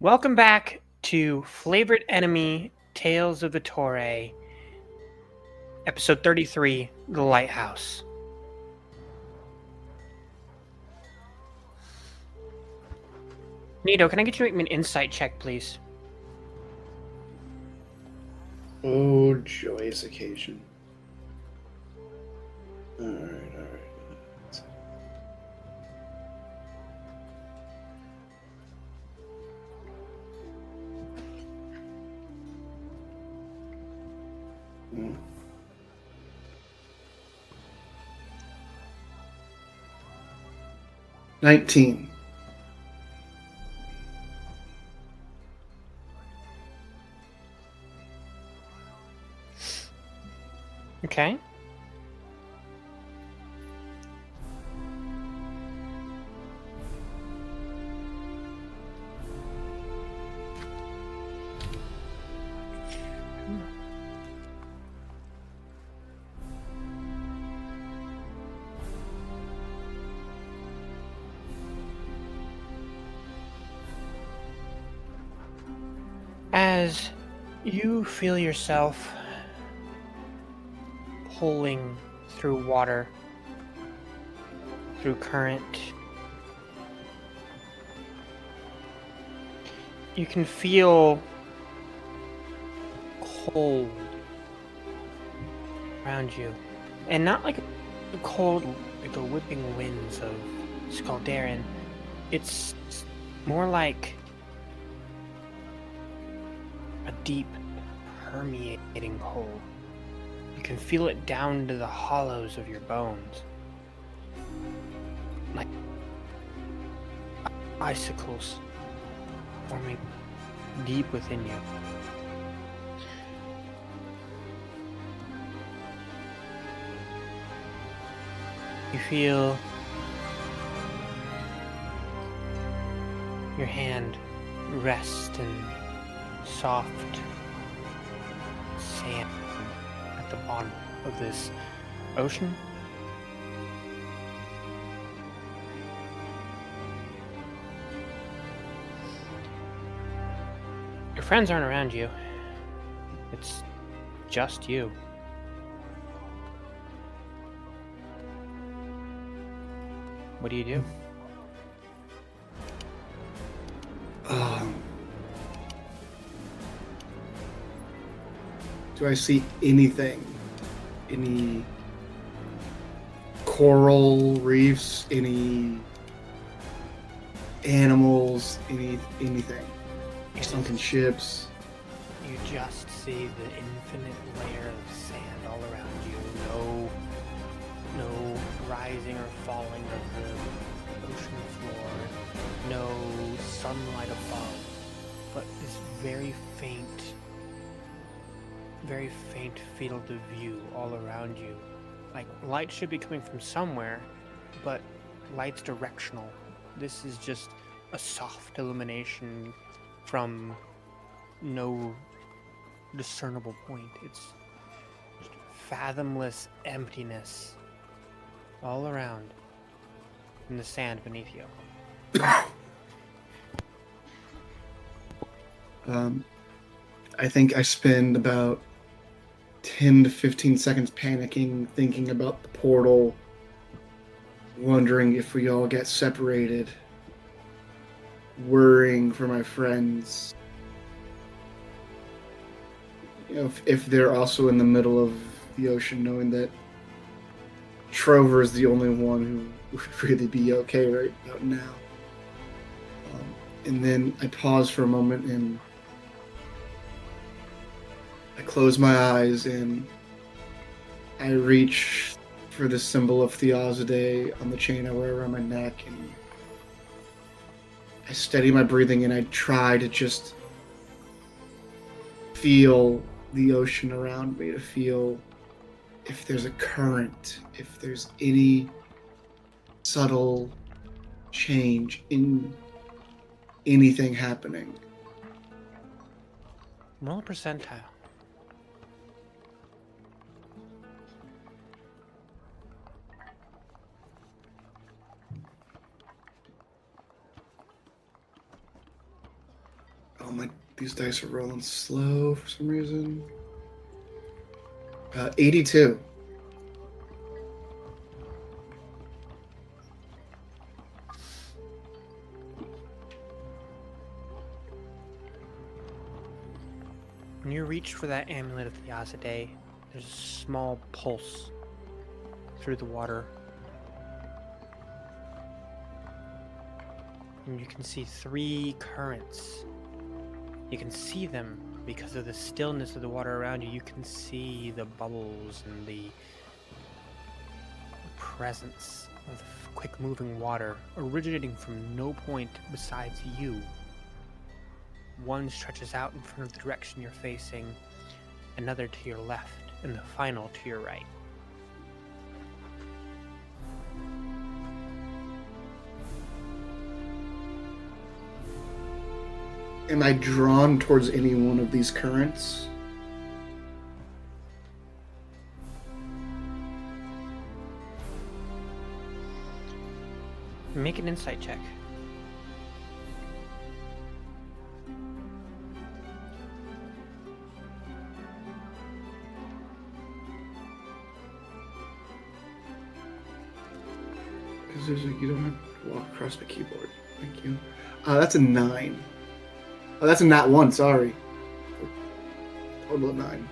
Welcome back to Favorite Enemy Tales of the Torre, episode 33, The Lighthouse. Nito, can I get you to make me an insight check, please? Oh, joyous occasion. All right. 19. Okay. As you feel yourself pulling through water, through current, you can feel cold around you. And not like the cold, like the whipping winds of Skaldarin. It's more like a deep, permeating cold. You can feel it down to the hollows of your bones. Like icicles forming deep within you. You feel your hand rest in soft sand at the bottom of this ocean. Your friends aren't around you. It's just you. What do you do? Do I see anything? Any coral reefs? Any animals? Anything? Sunken ships? You just see the infinite layer of sand all around you. No rising or falling of the ocean floor. No sunlight above. But this very faint field of view all around you. Like, light should be coming from somewhere, but light's directional. This is just a soft illumination from no discernible point. It's just fathomless emptiness all around in the sand beneath you. I think I spend about 10 to 15 seconds panicking, thinking about the portal, wondering if we all get separated, worrying for my friends. You know, if they're also in the middle of the ocean, knowing that Trover is the only one who would really be okay right about now. And then I pause for a moment and I close my eyes and I reach for the symbol of Theoside on the chain I wear around my neck, and I steady my breathing and I try to just feel the ocean around me, to feel if there's a current, if there's any subtle change in anything happening. Roll a percentile. these dice are rolling slow for some reason. 82. When you reach for that amulet of the Azadeh, there's a small pulse through the water. And you can see 3 currents. You can see them because of the stillness of the water around you. You can see the bubbles and the presence of the quick-moving water originating from no point besides you. One stretches out in front of the direction you're facing, another to your left, and the final to your right. Am I drawn towards any one of these currents? Make an insight check. Because there's like, you don't have to walk across the keyboard. Thank you. That's a 9. Oh, that's a nat 1, sorry. Total of 9.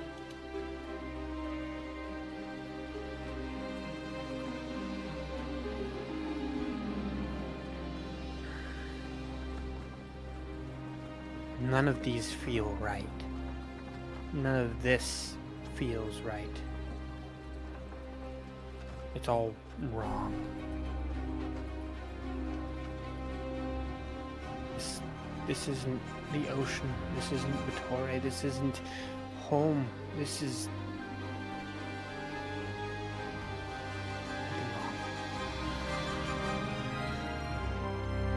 None of these feel right. None of this feels right. It's all wrong. This isn't the ocean. This isn't Vittoria. This isn't home. This is wrong.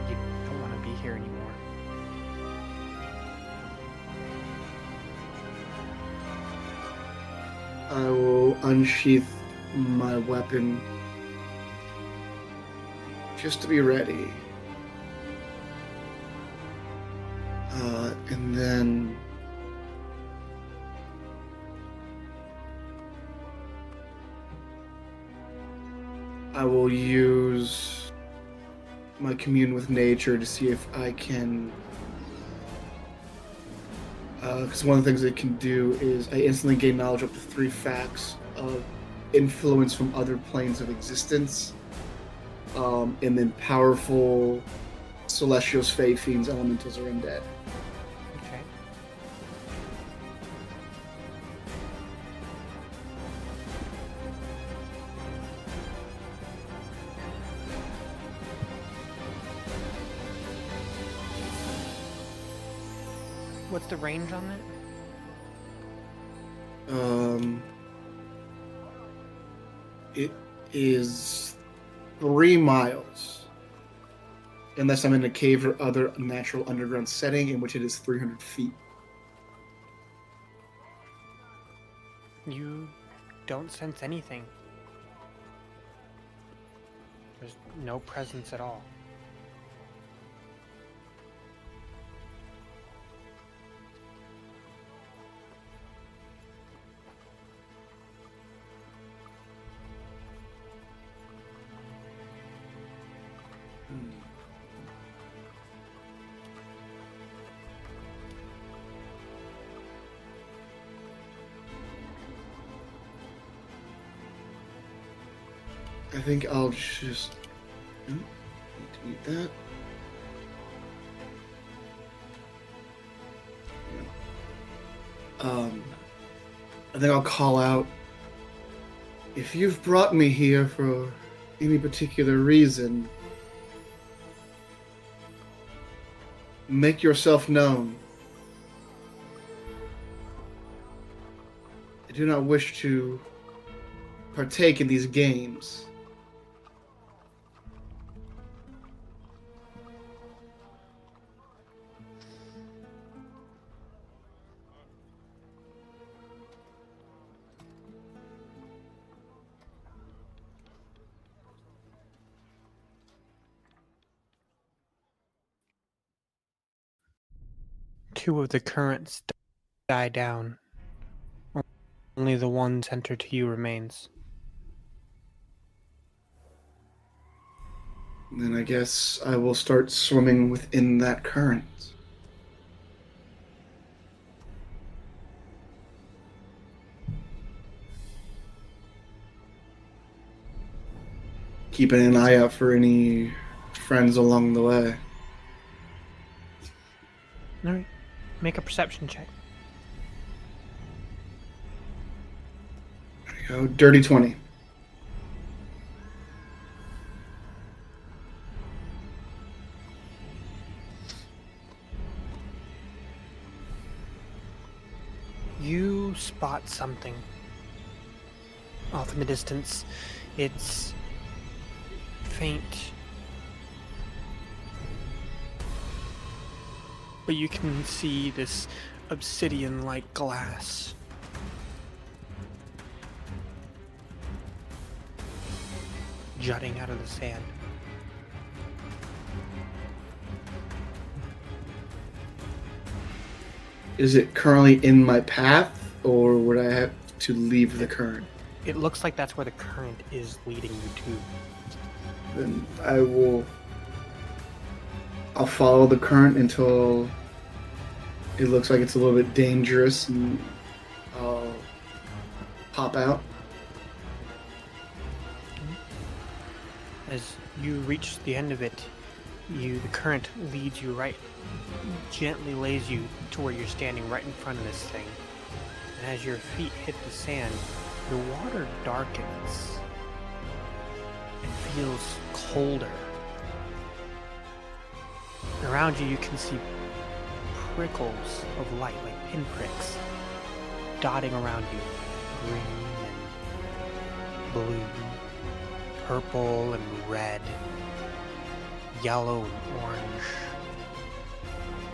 You don't want to be here anymore. I will unsheath my weapon just to be ready. And then I will use my commune with nature to see if I can, because one of the things it can do is I instantly gain knowledge up to 3 facts of influence from other planes of existence, and then powerful celestials, fae, fiends, elementals, or undead. Okay. What's the range on that? It is 3 miles. Unless I'm in a cave or other natural underground setting, in which it is 300 feet. You don't sense anything. There's no presence at all. I think I'll just... need to eat that. I think I'll call out, if you've brought me here for any particular reason, make yourself known. I do not wish to partake in these games. Two of the currents die down. Only the one center to you remains. Then I guess I will start swimming within that current. Keeping an eye out for any friends along the way. Alright. Make a perception check. There you go. Dirty 20. You spot something off in the distance. It's faint, but you can see this obsidian-like glass. Jutting out of the sand. Is it currently in my path, or would I have to leave the current? It looks like that's where the current is leading you to. Then I'll follow the current until it looks like it's a little bit dangerous, and I'll pop out. As you reach the end of it, the current leads you right, gently lays you to where you're standing right in front of this thing. And as your feet hit the sand, the water darkens and feels colder. Around you, you can see prickles of light, like pinpricks, dotting around you. Green and blue, purple and red, yellow and orange,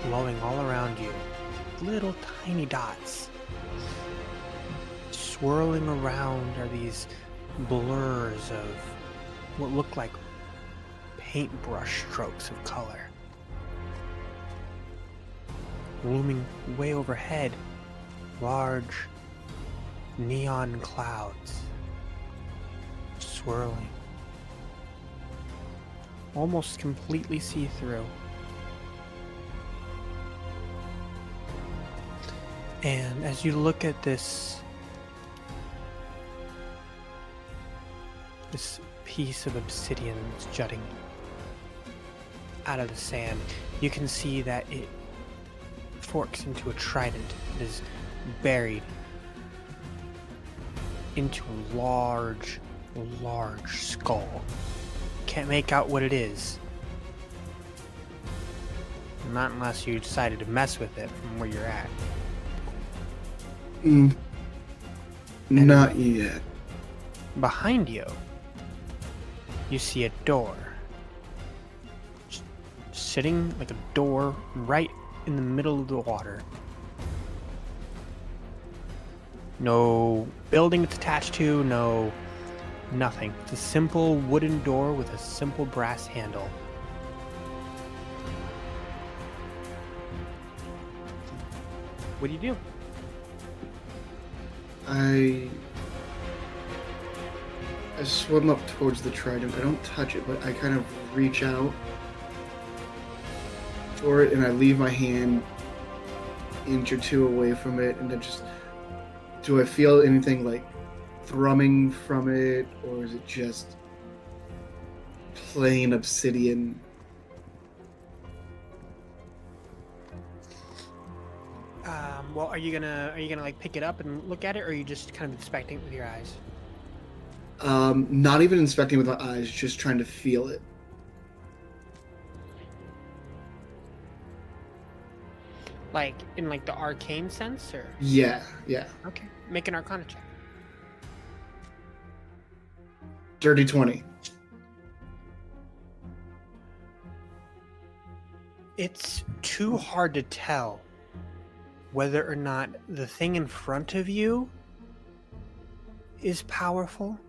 glowing all around you. Little tiny dots. Swirling around are these blurs of what look like paintbrush strokes of color. Looming way overhead, large neon clouds swirling, almost completely see-through. And as you look at this piece of obsidian that's jutting out of the sand, you can see that it forks into a trident that is buried into a large skull. Can't make out what it is. Not unless you decided to mess with it from where you're at. Not yet. Behind you, you see a door. Sitting like a door right in the middle of the water. No building it's attached to, no nothing. It's a simple wooden door with a simple brass handle. What do you do? I swim up towards the trident. I don't touch it, but I kind of reach out for it, and I leave my hand inch or two away from it, and then just, do I feel anything like thrumming from it, or is it just plain obsidian? Well, are you gonna like pick it up and look at it, or are you just kind of inspecting it with your eyes? Not even inspecting with my eyes, just trying to feel it. Like in like the arcane sense, or? Yeah. Okay, make an Arcana check. Dirty 20. It's too hard to tell whether or not the thing in front of you is powerful,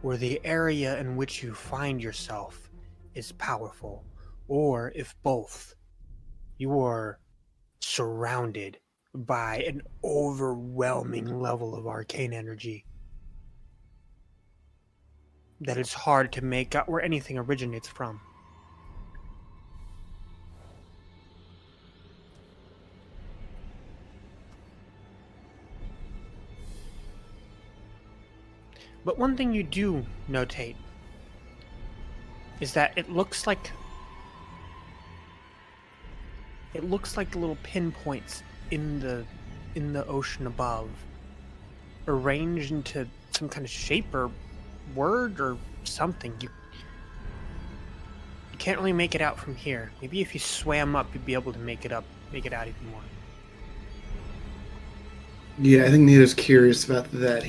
or the area in which you find yourself is powerful, or if both. You are surrounded by an overwhelming level of arcane energy that it's hard to make out where anything originates from. But one thing you do notate is that it looks like little pinpoints in the ocean above, arranged into some kind of shape or word or something. You can't really make it out from here. Maybe if you swam up, you'd be able to make it out even more. Yeah, I think Nito's curious about that.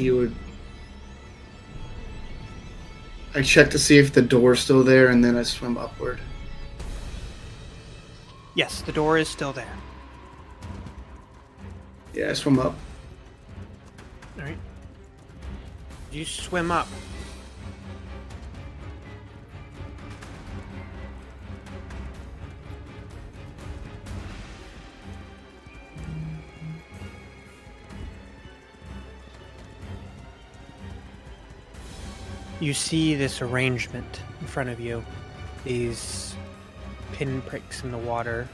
I check to see if the door's still there, and then I swim upward. Yes, the door is still there. Yeah, I swim up. All right. You swim up. You see this arrangement in front of you. These pinpricks in the water.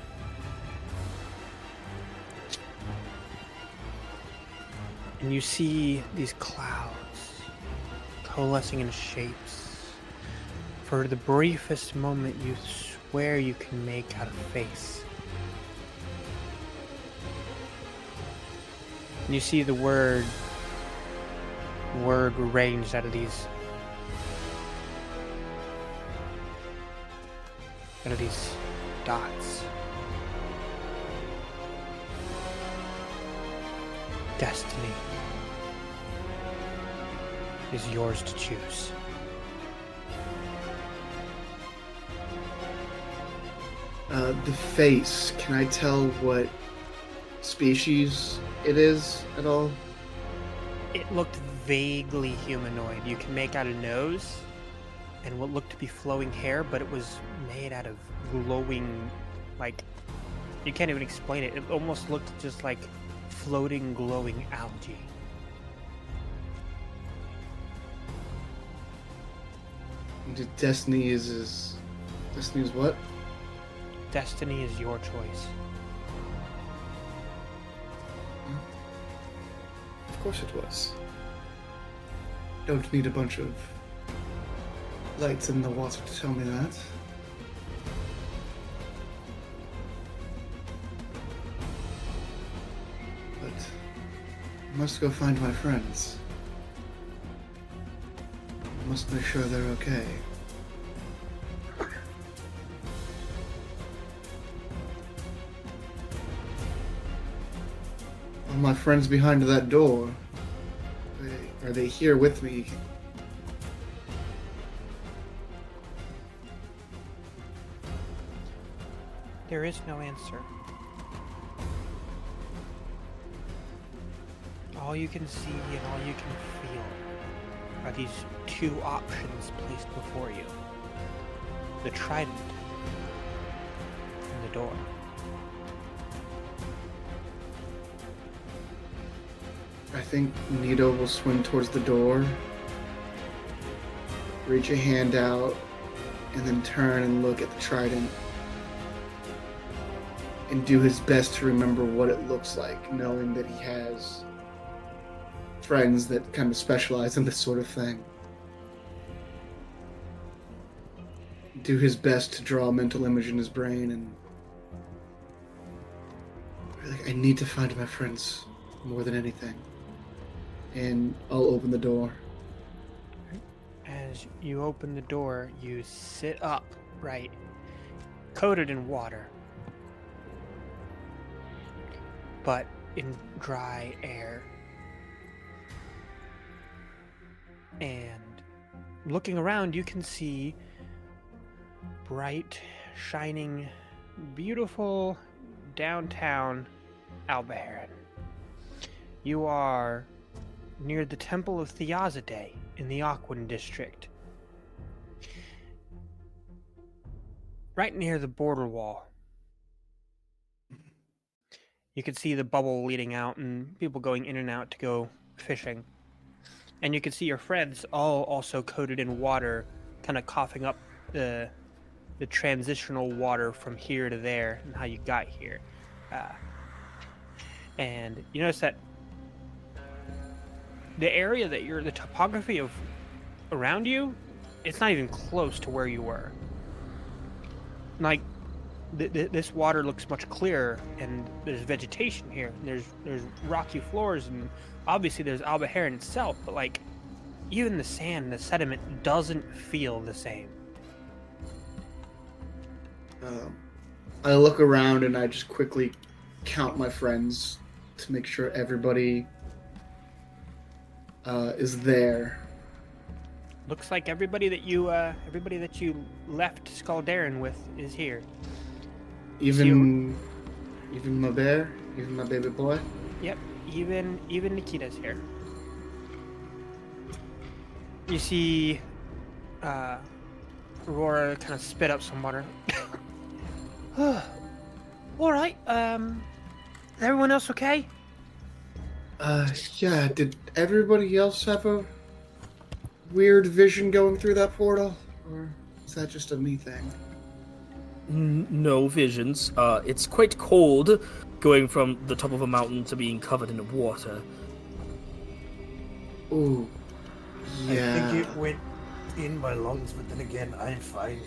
And you see these clouds coalescing into shapes. For the briefest moment, you swear you can make out a face. And you see the word arranged out of these dots. Destiny is yours to choose. The face, can I tell what species it is at all? It looked vaguely humanoid. You can make out a nose and what looked to be flowing hair, but it was made out of glowing, like, you can't even explain it. It almost looked just like floating, glowing algae. Destiny is what? Destiny is your choice. Of course it was. Don't need a bunch of lights in the water to tell me that. But I must go find my friends. I must make sure they're okay. All my friends behind that door. Are they here with me? There is no answer. All you can see and all you can feel are these two options placed before you. The trident and the door. I think Nito will swim towards the door, reach a hand out, and then turn and look at the trident and do his best to remember what it looks like, knowing that he has friends that kind of specialize in this sort of thing. Do his best to draw a mental image in his brain, and I need to find my friends more than anything. And I'll open the door. As you open the door, you sit upright, coated in water, but in dry air. And looking around, you can see bright, shining, beautiful downtown Albaharan. You are near the Temple of Thiazade in the Aquan district. Right near the border wall. You can see the bubble leading out and people going in and out to go fishing. And you can see your friends all also coated in water, kind of coughing up the transitional water from here to there and how you got here. Uh, and you notice that the area that the topography of around you, it's not even close to where you were. Like, this water looks much clearer, and there's vegetation here. And there's rocky floors, and obviously there's Alba Heron itself, but like, even the sand, the sediment doesn't feel the same. I look around and I just quickly count my friends to make sure everybody is there. Looks like everybody that you left Skaldaren with is here. Even my bear, even my baby boy. Yep, even Nikita's here. You see Aurora kind of spit up some water. All right. Is everyone else okay? Yeah. Did everybody else have a weird vision going through that portal, or is that just a me thing? No visions. It's quite cold going from the top of a mountain to being covered in water. Ooh. Yeah. I think it went in my lungs, but then again, I'm fine.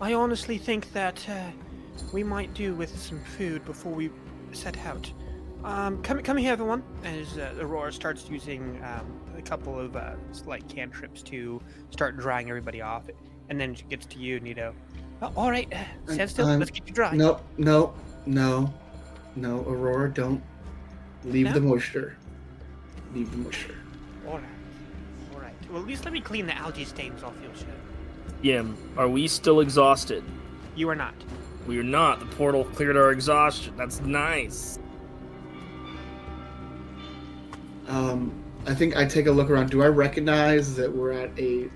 I honestly think that we might do with some food before we set out. Come here, everyone. As Aurora starts using a couple of slight cantrips to start drying everybody off, and then she gets to you, Nito. Oh, all right, stand still. Let's get you dry. No, Aurora, don't leave the moisture. Leave the moisture. All right. Well, at least let me clean the algae stains off your shirt. Yim, are we still exhausted? You are not. We are not. The portal cleared our exhaustion. That's nice. I think I take a look around. Do I recognize that we're at a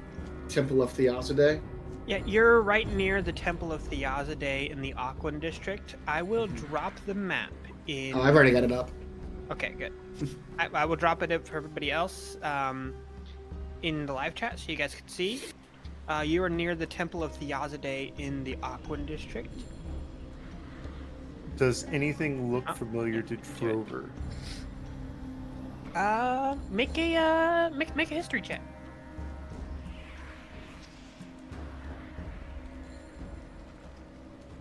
Temple of Theoside? Yeah, you're right near the Temple of Theoside in the Aquan district. I will drop the map in... Oh, I've already got it up. Okay, good. I will drop it up for everybody else in the live chat so you guys can see. You are near the Temple of Theoside in the Aquan district. Does anything look familiar to Trover? Make a history check.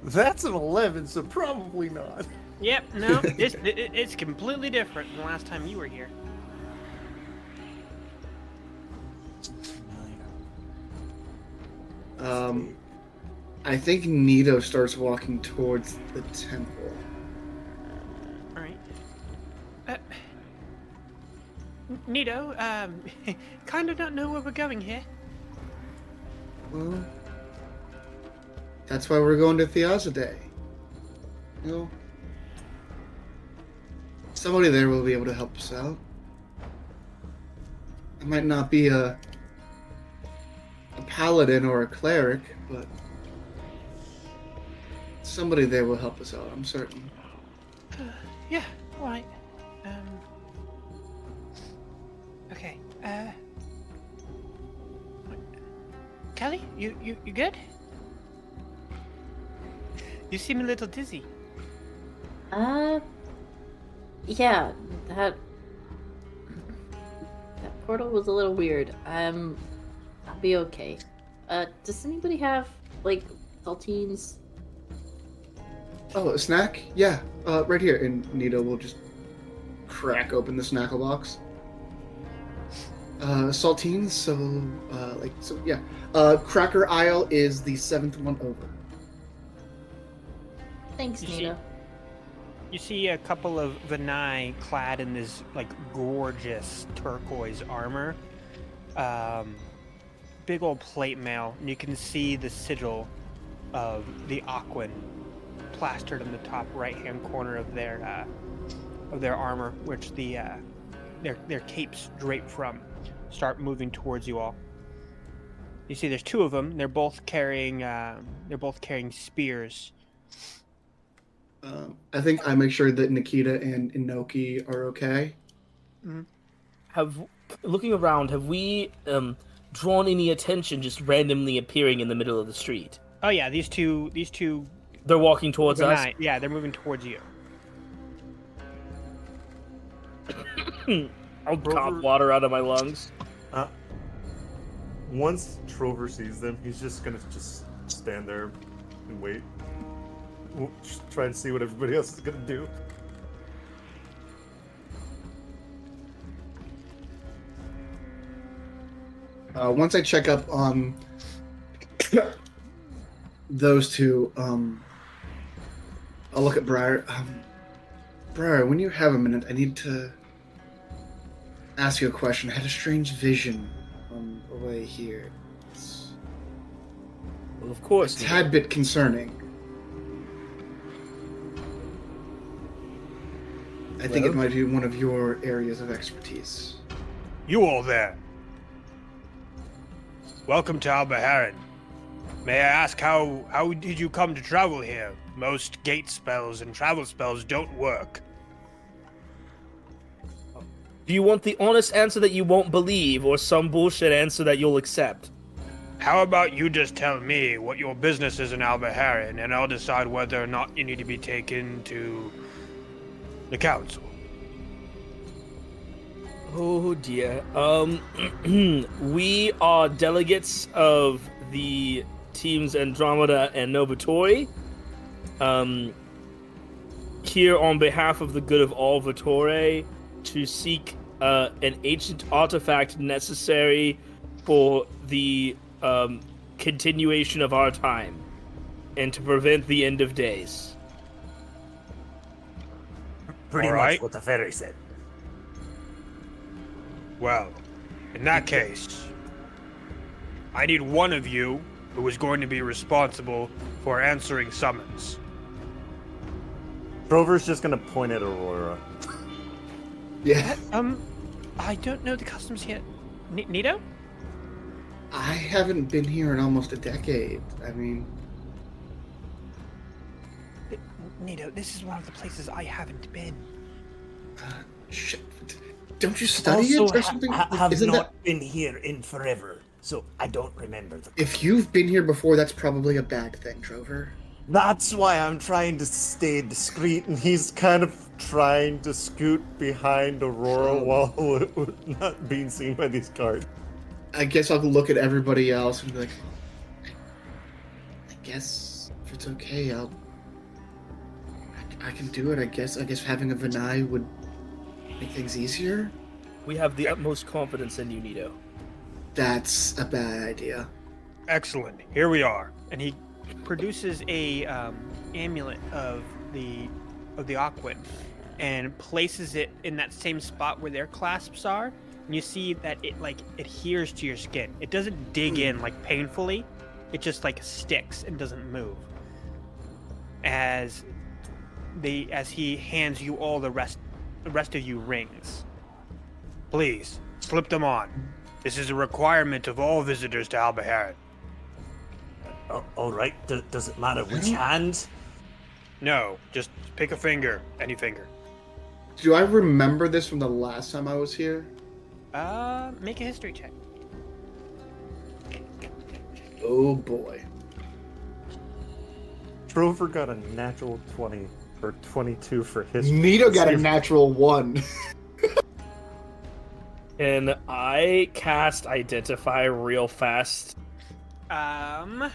That's an 11, so probably not. Yep, no, it's completely different than the last time you were here. I think Nito starts walking towards the temple. All right. Nito, kind of don't know where we're going here. Well, that's why we're going to Theoside. You know, somebody there will be able to help us out. I might not be a paladin or a cleric, but somebody there will help us out, I'm certain. Yeah, all right. Okay. Kelly, you good? You seem a little dizzy. Yeah, that portal was a little weird. I'll be okay. Does anybody have, like, saltines? Oh, a snack? Yeah, right here. And Nito will just crack open the snackle box. Saltines, yeah. Cracker aisle is the 7th one over. Thanks, Nito. You see a couple of Vanai clad in this, like, gorgeous turquoise armor. Big old plate mail, and you can see the sigil of the Aquan plastered in the top right-hand corner of their armor, which their capes drape from. Start moving towards you all. You see, there's two of them. They're both carrying spears. I think I make sure that Nikita and Inoki are okay. Looking around, have we drawn any attention just randomly appearing in the middle of the street? Oh yeah, these two. They're walking towards us. Yeah, they're moving towards you. I'll cough water out of my lungs. Once Trover sees them, he's just gonna stand there and wait. We'll just try and see what everybody else is gonna do. Once I check up on those two, I'll look at Briar. Briar, when you have a minute, I need to ask you a question. I had a strange vision on the way here. It's Well, of course. a tad bit concerning. I think it Well? might be one of your areas of expertise. You all there. Welcome to Albaharan. May I ask how did you come to travel here? Most gate spells and travel spells don't work. Do you want the honest answer that you won't believe, or some bullshit answer that you'll accept? How about you just tell me what your business is in Albaharan, and I'll decide whether or not you need to be taken to the council. Oh dear. We are delegates of the teams Andromeda and Novatori. Here on behalf of the good of all Vitore to seek an ancient artifact necessary for the continuation of our time and to prevent the end of days. Pretty All much right. what the fairy said. Well, in that case, I need one of you who is going to be responsible for answering summons. Trover's just gonna point at Aurora. Yeah, I don't know the customs yet. Nito? I haven't been here in almost a decade. I mean, Nito, this is one of the places I haven't been. shit. Don't you study it or something? Have Isn't not been here in forever, so I don't remember the. If you've been here before, that's probably a bad thing, Trover. That's why I'm trying to stay discreet, and he's kind of trying to scoot behind Aurora while not being seen by these guards. I guess I'll look at everybody else and be like, I guess if it's okay, I can do it. I guess having a Vinay would make things easier. We have the utmost confidence in you, Nito. That's a bad idea. Excellent. Here we are. And he produces a amulet of the Aquan and places it in that same spot where their clasps are. And you see that it adheres to your skin. It doesn't dig in like painfully. It just like sticks and doesn't move. As he hands you all the rest of you rings. Please, slip them on. This is a requirement of all visitors to Albaharan. All right. Does it matter which hand? No, just pick a finger, any finger. Do I remember this from the last time I was here? Make a history check. Oh boy. Trover got a natural 20 or 22 for history. Nito got a natural 1. And I cast Identify real fast Um,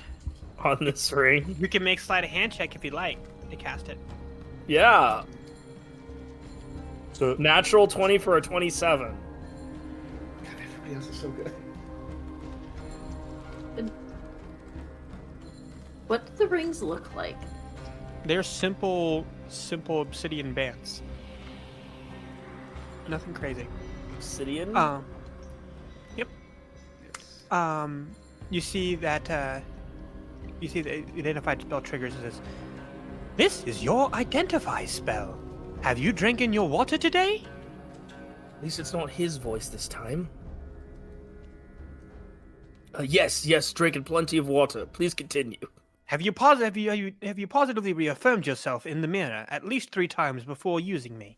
on this ring. you can make sleight of hand check if you'd like to cast it. Yeah. So Natural 20 for a 27. God, everybody else is so good. What do the rings look like? They're simple obsidian bands. Nothing crazy. Obsidian? Yep. You see that, you see the identified spell triggers. It says, "This is your identify spell. Have you drinking your water today?" At least it's not his voice this time. Yes, drinking plenty of water. Please continue. Have you positively reaffirmed yourself in the mirror at least 3 times before using me?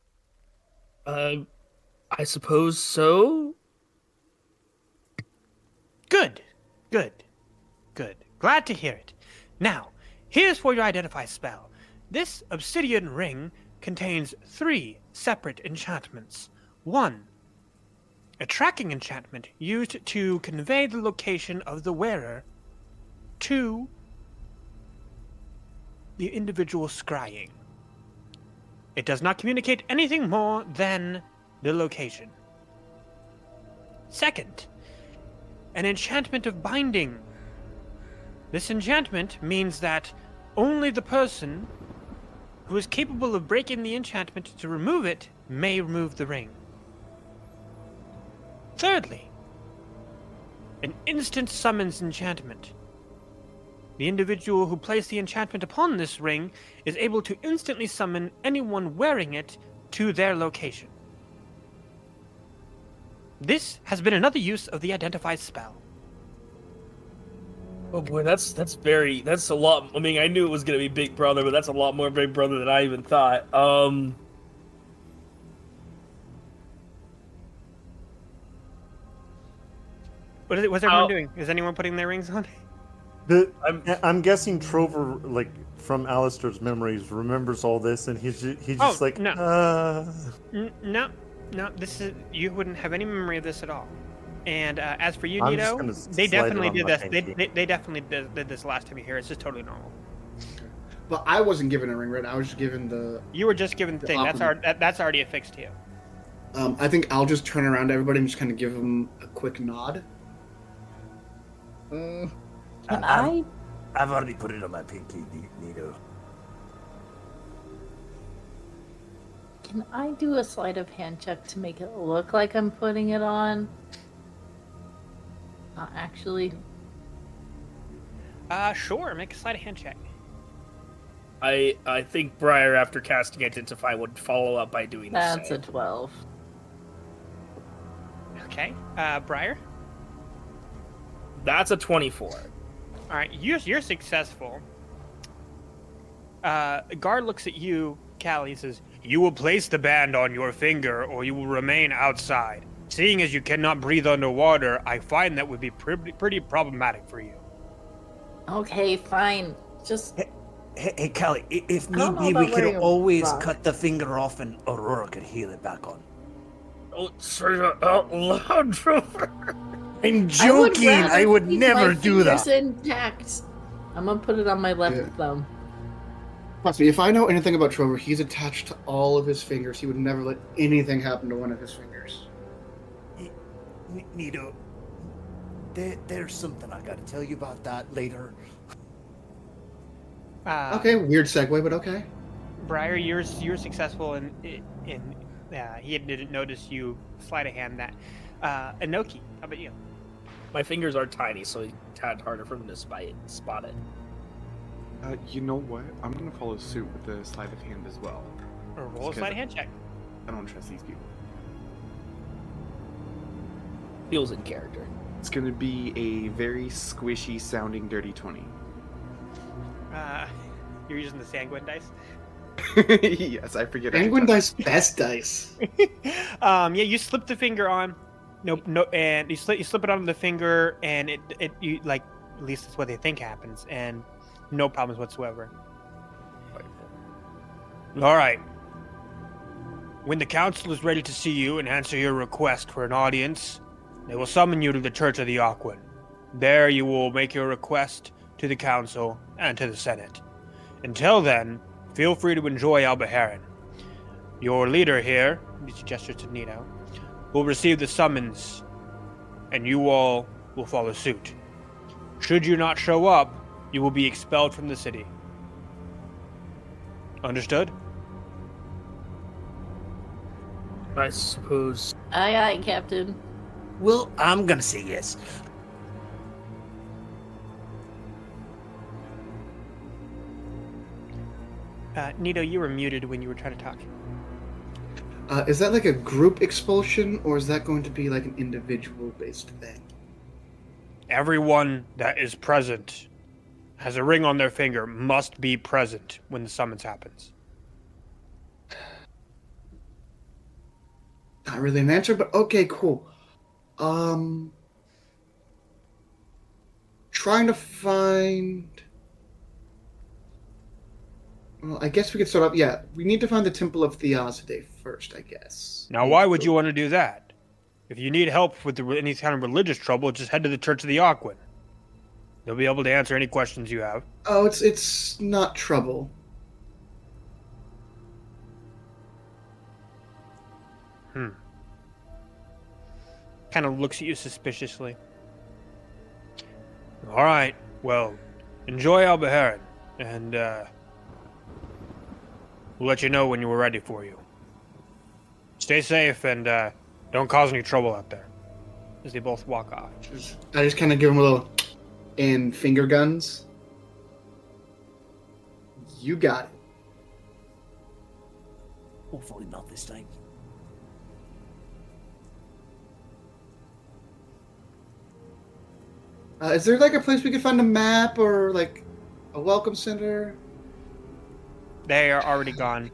I suppose so. Good, good, good. Glad to hear it. Now, here's for your identify spell. This obsidian ring contains 3 separate enchantments. 1, a tracking enchantment used to convey the location of the wearer to the individual scrying. It does not communicate anything more than the location. Second, an enchantment of binding. This enchantment means that only the person who is capable of breaking the enchantment to remove it may remove the ring. Thirdly, an instant summons enchantment. The individual who placed the enchantment upon this ring is able to instantly summon anyone wearing it to their location. This has been another use of the Identify spell. Oh boy, that's a lot. I mean, I knew it was gonna be Big Brother, but that's a lot more Big Brother than I even thought. What's everyone doing? Is anyone putting their rings on? I'm guessing Trover, like from Alistair's memories, remembers all this, and he's just like, no. No, this is, you wouldn't have any memory of this at all. And as for you, I'm Nito, just gonna they slide it definitely on did my this. pinky. They definitely did this last time you here. It's just totally normal. But I wasn't given a ring, right? I was just given the. You were just given the thing. That's already affixed to you. I think I'll just turn around to everybody and just kind of give them a quick nod. Can I? I've already put it on my pinky, Nito. Can I do a sleight of hand check to make it look like I'm putting it on? Not actually. Sure. Make a sleight of hand check. I think Briar, after casting Identify, would follow up by doing the That's same. a 12. Okay. Briar. That's a 24. All right. You're successful. Guard looks at you, Callie, and says, "You will place the band on your finger, or you will remain outside. Seeing as you cannot breathe underwater, I find that would be pretty problematic for you." Okay, fine. Just Hey, Callie, if I don't need know be, we about could wearing a always rock. cut the finger off and Aurora could heal it back on. Oh, say that out loud, Trover. I'm joking! I would keep never my do that! fingers intact. I'm gonna put it on my left Yeah. thumb. Trust me, if I know anything about Trover, he's attached to all of his fingers. He would never let anything happen to one of his fingers. Nito, there's something I gotta tell you about that later. Okay, weird segue, but okay. Briar, you're successful in he didn't notice you sleight of hand that. Inoki, how about you? My fingers are tiny, so it's a tad harder for them to spot it. You know what? I'm gonna follow suit with the sleight of hand as well. Or roll a sleight of hand check. I don't trust these people. Feels in character. It's gonna be a very squishy sounding dirty 20. You're using the sanguine dice. Yes, I forget. Penguin dice, best dice. Yeah, you slip the finger on. No, and you slip it on the finger, and you like, at least that's what they think happens, and no problems whatsoever. All right. When the council is ready to see you and answer your request for an audience, they will summon you to the Church of the Aquan. There you will make your request to the council and to the Senate. Until then, feel free to enjoy Albaharan. Your leader here, he gestures to Nito, will receive the summons, and you all will follow suit. Should you not show up, you will be expelled from the city. Understood? I suppose. Aye, aye, Captain. Well, I'm gonna say yes. Nito, you were muted when you were trying to talk. Is that like a group expulsion, or is that going to be like an individual-based thing? Everyone that is present has a ring on their finger must be present when the summons happens. Not really an answer, but okay, cool. Trying to find. Well, I guess we could start up. Yeah, we need to find the Temple of Theoside first, I guess. Now, why would you want to do that? If you need help with any kind of religious trouble, just head to the Church of the Aquin. They'll be able to answer any questions you have. Oh, it's not trouble. Kind of looks at you suspiciously. All right. Well, enjoy Albaharan, and we'll let you know when we're ready for you. Stay safe and don't cause any trouble out there. As they both walk off. I just kind of give him a little and finger guns. You got it. Hopefully not this time. Is there like a place we could find a map or like a welcome center? They are already gone.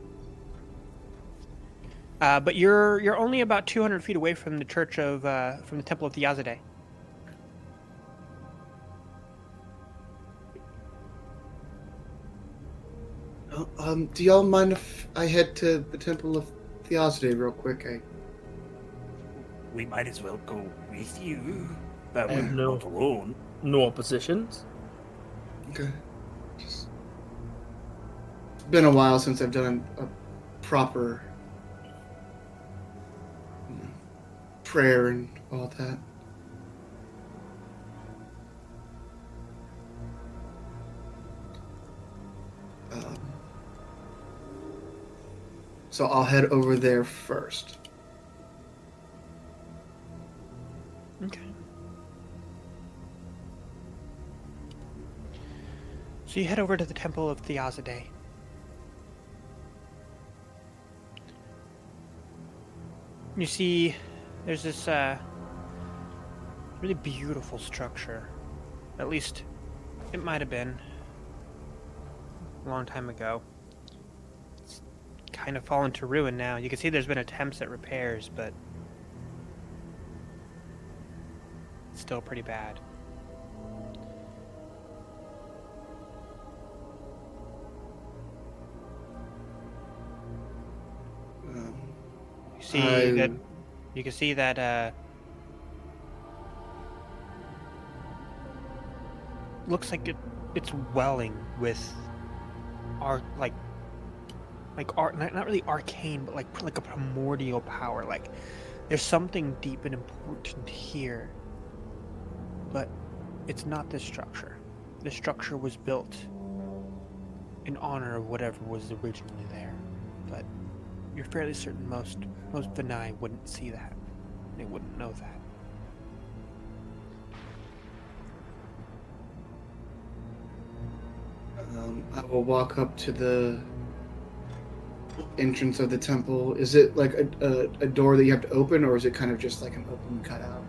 But you're only about 200 feet away from the church of from the Temple of Theoside. Do y'all mind if I head to the Temple of Theoside real quick? We might as well go with you. But we're No. not alone. No oppositions. Okay. It's been a while since I've done a proper prayer and all that. So I'll head over there first. Okay. So you head over to the Temple of Theoside. You see, there's this really beautiful structure. At least, it might have been a long time ago. It's kind of fallen to ruin now. You can see there's been attempts at repairs, but it's still pretty bad. You can see that looks like it's welling with art, like art, not really arcane, but like a primordial power. Like there's something deep and important here, but it's not this structure. This structure was built in honor of whatever was originally there, but you're fairly certain most Vanai wouldn't see that. They wouldn't know that. I will walk up to the entrance of the temple. Is it like a door that you have to open, or is it kind of just like an open cutout?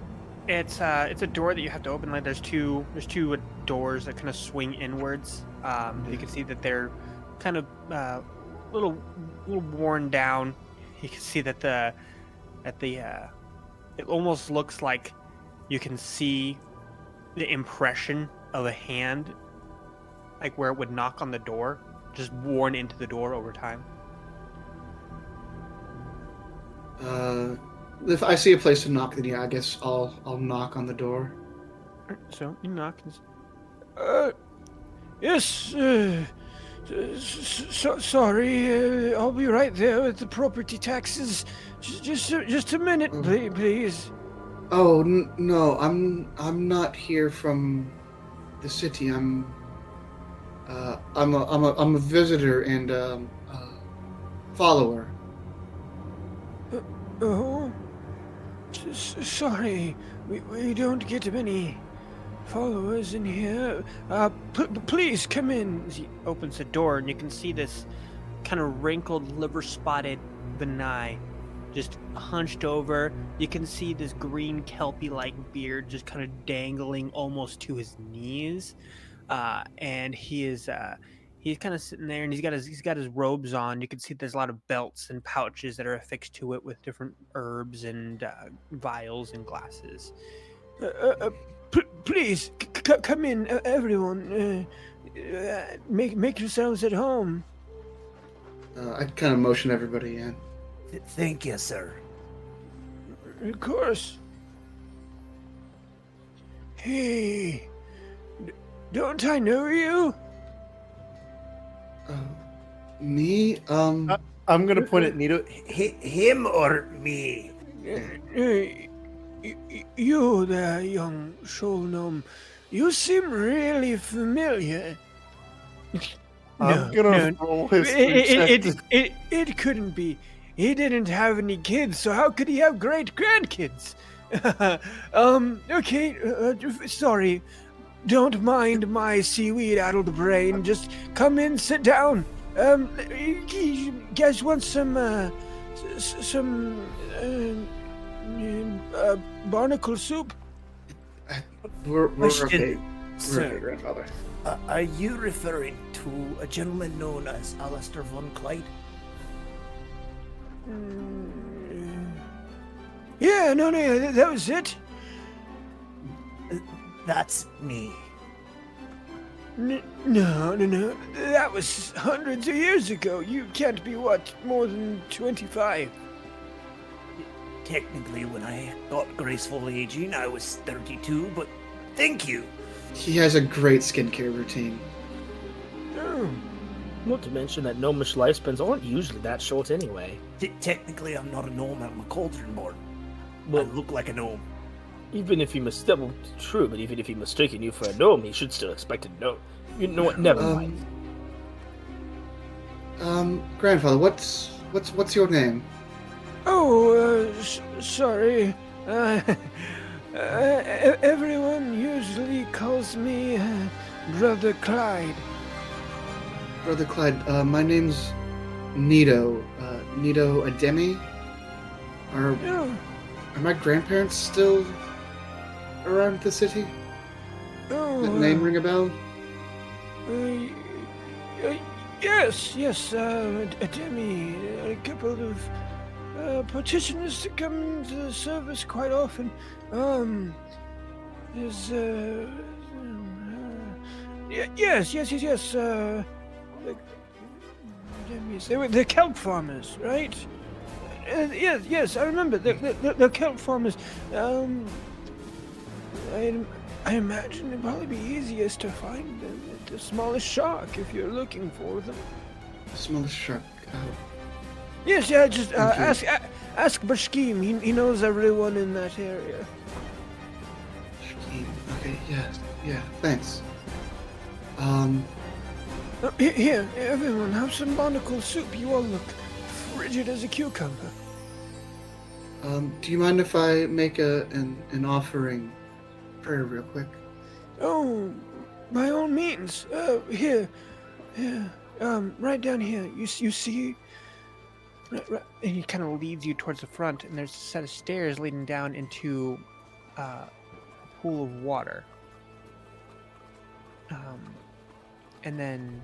It's a door that you have to open. Like there's two doors that kind of swing inwards. You can see that they're kind of little worn down. You can see that it almost looks like you can see the impression of a hand, like where it would knock on the door, just worn into the door over time. If I see a place to knock, then yeah, I guess I'll knock on the door. So you knock. Yes, sorry, I'll be right there with the property taxes. Just a minute, please. Oh no, I'm not here from the city. I'm a visitor and follower. Oh, sorry, we don't get many followers in here. Please come in. He opens the door, and you can see this kind of wrinkled, liver-spotted Vanai just hunched over. You can see this green kelpie-like beard just kind of dangling almost to his knees. and he's kind of sitting there, and he's got his robes on. You can see there's a lot of belts and pouches that are affixed to it with different herbs and vials and glasses. Please come in, everyone. Make yourselves at home. I kind of motion everybody in. Thank you, sir. Of course. Hey, don't I know you? Me? I'm gonna point at Nito. Him or me? You there, young shoal gnome. You seem really familiar. I'm gonna roll history check. It couldn't be. He didn't have any kids, so how could he have great grandkids? Okay, sorry. Don't mind my seaweed-addled brain. Just come in, sit down. You guys want some barnacle soup? We're Question, okay. sir. We're okay, grandfather. Are you referring to a gentleman known as Alistair von Clyde? Yeah, no, that was it. That's me. No. That was hundreds of years ago. You can't be, more than 25? Technically, when I got graceful aging, I was 32, but thank you. He has a great skincare routine. Oh. Not to mention that gnomish lifespans aren't usually that short anyway. Technically, I'm not a gnome, I'm a cauldron born. Well, I look like a gnome. even if he true, but even if he mistaken you for a gnome, he should still expect a gnome. You know what? Never mind. Grandfather, what's your name? Oh, sorry. Everyone usually calls me Brother Clyde. Brother Clyde, my name's Nito. Nito Ademi. Are my grandparents still around the city? Oh, That name ring a bell? Yes, Demi, a couple of petitioners to come to the service quite often. There's yes. The kelp farmers, right? Yes, I remember the kelp farmers. I imagine it'd probably be easiest to find them at the smallest shark if you're looking for them. The smallest shark. Yes, just ask Bashkim. He knows everyone in that area. Okay, yeah, thanks. Here, everyone, have some barnacle soup. You all look frigid as a cucumber. Do you mind if I make an offering prayer real quick? Oh, by all means. Here, right down here. You see, right, and he kind of leads you towards the front, and there's a set of stairs leading down into a pool of water. And then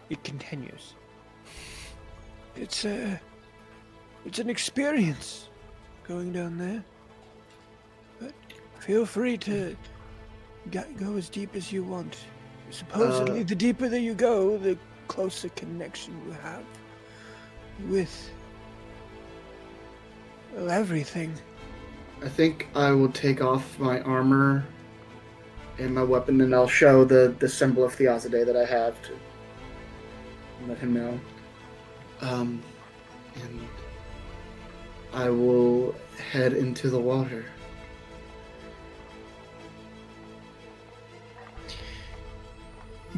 it continues. It's an experience going down there. But feel free to go as deep as you want. Supposedly, the deeper that you go, the closer connection you have with everything. I think I will take off my armor and my weapon, and I'll show the symbol of Theoside that I have to let him know. And I will head into the water.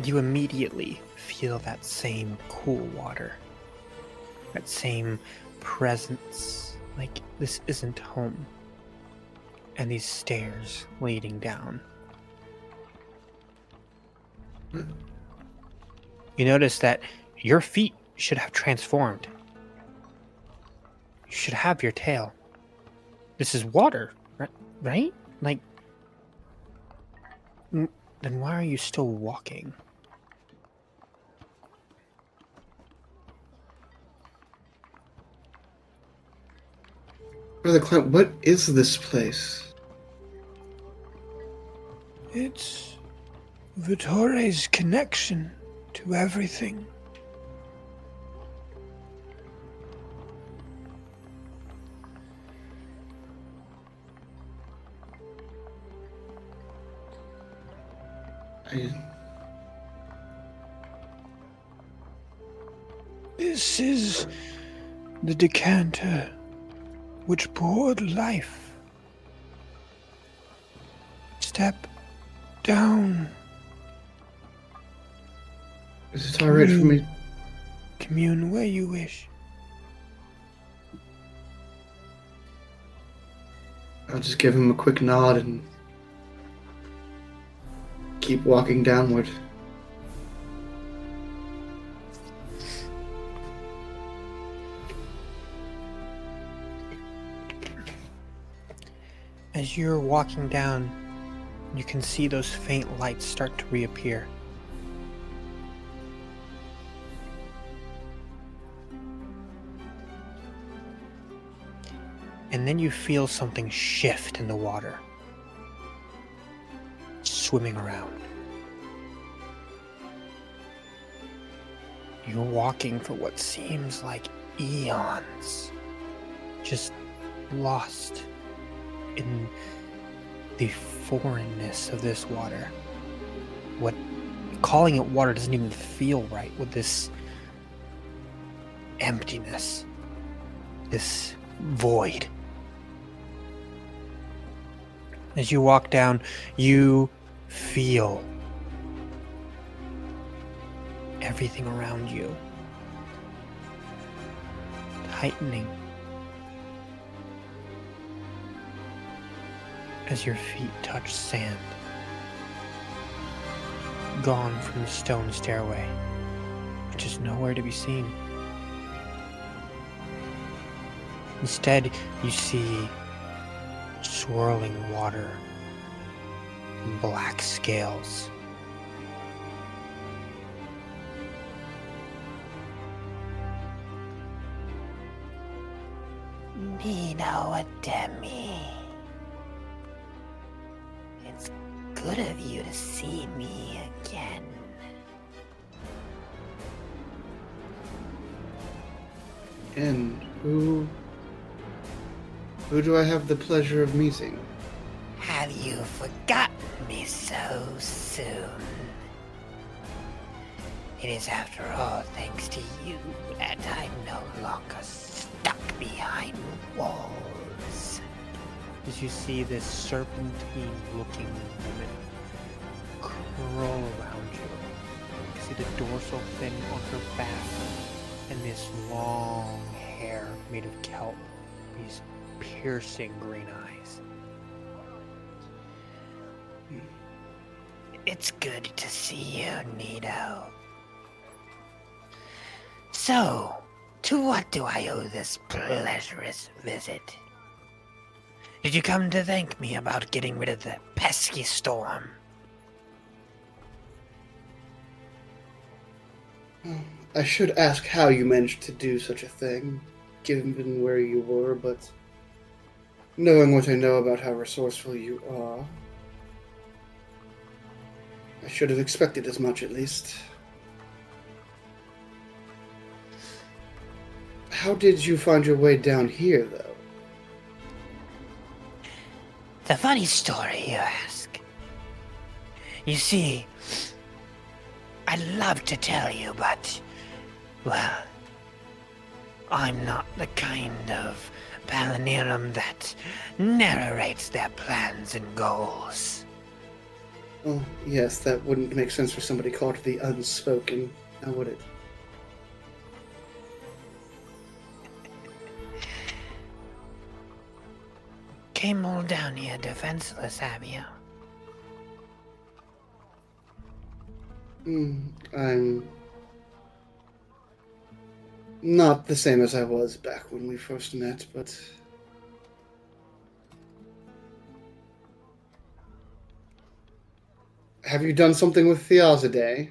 You immediately feel that same cool water. That same presence. Like, this isn't home. And these stairs leading down. You notice that your feet should have transformed. You should have your tail. This is water, right? Like, Then why are you still walking? Brother Clint, what is this place? It's Vittore's connection to everything. I, This is the decanter which poured life. Step down. is it alright for me? Commune where you wish. I'll just give him a quick nod and keep walking downward. As you're walking down, you can see those faint lights start to reappear. And then you feel something shift in the water, swimming around. You're walking for what seems like eons, just lost in the foreignness of this water. What calling it water doesn't even feel right, with this emptiness, this void. As you walk down, you feel everything around you tightening as your feet touch sand, gone from the stone stairway, which is nowhere to be seen. Instead, you see swirling water and black scales. Nino Ademi. It's good of you to see me again. And who do I have the pleasure of meeting? Have you forgotten me so soon? It is after all thanks to you that I'm no longer stuck behind walls. As you see this serpentine-looking woman curl around you. You see the dorsal fin on her back and this long hair made of kelp. These piercing green eyes. It's good to see you, Nito. So, to what do I owe this pleasurous visit? Did you come to thank me about getting rid of the pesky storm? I should ask how you managed to do such a thing, given where you were, but knowing what I know about how resourceful you are, I should have expected as much at least. How did you find your way down here, though? It's a funny story, you ask. You see, I'd love to tell you, but, well, I'm not the kind of Palanirum that narrates their plans and goals. Well, yes, that wouldn't make sense for somebody called the Unspoken, now would it? Came all down here defenseless, have you? I'm not the same as I was back when we first met, but Have you done something with Theozide?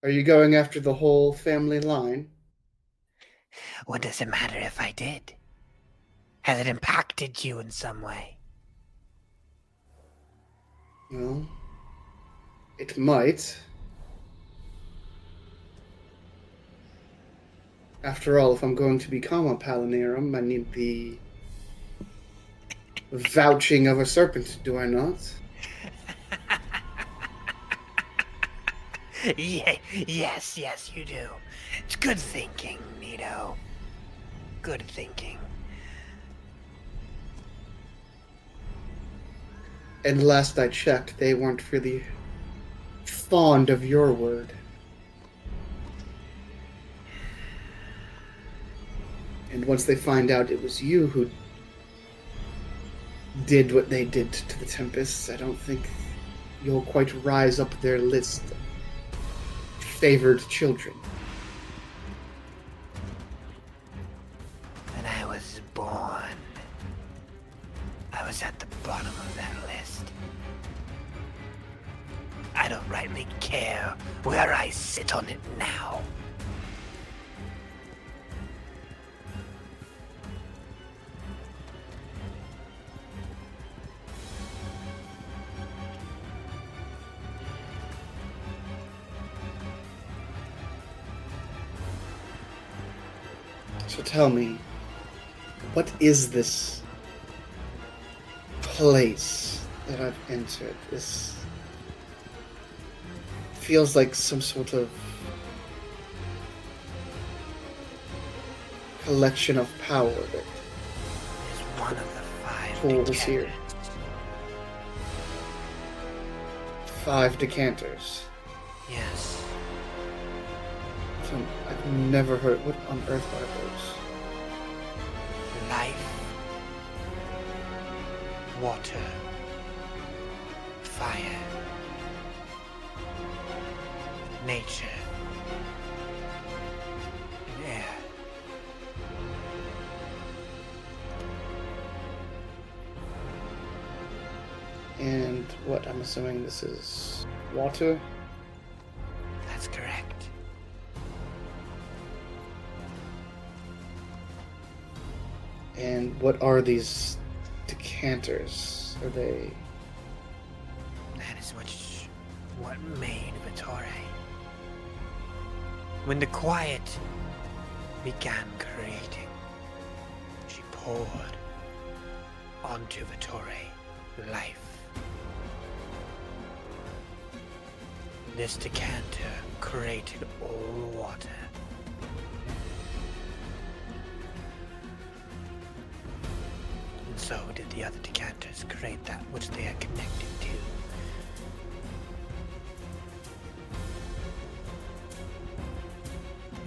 Are you going after the whole family line? What does it matter if I did? Has it impacted you in some way? Well, it might. After all, if I'm going to become a Palinarum, I need the vouching of a serpent, do I not? Yes, you do. It's good thinking, Nito. Good thinking. And last I checked, they weren't really fond of your word. And once they find out it was you who did what they did to the Tempests, I don't think you'll quite rise up their list of favored children. When I was born, I was at the bottom of that list. I don't rightly care where I sit on it now. So tell me, what is this place that I've entered? This feels like some sort of collection of power that Is one of the 5 pulled us here. decanters. 5 decanters. Yes. I've never heard. What on earth are those? Life, water, fire, nature, and air. And what? I'm assuming this is water. That's correct. And what are these decanters? Are they? That is what made Vittore. When the quiet began creating, she poured onto Vittore life. This decanter created all water. And so did the other decanters create that which they are connected to.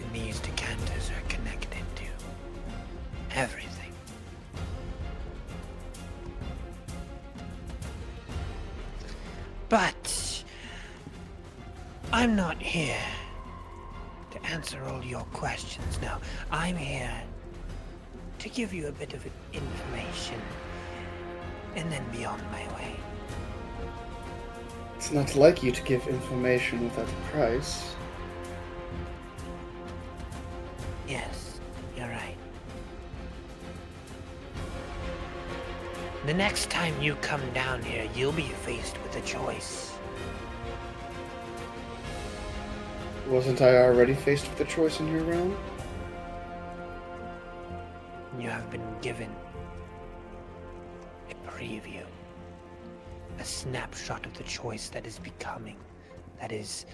And these decanters are connected to everything. But I'm not here to answer all your questions. No, I'm here to give you a bit of information and then be on my way. It's not like you to give information without a price. Yes, you're right. The next time you come down here, you'll be faced with a choice. Wasn't I already faced with a choice in your realm? You have been given a preview, a snapshot of the choice that is becoming, that is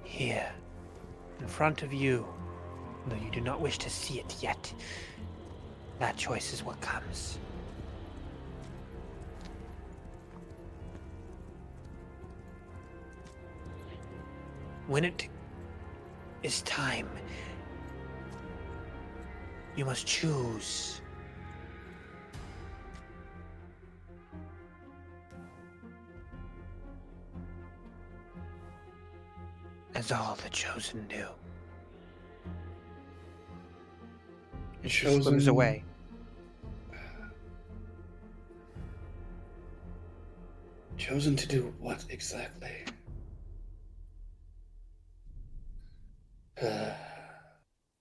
here, in front of you. Though you do not wish to see it yet, that choice is what comes. When it is time, you must choose. As all the chosen do. And she swims Chosen- away. Chosen to do what exactly?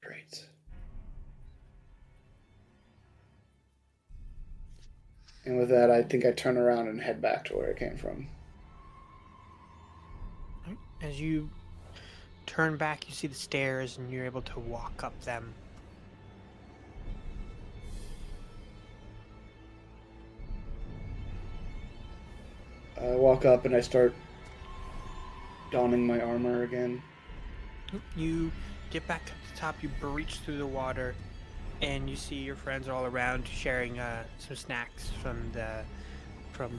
Great. And with that, I think I turn around and head back to where I came from. As you turn back, you see the stairs, and you're able to walk up them. I walk up and I start donning my armor again. You get back to the top, you breach through the water, and you see your friends are all around sharing some snacks from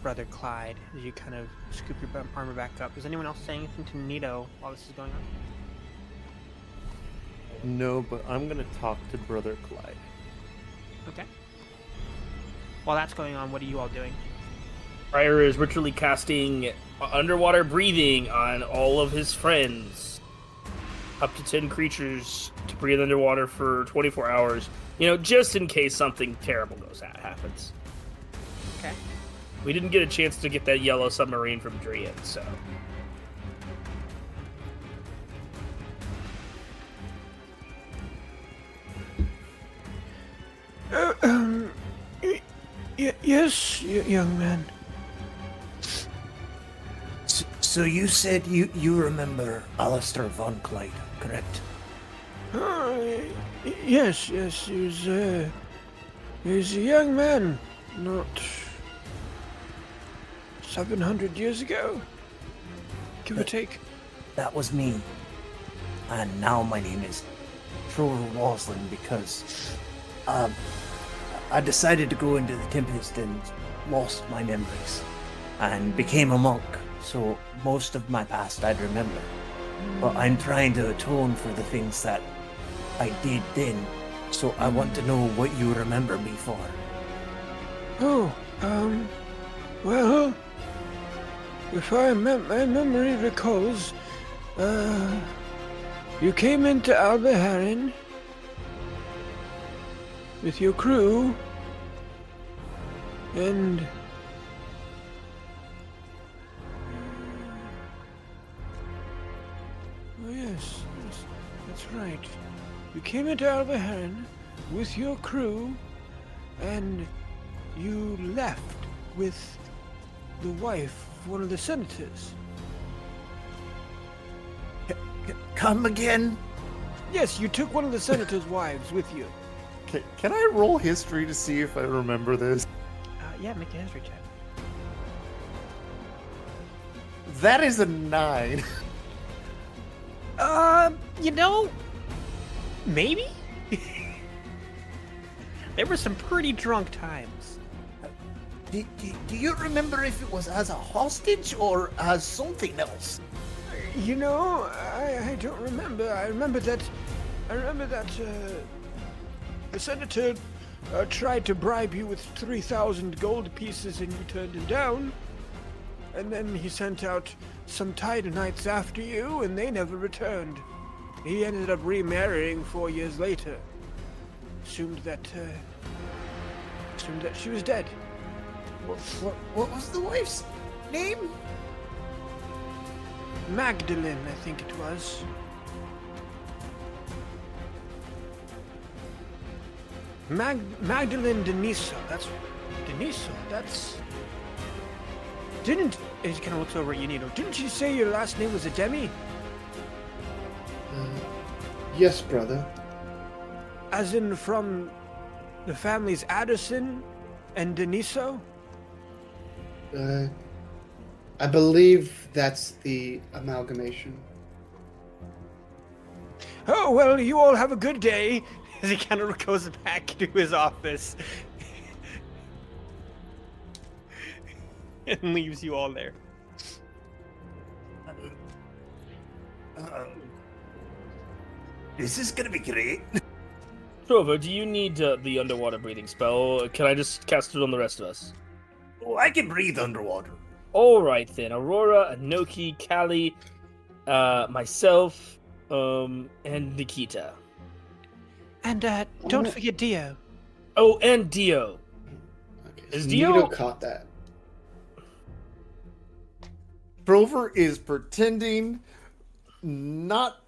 Brother Clyde as you kind of scoop your armor back up. Is anyone else saying anything to Nito while this is going on? No, but I'm gonna talk to Brother Clyde. Okay. While that's going on, what are you all doing? Friar is ritually casting underwater breathing on all of his friends. Up to 10 creatures to breathe underwater for 24 hours. Just in case something terrible happens. Okay. We didn't get a chance to get that yellow submarine from Drian, so... Yes, young man. So you said you remember Alistair von Clyde, correct? Yes, he's a young man, not 700 years ago, give or take. That was me. And now my name is Trover Waslin because I decided to go into the Tempest and lost my memories and became a monk. So most of my past I'd remember. But I'm trying to atone for the things that I did then. So I want to know what you remember me for. Oh, well, if my memory recalls, you came into Albaharin with your crew, and oh yes, that's right. You came into Albaharin with your crew, and you left with the wife of one of the senators. Come again? Yes, you took one of the senator's wives with you. Can I roll history to see if I remember this? Yeah, make a history check. That is a 9. Maybe? There were some pretty drunk times. Do you remember if it was as a hostage or as something else? I don't remember. I remember that the senator tried to bribe you with 3,000 gold pieces and you turned him down. And then he sent out some tide knights after you and they never returned. He ended up remarrying 4 years later. Assumed that she was dead. What was the wife's name? Magdalene, I think it was. Magdalene Deniso. Didn't... He kind of looks over at Unito. Didn't you say your last name was Ademi? Yes, brother. As in from the families Addison and Deniso? I believe that's the amalgamation. Oh, well, you all have a good day. As he kind of goes back to his office. And leaves you all there. This is gonna be great. Trovo, do you need the underwater breathing spell? Can I just cast it on the rest of us? Oh, I can breathe underwater. All right then. Aurora, Anoki, Callie, myself, and Nikita. And don't forget Dio. Oh, and Dio. Okay, Is so Dio- Nito caught that. Trover is pretending not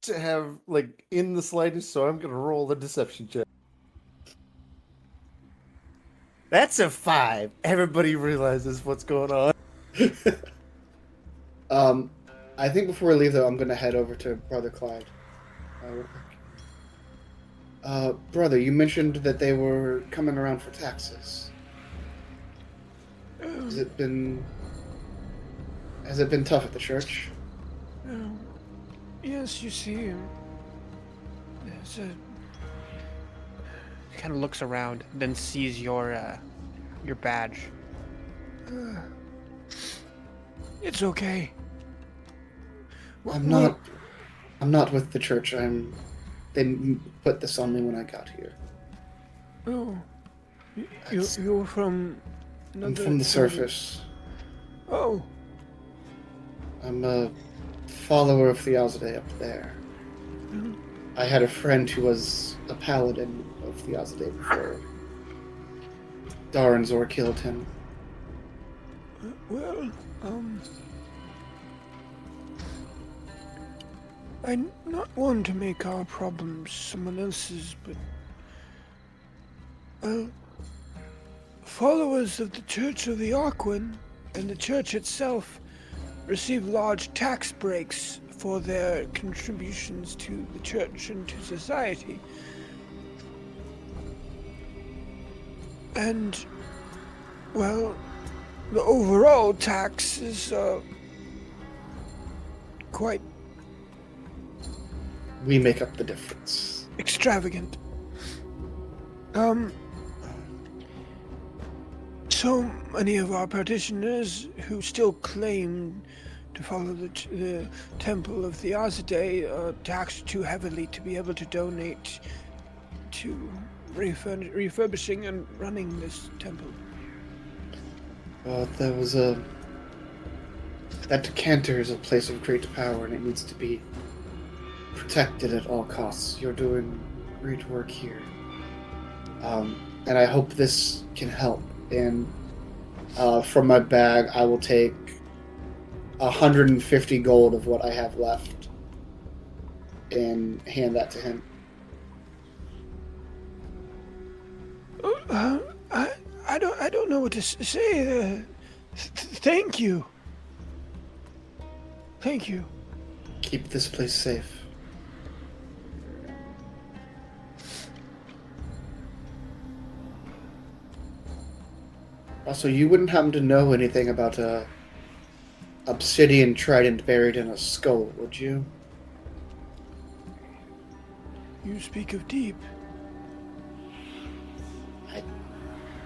to have, like, in the slightest, so I'm gonna roll the deception check. That's a 5. Everybody realizes what's going on. I think before we leave, though, I'm going to head over to Brother Clyde. Real quick. Brother, you mentioned that they were coming around for taxes. Has it been tough at the church? Yes, you see, there's a... Kind of looks around, then sees your badge. It's okay. I'm not with the church. They put this on me when I got here. Oh, you're from... I'm from the surface. Oh. I'm a follower of Theozide up there. I had a friend who was a paladin of Theozide before Daranzor killed him. Well, I'm not one to make our problems someone else's, but followers of the Church of the Arquin and the church itself receive large tax breaks for their contributions to the church and to society. And, well, the overall tax is quite We make up the difference. extravagant. So many of our parishioners who still claim to follow the temple of Theozide are taxed too heavily to be able to donate to refurbishing and running this temple. There was that decanter is a place of great power, and it needs to be protected at all costs. You're doing great work here, and I hope this can help. And from my bag, I will take 150 gold of what I have left and hand that to him. I don't know what to say. Thank you. Thank you. Keep this place safe. Also, you wouldn't happen to know anything about a obsidian trident buried in a skull, would you? You speak of deep. I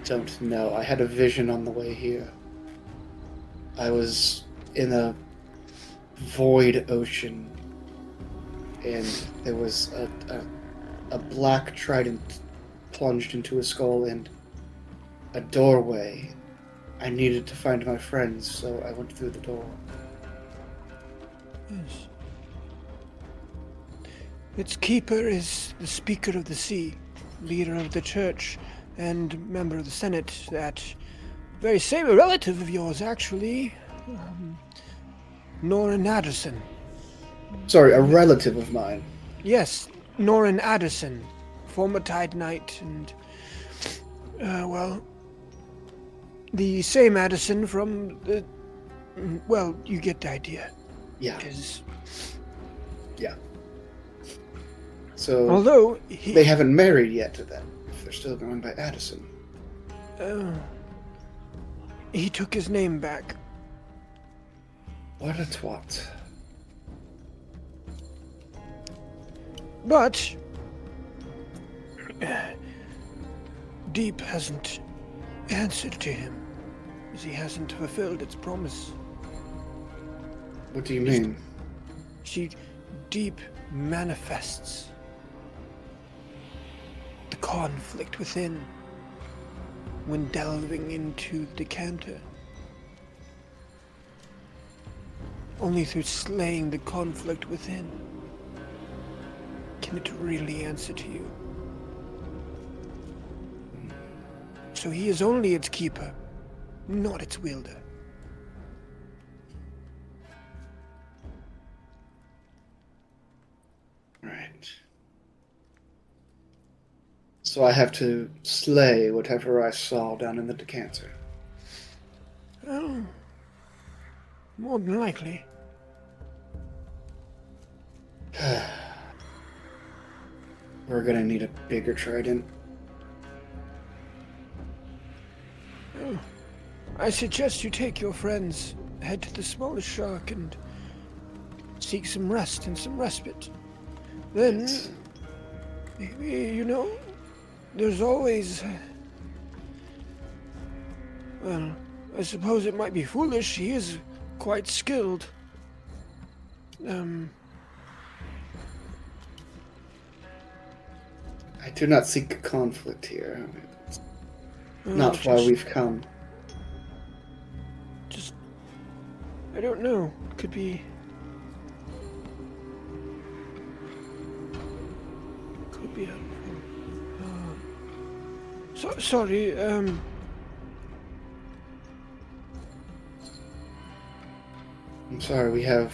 don't know. I had a vision on the way here. I was in a void ocean, and there was a black trident plunged into a skull and a doorway. I needed to find my friends, so I went through the door. Yes. Its keeper is the Speaker of the Sea, leader of the church, and member of the Senate. That very same a relative of yours, actually, Norrin Addison. Sorry, a relative of mine. Yes, Norrin Addison, former Tide Knight, and well, the same Addison from the. Well, you get the idea. Yeah. Is Yeah. So although they haven't married yet to them, if they're still going by Addison. He took his name back. What a twat. But Deep hasn't answered to him, as he hasn't fulfilled its promise. What do you mean? Deep manifests the conflict within when delving into the decanter. Only through slaying the conflict within can it really answer to you. So he is only its keeper, not its wielder. So I have to slay whatever I saw down in the decanter. Oh, more than likely. We're gonna need a bigger trident. Oh, I suggest you take your friends, head to the smallest shark, and seek some rest and some respite. Then, maybe, there's always... Well, I suppose it might be foolish. He is quite skilled. I do not seek conflict here. well, Not why we've come. Just... I don't know. Could be... Could be helpful. Sorry, I'm sorry, we have...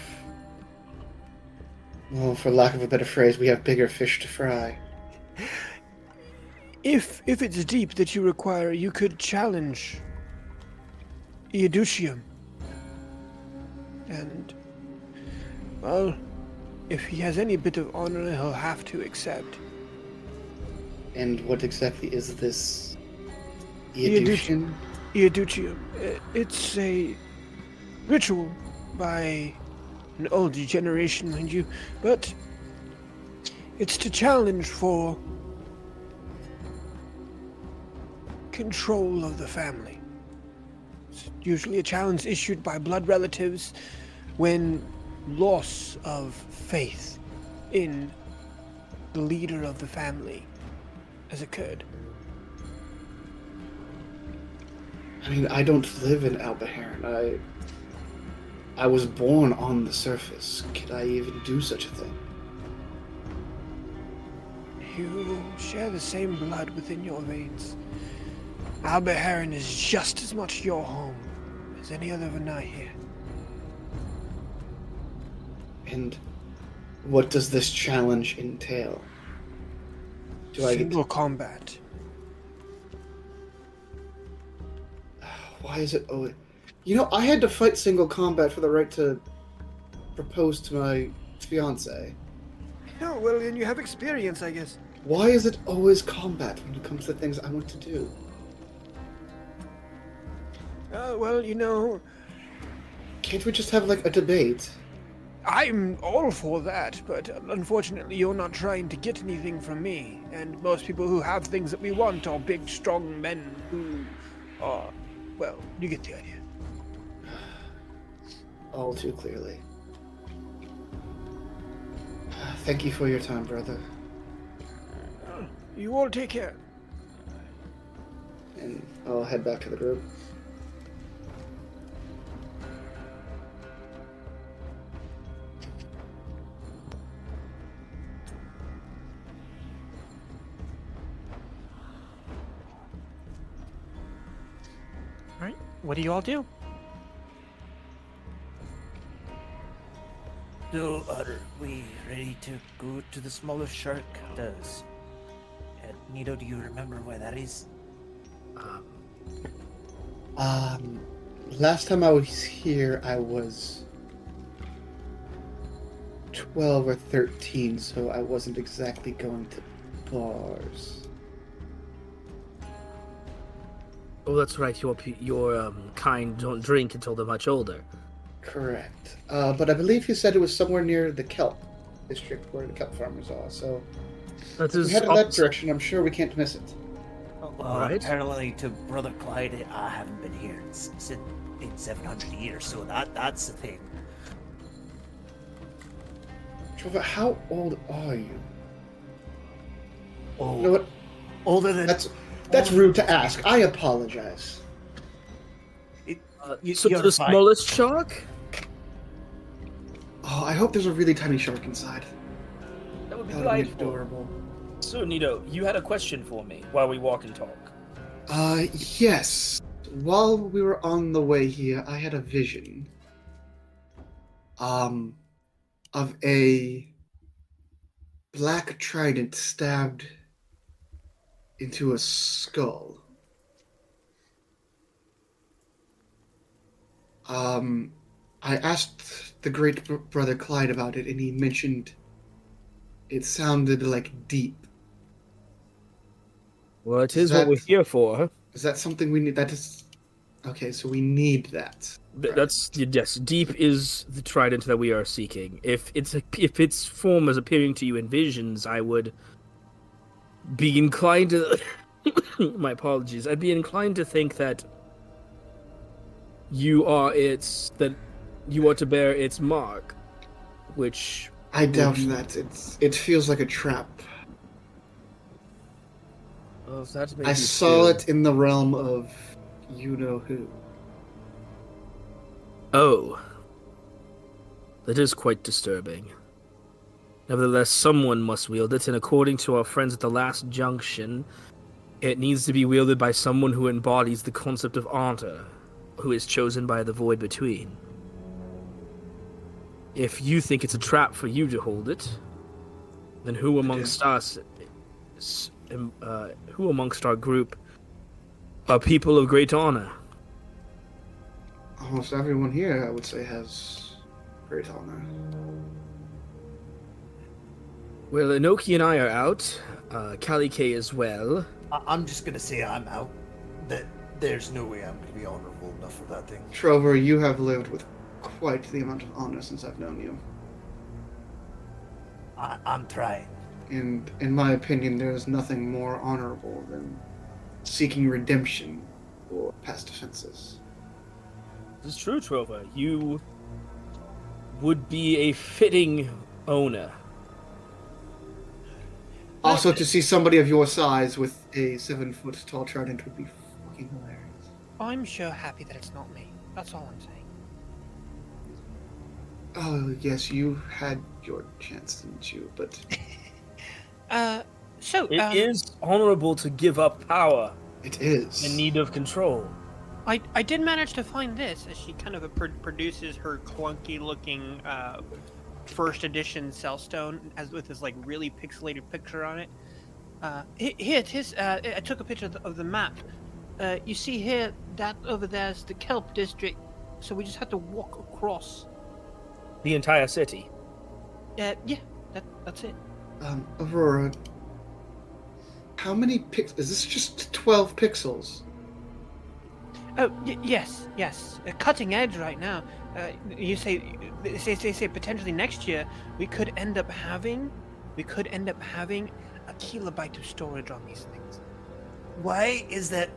Well, for lack of a better phrase, we have bigger fish to fry. If it's deep that you require, you could challenge Ioducium. And, well, if he has any bit of honor, he'll have to accept. And what exactly is this Ioducium. Ioducian? It's a ritual by an older generation, mind you, but it's to challenge for control of the family. It's usually a challenge issued by blood relatives when loss of faith in the leader of the family has occurred. I mean, I don't live in Albaharan. I was born on the surface. Could I even do such a thing? You share the same blood within your veins. Albaharan is just as much your home as any other Vanai here. And what does this challenge entail? Do I get Single combat. Why is it? Oh, I had to fight single combat for the right to propose to my fiance. Oh, well, then you have experience, I guess. Why is it always combat when it comes to things I want to do? Well, Can't we just have like a debate? I'm all for that, but unfortunately you're not trying to get anything from me, and most people who have things that we want are big, strong men who are, well, you get the idea. All too clearly. Thank you for your time, brother. You all take care. And I'll head back to the group. Alright, what do you all do? So, are we ready to go to the smallest shark? Nito, do you remember where that is? Last time I was here, I was 12 or 13, so I wasn't exactly going to bars. Oh, that's right. Your kind don't drink until they're much older. Correct. But I believe he said it was somewhere near the kelp district where the kelp farmers are, so That if we is head in that direction, I'm sure we can't miss it. Well, Right. apparently to Brother Clyde, I haven't been here in 700 years, so that's the thing. Trevor, how old are you? Oh, You know what? older than... That's rude to ask. I apologize. So to you're the fine. smallest shark? Oh, I hope there's a really tiny shark inside. That would be That would be delightful. adorable. So, Nito, you had a question for me while we walk and talk. Yes. While we were on the way here, I had a vision. Of a black trident stabbed into a skull. I asked the great brother Clyde about it, and he mentioned it sounded like deep. Well, it Is is what we're that- here for. Is that something we need? That is okay. So we need that. Right. That's yes. Deep is the trident that we are seeking. If its form is appearing to you in visions, I would be inclined to. My apologies. I'd be inclined to think that you are to bear its mark, which I doubt that. It feels like a trap. Oh, that may I be saw true. it in the realm of you know who. Oh, that is quite disturbing. Nevertheless, someone must wield it, and according to our friends at the last junction, it needs to be wielded by someone who embodies the concept of honor, who is chosen by the void between. If you think it's a trap for you to hold it, then who amongst us, who amongst our group, are people of great honor? Almost everyone here, I would say, has great honor. Well, Inoki and I are out. Kali K as well. I'm just gonna say I'm out. That there's no way I'm gonna be honorable enough for that thing. Trover, you have lived with quite the amount of honor since I've known you. I'm trying. And in my opinion, there is nothing more honorable than seeking redemption for past offenses. This is true, Trover. You would be a fitting owner. Also, to see somebody of your size with a 7-foot tall trident would be fucking hilarious. I'm sure happy that it's not me. That's all I'm saying. Oh, yes, you had your chance, didn't you? But It is honorable to give up power it is. in need of control. I did manage to find this as she kind of produces her clunky looking first edition cellstone as with this like really pixelated picture on it. Here it is. I took a picture of the map. You see here that over there is the kelp district, so we just had to walk across. The entire city. Yeah, that's it. Aurora, how many pixels? Is this just 12 pixels? Oh, yes. Cutting edge right now. You say they say potentially next year we could end up having a kilobyte of storage on these things. Why is that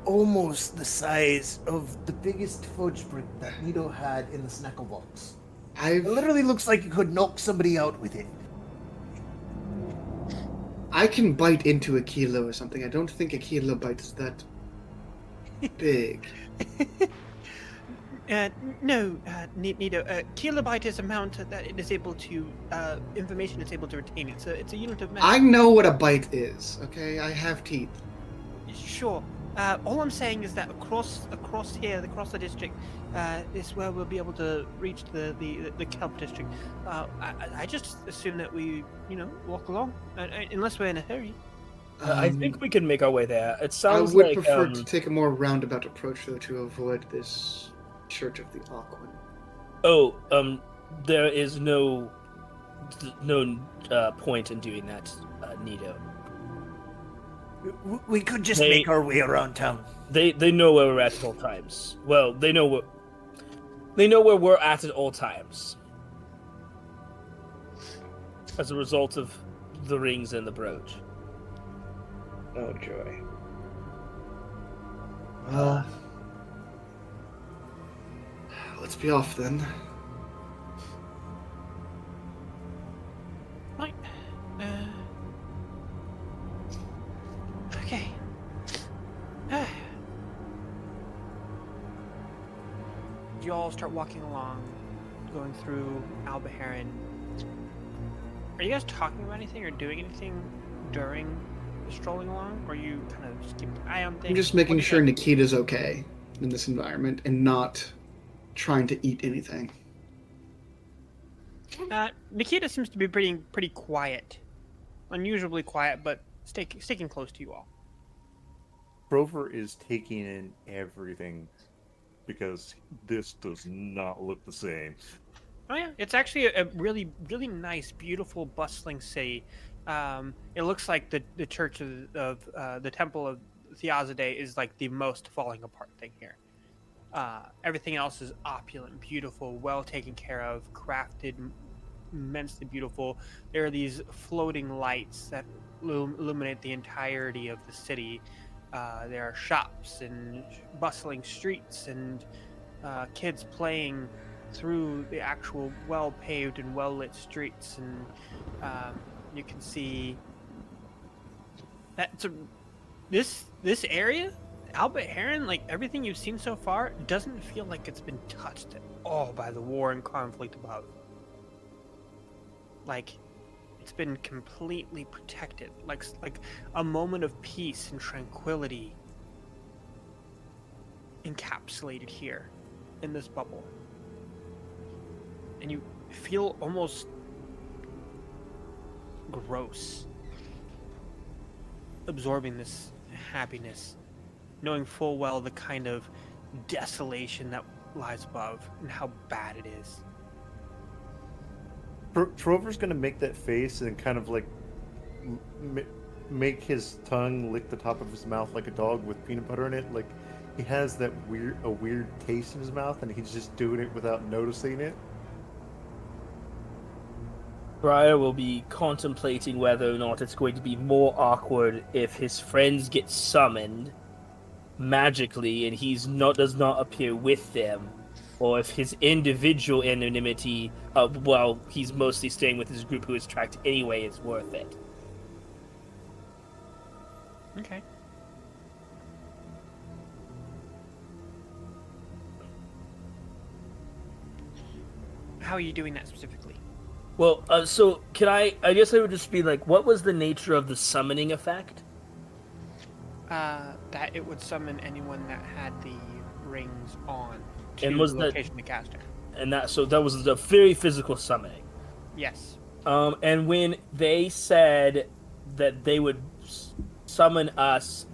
almost the size of the biggest fudge brick that Nito had in the snackle box? It literally looks like you could knock somebody out with it. I can bite into a kilo or something. I don't think a kilobyte is that big. No, Nito. Kilobyte is amount that it is able to information it's able to retain. It's a unit of measure. I know what a byte is. Okay, I have teeth. Sure. All I'm saying is that across the district, is where we'll be able to reach the kelp district. I just assume that we, walk along, unless we're in a hurry. I think we can make our way there. It I sounds would like prefer to take a more roundabout approach, though, to avoid this Church of the Aquan. There is no point in doing that, Nito. We could just make our way around town. They know where we're at all times. Well, they know where we're at all times. As a result of the rings and the brooch. Oh, joy. Well, let's be off then. Right. Okay. You all start walking along, going through Albaharan. Are you guys talking about anything or doing anything during the strolling along, or are you kind of just keeping an eye on things? I'm just making sure Nikita's okay in this environment and not trying to eat anything. Nikita seems to be pretty quiet, unusually quiet, but sticking close to you all. Trover is taking in everything because this does not look the same. Oh yeah, it's actually a really, really nice, beautiful, bustling city. It looks like the church of the temple of Theazade is like the most falling apart thing here. Everything else is opulent, beautiful, well taken care of, crafted, immensely beautiful. There are these floating lights that illuminate the entirety of the city. There are shops and bustling streets and kids playing through the actual well-paved and well-lit streets, and you can see that this area, Albert Heron, like everything you've seen so far, doesn't feel like it's been touched at all by the war and conflict above. Like it's been completely protected, like a moment of peace and tranquility encapsulated here in this bubble. And you feel almost gross absorbing this happiness, knowing full well the kind of desolation that lies above and how bad it is. Trover's gonna make that face and kind of like make his tongue lick the top of his mouth like a dog with peanut butter in it. Like he has that weird taste in his mouth, and he's just doing it without noticing it. Briar will be contemplating whether or not it's going to be more awkward if his friends get summoned magically and does not appear with them, or if his individual anonymity, while he's mostly staying with his group who is tracked anyway, is worth it. Okay. How are you doing that specifically? Well, so can I guess I would just be like, what was the nature of the summoning effect? That it would summon anyone that had the rings on to And was the that- location of the caster. And that was a very physical summoning. Yes. And when they said that they would summon us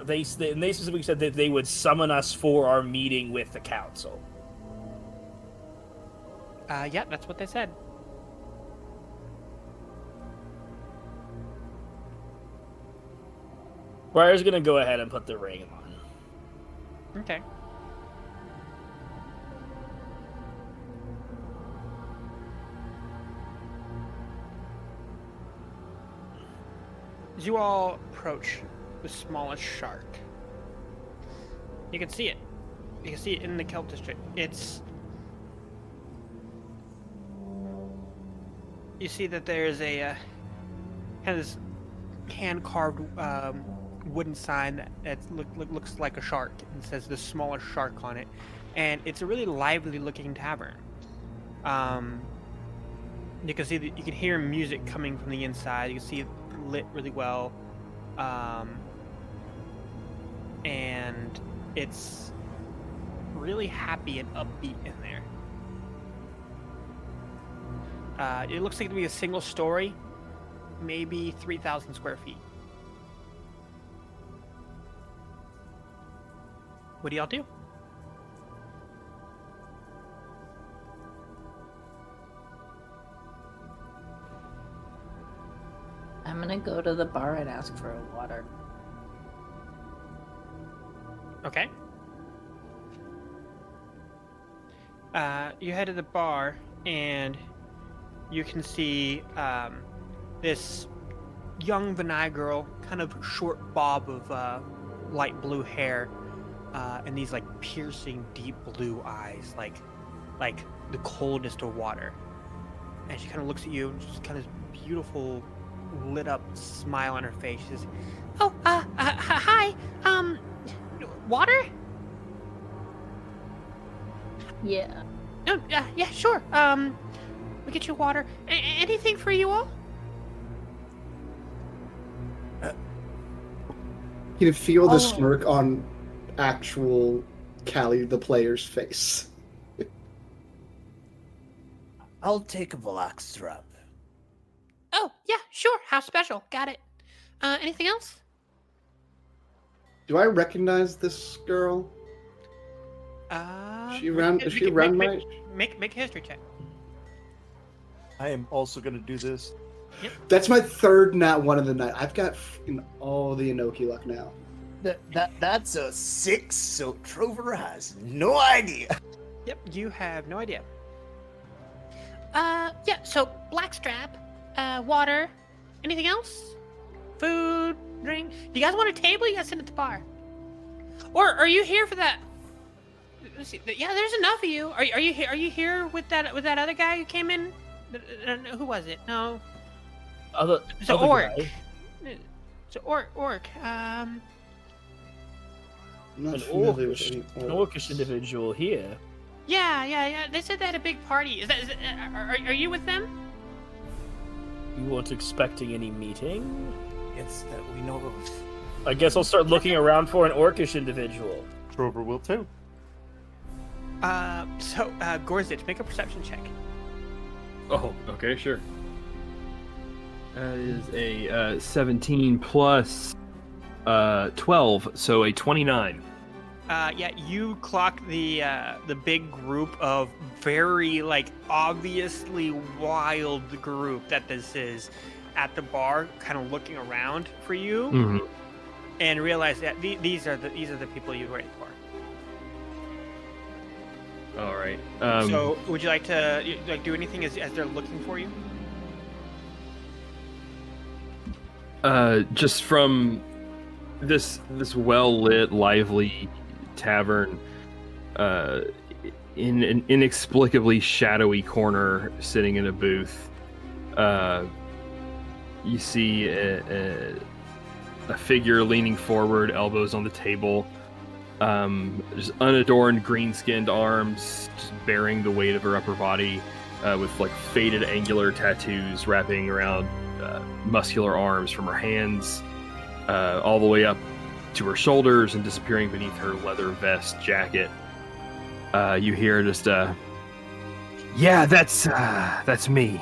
they specifically said that they would summon us for our meeting with the council. Yeah, that's what they said. Briar's gonna go ahead and put the ring on. Okay. As you all approach the smallest shark, you can see it. You can see it in the kelp district. You see that there's a kind of this hand-carved wooden sign that looks like a shark and says the smallest shark on it, and it's a really lively-looking tavern. You can see that you can hear music coming from the inside. You can see it lit really well, and it's really happy and upbeat in there. It looks like to be a single story, maybe 3,000 square feet. What do y'all do? I'm gonna go to the bar and ask for a water. Okay. You head to the bar, and you can see this young Vanai girl, kind of short bob of light blue hair, and these like piercing deep blue eyes, like the coldest of water. And she kind of looks at you, and just kind of beautiful, lit up smile on her face. She says, "Oh, hi. Water? Yeah. Oh, yeah, sure. We'll get you water. Anything for you all?" You can feel the Oh. smirk on actual Callie, the player's face. I'll take a Velociraptor. Oh, yeah, sure. How special. Got it. Anything else? Do I recognize this girl? Is she around? Is she around my? Make a history check. I am also going to do this. That's my third nat one of the night. I've got all the Inoki luck now. That's a 6, so Trover has no idea. Yep, you have no idea. Yeah, so blackstrap, water, anything else? Food, drink. Do you guys want a table? You guys sit at the bar. Or are you here for that? Let's see. Yeah, there's enough of you. Are you here? Are you here with that other guy who came in? Who was it? No. It's an orc. It's an orc. I'm not An familiar with any orcish individual here. Yeah. They said they had a big party. Are you with them? You weren't expecting any meeting? It's that we know of. I guess I'll start looking around for an orcish individual. Trover will too. Gorzich, make a perception check. Oh, okay, sure. That is a 17 plus 12, so a 29. Yeah, you clock the big group of very obviously wild group that this is at the bar, kind of looking around for you, Mm-hmm. and realize that these are the people you're waiting for. All right. So, would you like to do anything as they're looking for you? Just from this well-lit, lively tavern, in an inexplicably shadowy corner, sitting in a booth, you see a figure leaning forward, elbows on the table, just unadorned, green-skinned arms, just bearing the weight of her upper body, with faded, angular tattoos wrapping around muscular arms from her hands, all the way up to her shoulders and disappearing beneath her leather vest jacket. You hear just yeah, that's me.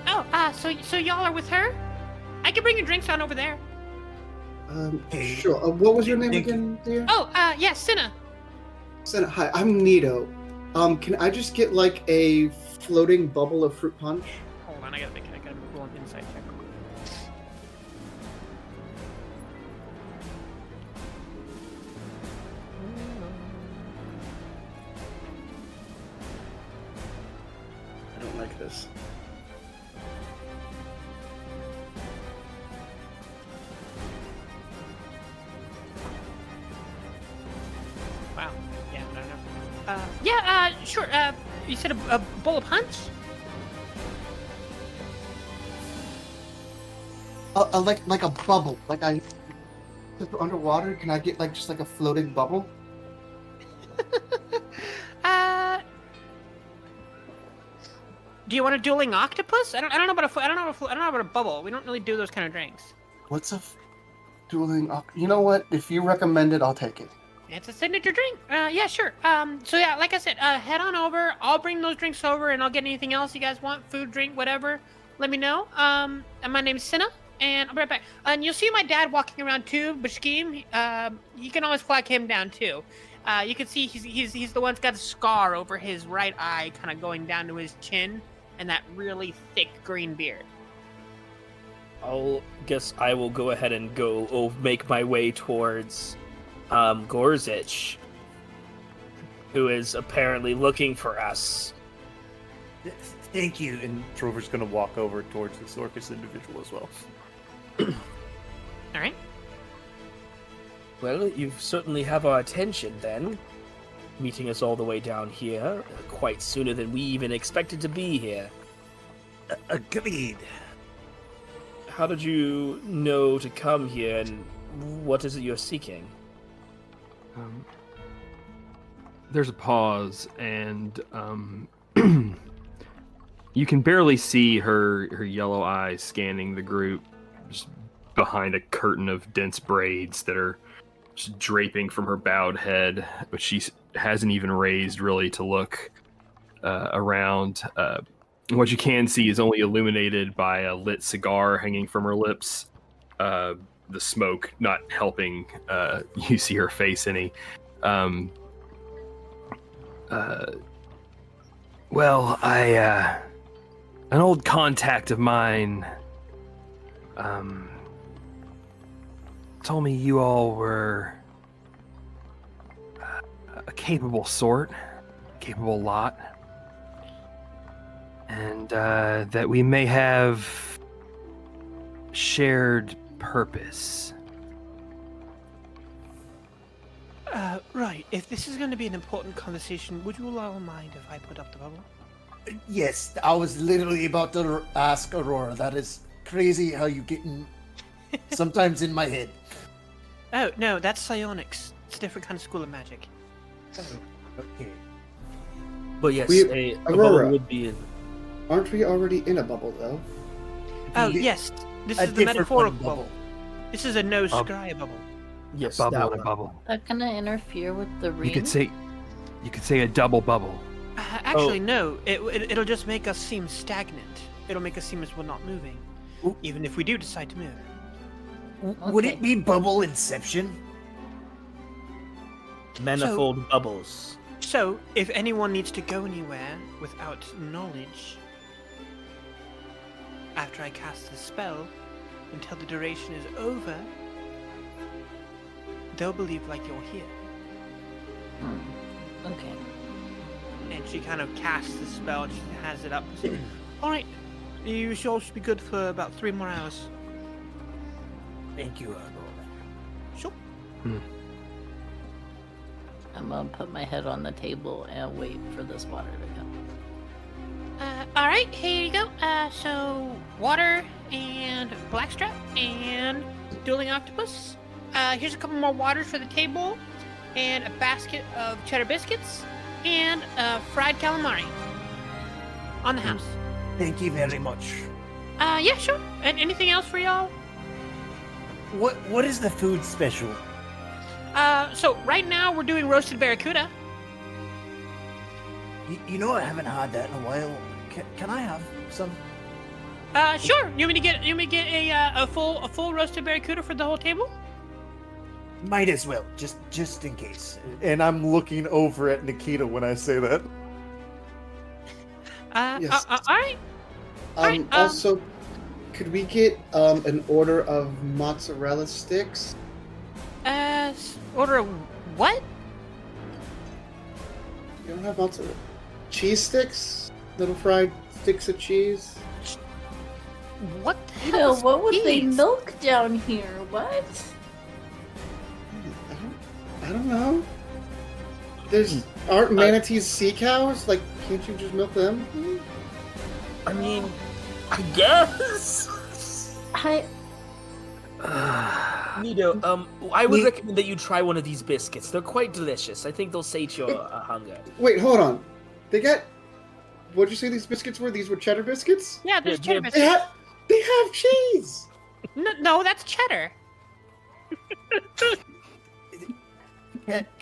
Oh, so y'all are with her? I can bring your drinks on over there. Sure. What was your name again, dear? Oh, yeah, Cinna. Senna, hi, I'm Nito. Can I just get a floating bubble of fruit punch? Hold on, I gotta roll an insight check. I don't like this. Wow. Yeah, I don't know. Sure. You said a bowl of punch? Like a bubble. Just underwater. Can I get just a floating bubble? Do you want a dueling octopus? I don't know about I don't know about a bubble. We don't really do those kind of drinks. What's a dueling? You know what? If you recommend it, I'll take it. It's a signature drink. Yeah, sure. So yeah, like I said, head on over. I'll bring those drinks over, and I'll get anything else you guys want, food, drink, whatever. Let me know. And my name's Cinna, and I'll be right back. And you'll see my dad walking around too, Bashkim. You can always flag him down too. You can see he's the one that's got a scar over his right eye, kind of going down to his chin, and that really thick green beard. I'll guess I will go ahead and make my way towards Gorzich, who is apparently looking for us. Thank you. And Trover's going to walk over towards this Orcus individual as well. All right. Well, you certainly have our attention then, meeting us all the way down here, quite sooner than we even expected to be here. Agreed. How did you know to come here, and what is it you're seeking? There's a pause, and you can barely see her yellow eyes scanning the group, just behind a curtain of dense braids that are just draping from her bowed head, which she hasn't even raised really to look around. What you can see is only illuminated by a lit cigar hanging from her lips, the smoke not helping you see her face any. Well, an old contact of mine told me you all were a capable sort, capable lot, and that we may have shared purpose. Right. If this is going to be an important conversation, would you all mind if I put up the bubble? Yes, I was literally about to ask Aurora. That is crazy how you get sometimes in my head. Oh, no, that's psionics. It's a different kind of school of magic. Okay. But yes, We- a Aurora. bubble would be. Aren't we already in a bubble, though? Oh, The- yes. This a is the different metaphorical one bubble. This is a no scry bubble. Yes, Bubble that in a one. bubble. That gonna interfere with the ring? You could say a double bubble. Actually, no. It'll just make us seem stagnant. It'll make us seem as we're not moving, Ooh. even if we do decide to move. Would Okay. it be bubble inception? Manifold bubbles. So, if anyone needs to go anywhere without knowledge, after I cast the spell, until the duration is over, they'll believe like you're here. Okay. And she kind of casts the spell and she has it up. Alright, you should be good for about 3 more hours. Thank you, Aurora. Sure. I'm gonna put my head on the table and wait for this water to come. Alright, here you go. So, water and blackstrap and dueling octopus. Here's a couple more waters for the table and a basket of cheddar biscuits and fried calamari. On the house. Thank you very much. Yeah, sure. And anything else for y'all? What is the food special? So right now we're doing roasted barracuda. You know I haven't had that in a while. Can I have some? Sure. You want me to get a full roasted barracuda for the whole table? Might as well, just in case. And I'm looking over at Nikita when I say that. Yes. All right. Alright, Also, could we get an order of mozzarella sticks? Order of what? You don't have mozzarella cheese sticks? Little fried sticks of cheese? What the hell? Hell, is what would they these? milk down here? What? I don't know. Aren't manatees sea cows? Like, can't you just milk them? I mean, I guess. Nito, I would recommend that you try one of these biscuits. They're quite delicious. I think they'll sate your hunger. Wait, hold on. They got. What'd you say these biscuits were? These were cheddar biscuits? Yeah, there's cheddar They biscuits. they have cheese. No, that's cheddar.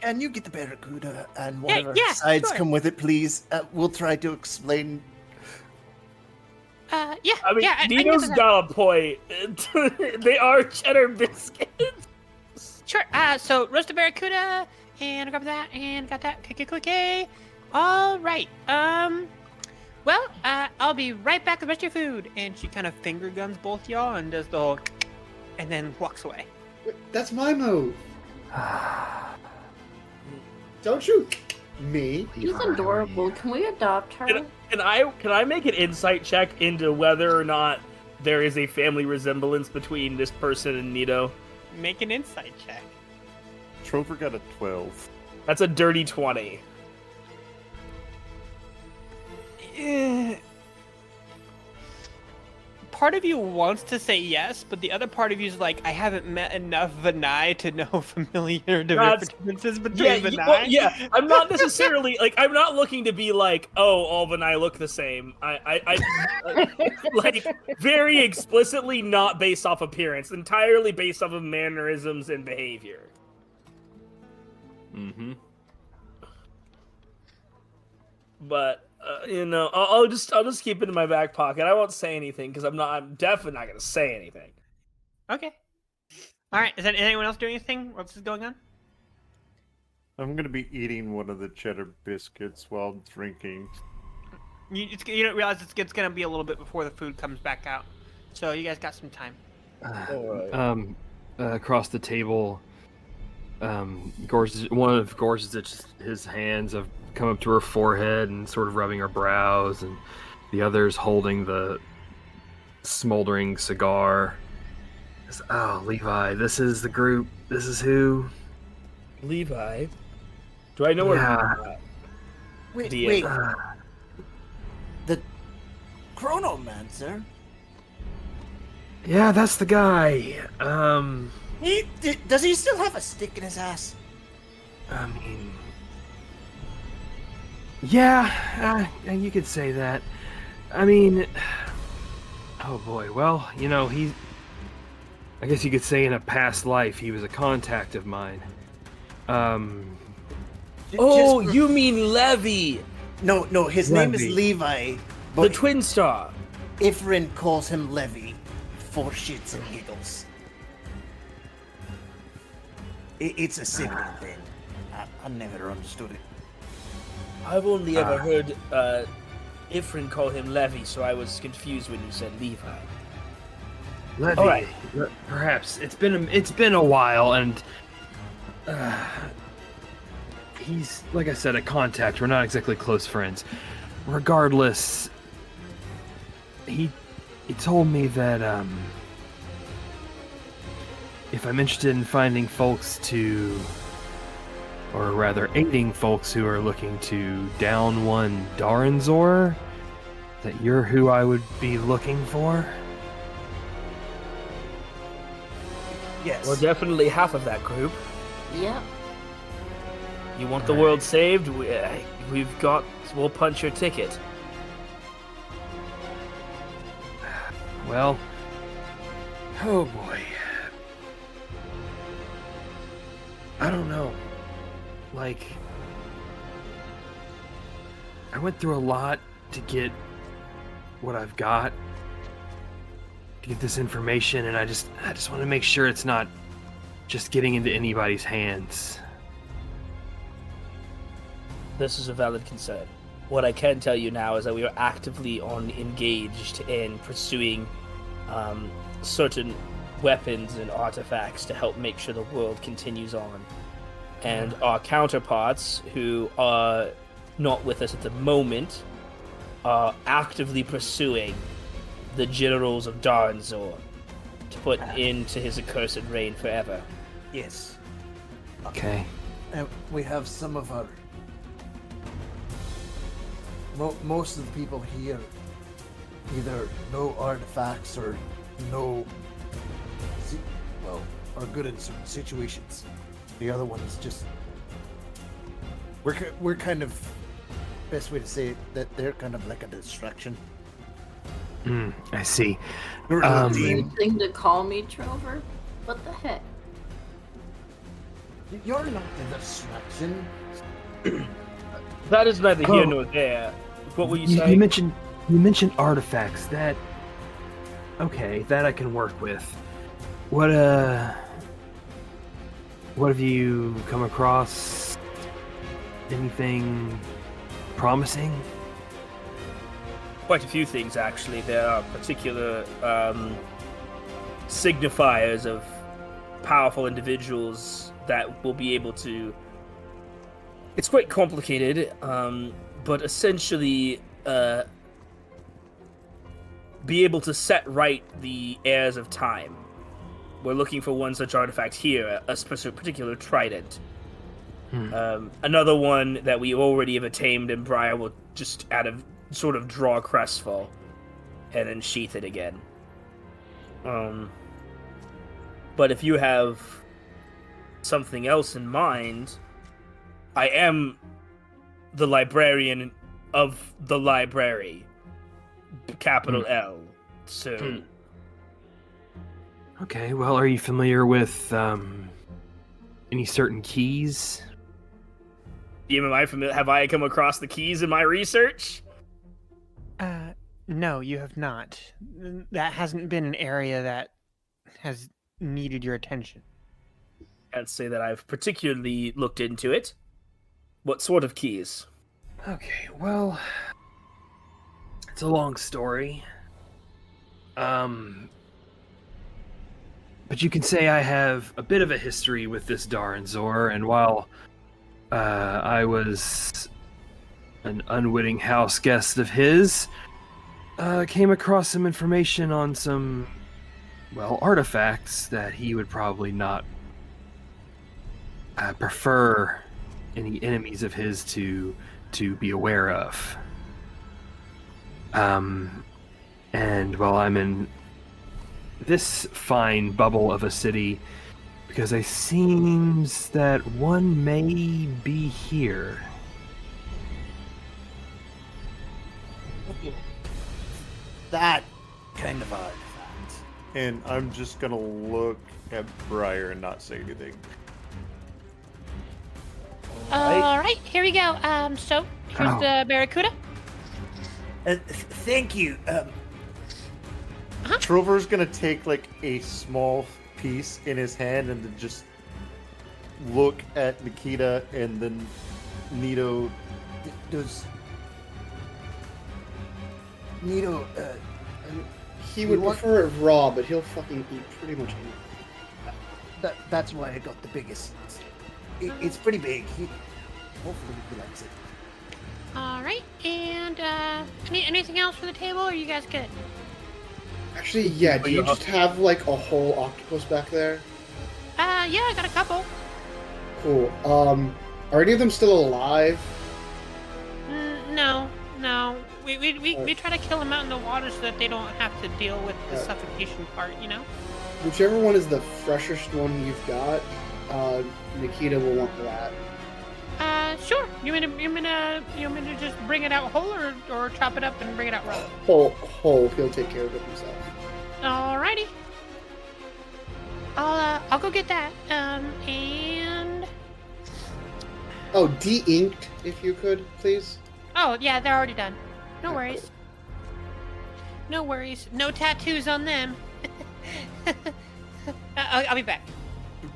Can you get the barracuda and whatever yeah, sides sure. come with it, please? We'll try to explain. Yeah. I mean, yeah, I can Nito's get that. got a point. They are cheddar biscuits. Sure. So roasted barracuda, and I got that, and got that. Okay. All right. Well, I'll be right back with the rest of your food. And she kind of finger guns both y'all and does the whole, and then walks away. Wait, that's my move. Don't shoot me. She's adorable. Can we adopt her? Can I make an insight check into whether or not there is a family resemblance between this person and Nito? Make an insight check. Trover got a 12. That's a dirty 20. Part of you wants to say yes, but the other part of you is like, I haven't met enough Vanai to know familiar differences between Vanai. I'm not necessarily I'm not looking to be like, oh, all Vanai look the same. I like very explicitly not based off appearance, entirely based off of mannerisms and behavior. Mm-hmm. But I'll just keep it in my back pocket. I won't say anything because I'm definitely not gonna say anything. Okay. All right. Is anyone else doing anything? What's going on? I'm gonna be eating one of the cheddar biscuits while drinking. You don't realize it's gonna be a little bit before the food comes back out, so you guys got some time. Across the table, one of his hands have come up to her forehead and sort of rubbing her brows, and the other's holding the smoldering cigar. Oh, Levi, this is the group. This is who? Levi? Do I know where? Wait, The- wait. The Chronomancer? Yeah, that's the guy. Does he still have a stick in his ass? I mean, yeah, you could say that. I mean, oh boy. Well, I guess you could say in a past life he was a contact of mine. Oh, you mean Levy, No, his name is Levy. Levi, the but twin star? Ifrin calls him Levy for shits and giggles. It's a sibling thing. I never understood it. I've only ever heard Ifrin call him Levy, so I was confused when you said Levi. Levy, All right. perhaps it's been a while, and he's, like I said, a contact. We're not exactly close friends. Regardless, he told me that if I'm interested in finding folks or rather aiding folks who are looking to down one Daranzor, that you're who I would be looking for. Yes. We're definitely half of that group. Yep. You want the world saved? We'll punch your ticket. Well, oh boy. I don't know. Like, I went through a lot to get what I've got, to get this information, and I just want to make sure it's not just getting into anybody's hands. This is a valid concern. What I can tell you now is that we are actively engaged in pursuing certain weapons and artifacts to help make sure the world continues on. And our counterparts, who are not with us at the moment, are actively pursuing the generals of Daranzor to put into his accursed reign forever. Yes. Okay. And we have some of our... most of the people here either know artifacts or know... are good in certain situations. The other ones just... We're kind of... Best way to say it, that they're kind of like a distraction. I see. Weird thing to call me, Trover. What the heck? You're not the distraction. That is neither here Oh. nor there. What were you You saying? mentioned artifacts. That I can work with. What have you come across? Anything promising? Quite a few things, actually. There are particular signifiers of powerful individuals that will be able to... It's quite complicated, but essentially be able to set right the heirs of time. We're looking for one such artifact here, a particular trident. Another one that we already have attained, and Briar will just sort of draw a crestful and then sheath it again. But if you have something else in mind, I am the librarian of the library, capital L. So, Okay, well, are you familiar with any certain keys? am I familiar? Have I come across the keys in my research? No, you have not. That hasn't been an area that has needed your attention. Can't say that I've particularly looked into it. What sort of keys? Okay, well, it's a long story. But you can say I have a bit of a history with this Daranzor, and while I was an unwitting house guest of his, came across some information on some, well, artifacts that he would probably not prefer any enemies of his to be aware of. And while I'm in this fine bubble of a city, because it seems that one may be here. That kind of artifact. And I'm just gonna look at Briar and not say anything. All right, here we go. So here's Oh. the barracuda. Thank you. Trover's gonna take like a small piece in his hand and then just look at Nikita and then Nito. Does Nito? He would You want- prefer it raw, but he'll fucking eat pretty much anything. That's why I got the biggest. It's pretty big. Hopefully he likes it. All right, and anything else for the table? Or are you guys good? Actually, yeah. Do you just have like a whole octopus back there? Yeah, I got a couple. Cool. Are any of them still alive? No. We try to kill them out in the water so that they don't have to deal with the suffocation part, you know? Whichever one is the freshest one you've got, Nikita will want that. Sure. You want me to just bring it out whole or chop it up and bring it out raw? Whole. He'll take care of it himself. Alrighty. I'll go get that. And Oh, de-inked, if you could, please. oh yeah, they're already done. No worries. No worries. No tattoos on them. I'll be back.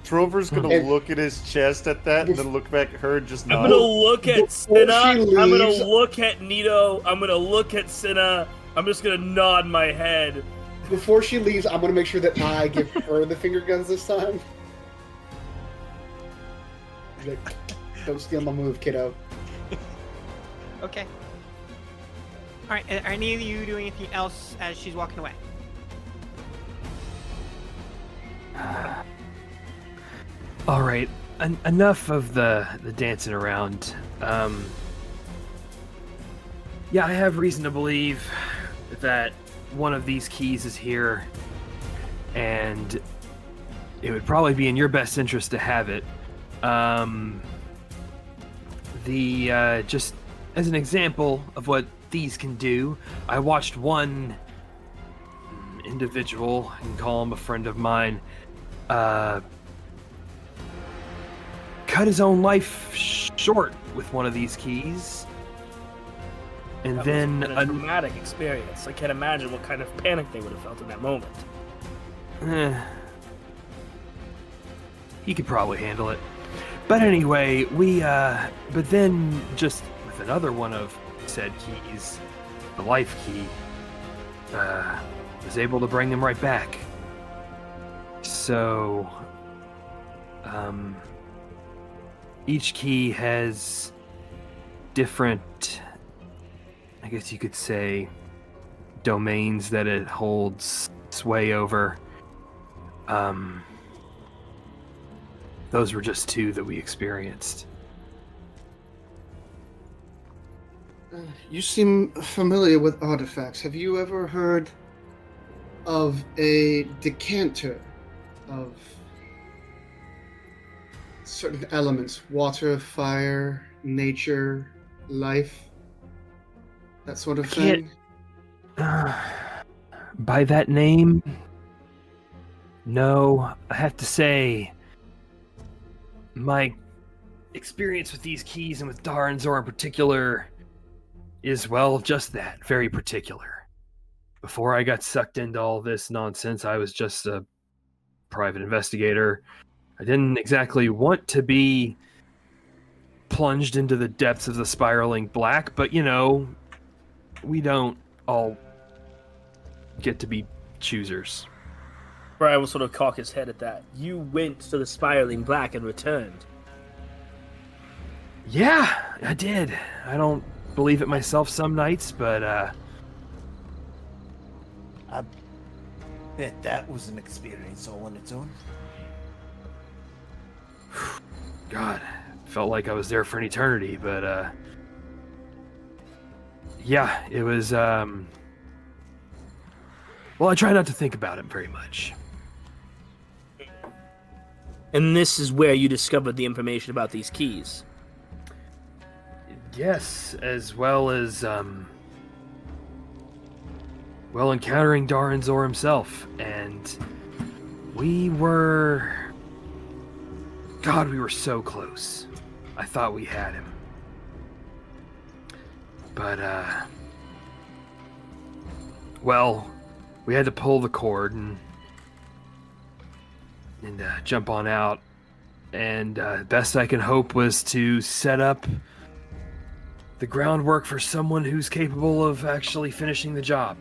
Trover's gonna And- look at his chest at that and then look back at her and just I'm nod. gonna look at Before Cinna. she I'm gonna leaves- look at Nito. I'm gonna look at Cinna. I'm just gonna nod my head. Before she leaves, I'm gonna make sure that I give her the finger guns this time. Like, don't steal my move, kiddo. Okay. All right. Are any of you doing anything else as she's walking away? All right, enough of the dancing around. Yeah, I have reason to believe that one of these keys is here, and it would probably be in your best interest to have it. Just as an example of what these can do, I watched one individual, I can call him a friend of mine, cut his own life short with one of these keys. And That then was a dramatic experience. I can't imagine what kind of panic they would have felt in that moment. He could probably handle it. But anyway, but then just with another one of said keys, the life key, was able to bring him right back. So, each key has different, I guess you could say, domains that it holds sway over. Those were just two that we experienced. You seem familiar with artifacts. Have you ever heard of a decanter of certain elements? Water, fire, nature, life? That sort of can't- thing? By that name, no. I have to say, my experience with these keys and with Daranzor in particular is, well, just that, very particular. Before I got sucked into all this nonsense, I was just a private investigator. I didn't exactly want to be plunged into the depths of the spiraling black, but you know, we don't all get to be choosers. Briar will sort of cock his head at that. You went to the spiraling black and returned. Yeah, I did. I don't believe it myself some nights, but I bet that was an experience all on its own. God, felt like I was there for an eternity, but yeah, it was well, I try not to think about it very much. And this is where you discovered the information about these keys. Yes, as well as well, encountering Daranzor himself, and we were so close. I thought we had him. But well, we had to pull the cord and jump on out, and best I can hope was to set up the groundwork for someone who's capable of actually finishing the job.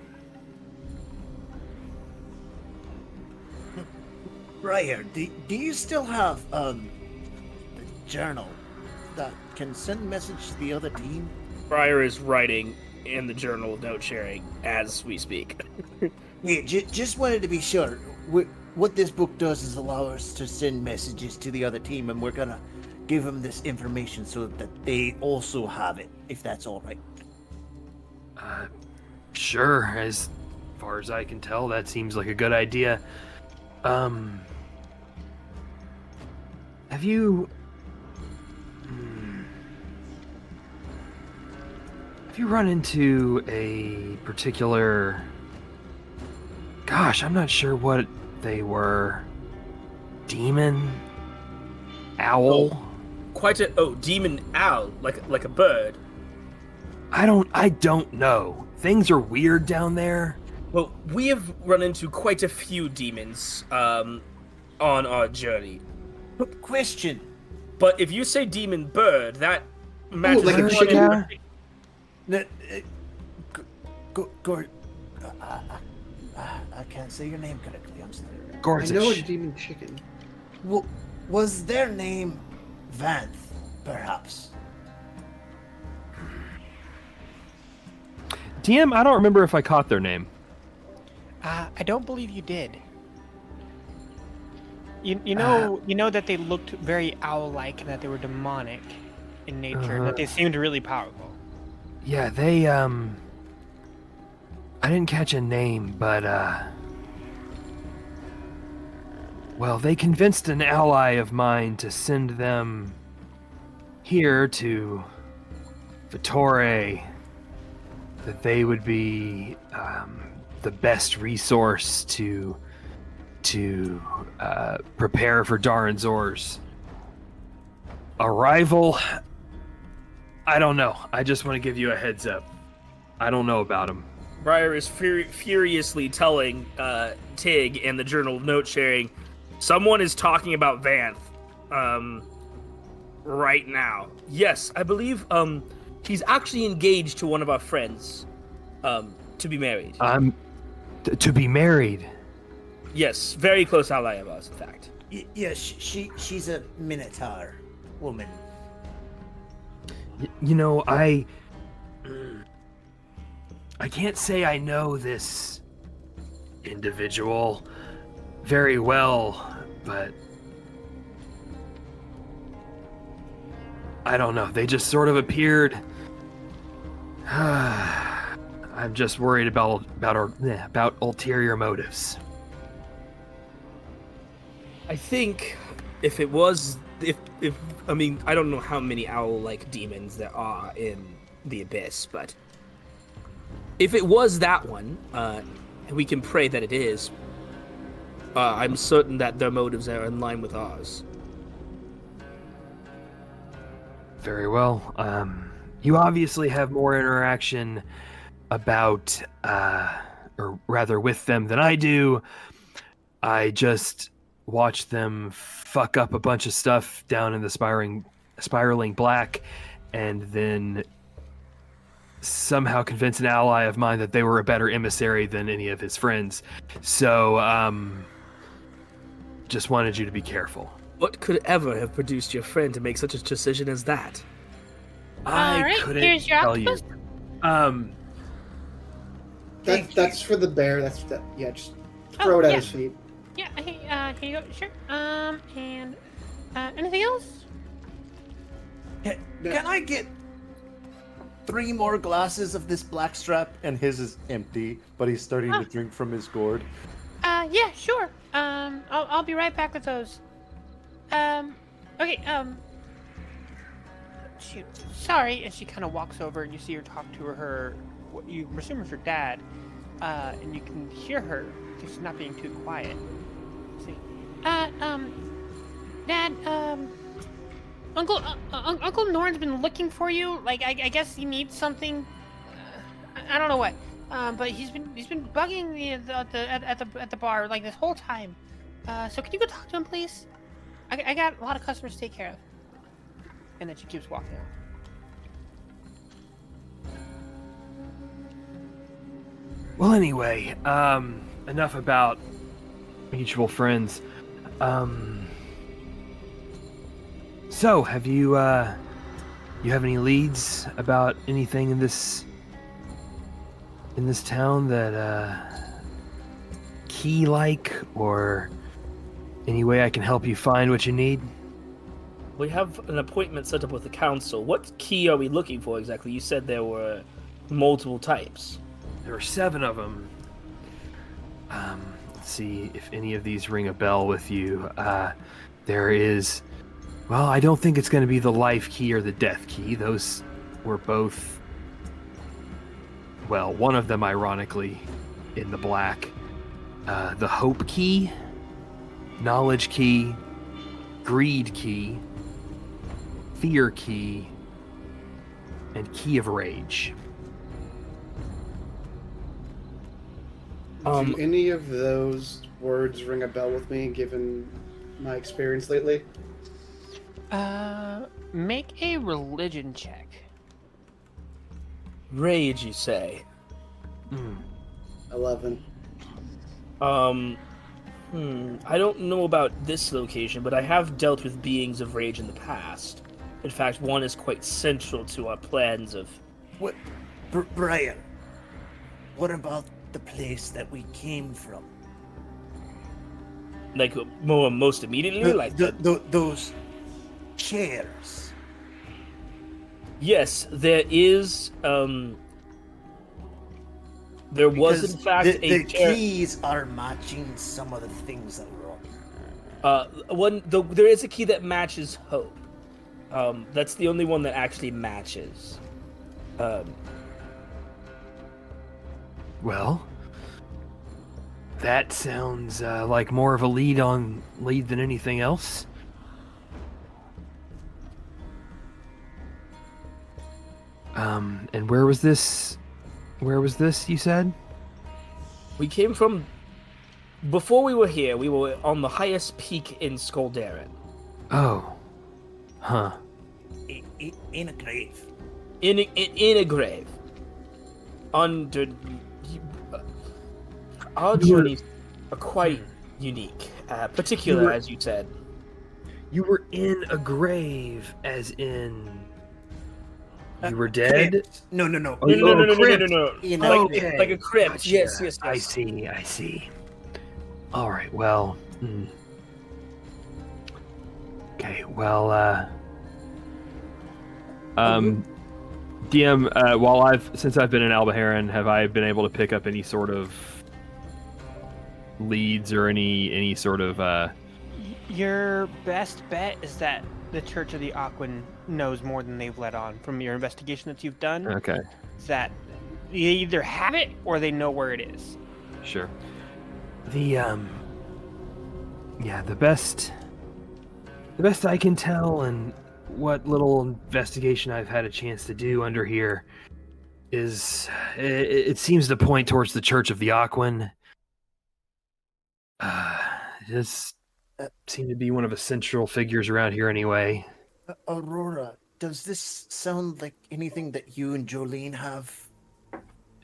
Briar, do you still have the journal that can send message to the other team? Briar is writing in the journal of note sharing as we speak. Yeah, just wanted to be sure. What this book does is allow us to send messages to the other team, and we're gonna give them this information so that they also have it, if that's all right. Sure. As far as I can tell, that seems like a good idea. Have you run into a particular... Gosh, I'm not sure what they were. Demon? Owl? Demon owl, like a bird. I don't know. Things are weird down there. Well, we have run into quite a few demons on our journey. Question. But if you say demon bird, that matches like a one chicken? in- I can't say your name correctly. I'm sorry. I Gorzish. know a demon chicken. Was their name Vanth, perhaps? DM, I don't remember if I caught their name. I don't believe you did. You know that they looked very owl-like and that they were demonic in nature, and that they seemed really powerful. Yeah, they, I didn't catch a name, but, well, they convinced an ally of mine to send them here to Vittore, that they would be, the best resource to prepare for Daranzor's arrival. I don't know. I just want to give you a heads up. I don't know about him. Briar is furiously telling Tig and the journal of note sharing, someone is talking about Vanth right now. Yes, I believe he's actually engaged to one of our friends to be married. To be married. Yes, very close ally of ours, in fact. Yes, she's a Minotaur woman. You know, I can't say I know this individual very well, but I don't know. They just sort of appeared. I'm just worried about ulterior motives. I think if it was, I mean, I don't know how many owl-like demons there are in the Abyss, but if it was that one, and we can pray that it is, I'm certain that their motives are in line with ours. Very well. You obviously have more interaction about, or rather with them than I do. I just watched them fuck up a bunch of stuff down in the spiraling black, and then somehow convince an ally of mine that they were a better emissary than any of his friends. So, just wanted you to be careful. What could ever have produced your friend to make such a decision as that? I Alright, couldn't here's your tell octopus. you. That's for the bear. Yeah, just throw it at yeah. his feet. Yeah, here you go. Sure. And anything else? Can I get 3 more glasses of this blackstrap? And his is empty, but he's starting to drink from his gourd. Yeah, sure. I'll be right back with those. Okay, shoot. Sorry. And she kind of walks over, and you see her talk to her, what you presume is her dad, and you can hear her, because she's not being too quiet. Let's see. Dad, Uncle Norn's been looking for you. Like, I guess he needs something. I don't know what. But he's been bugging me at the bar like this whole time. So can you go talk to him, please? I got a lot of customers to take care of. And then she keeps walking out. Well, anyway, enough about mutual friends. So, have you have any leads about anything in this town that key-like, or any way I can help you find what you need? We have an appointment set up with the council. What key are we looking for exactly? You said there were multiple types. There are 7 of them. Let's see if any of these ring a bell with you. There is... Well, I don't think it's going to be the life key or the death key. Those were both... Well, one of them, ironically, in the black. The hope key, knowledge key, greed key, fear key, and key of rage. Do any of those words ring a bell with me, given my experience lately? Make a religion check. Rage, you say? 11. I don't know about this location, but I have dealt with beings of rage in the past. In fact, one is quite central to our plans of... What, Brian? What about the place that we came from? Like, most immediately? Those chairs. Yes, there is, there was, in fact, the keys are matching some of the things that were on. There is a key that matches hope. That's the only one that actually matches. Well, that sounds like more of a lead than anything else. And where was this? Where was this, you said? We came from... Before we were here, we were on the highest peak in Skoldarin. Oh. Huh. In a grave. In a grave. Under... Our journeys are quite unique. Particular, as you said. You were in a grave, as in... You were dead? Crypt. No. No. Okay. Like a crypt. Gotcha. Yes. I see. All right. Well. Okay. Well. DM. Since I've been in Albaharan, have I been able to pick up any sort of leads or any sort of? Your best bet is that the Church of the Aquan knows more than they've let on from your investigation that you've done. Okay. That they either have it or they know where it is. Sure. The best I can tell, and what little investigation I've had a chance to do under here, is it seems to point towards the Church of the Aquan. Just Seem to be one of the central figures around here anyway. Aurora, does this sound like anything that you and Jolene have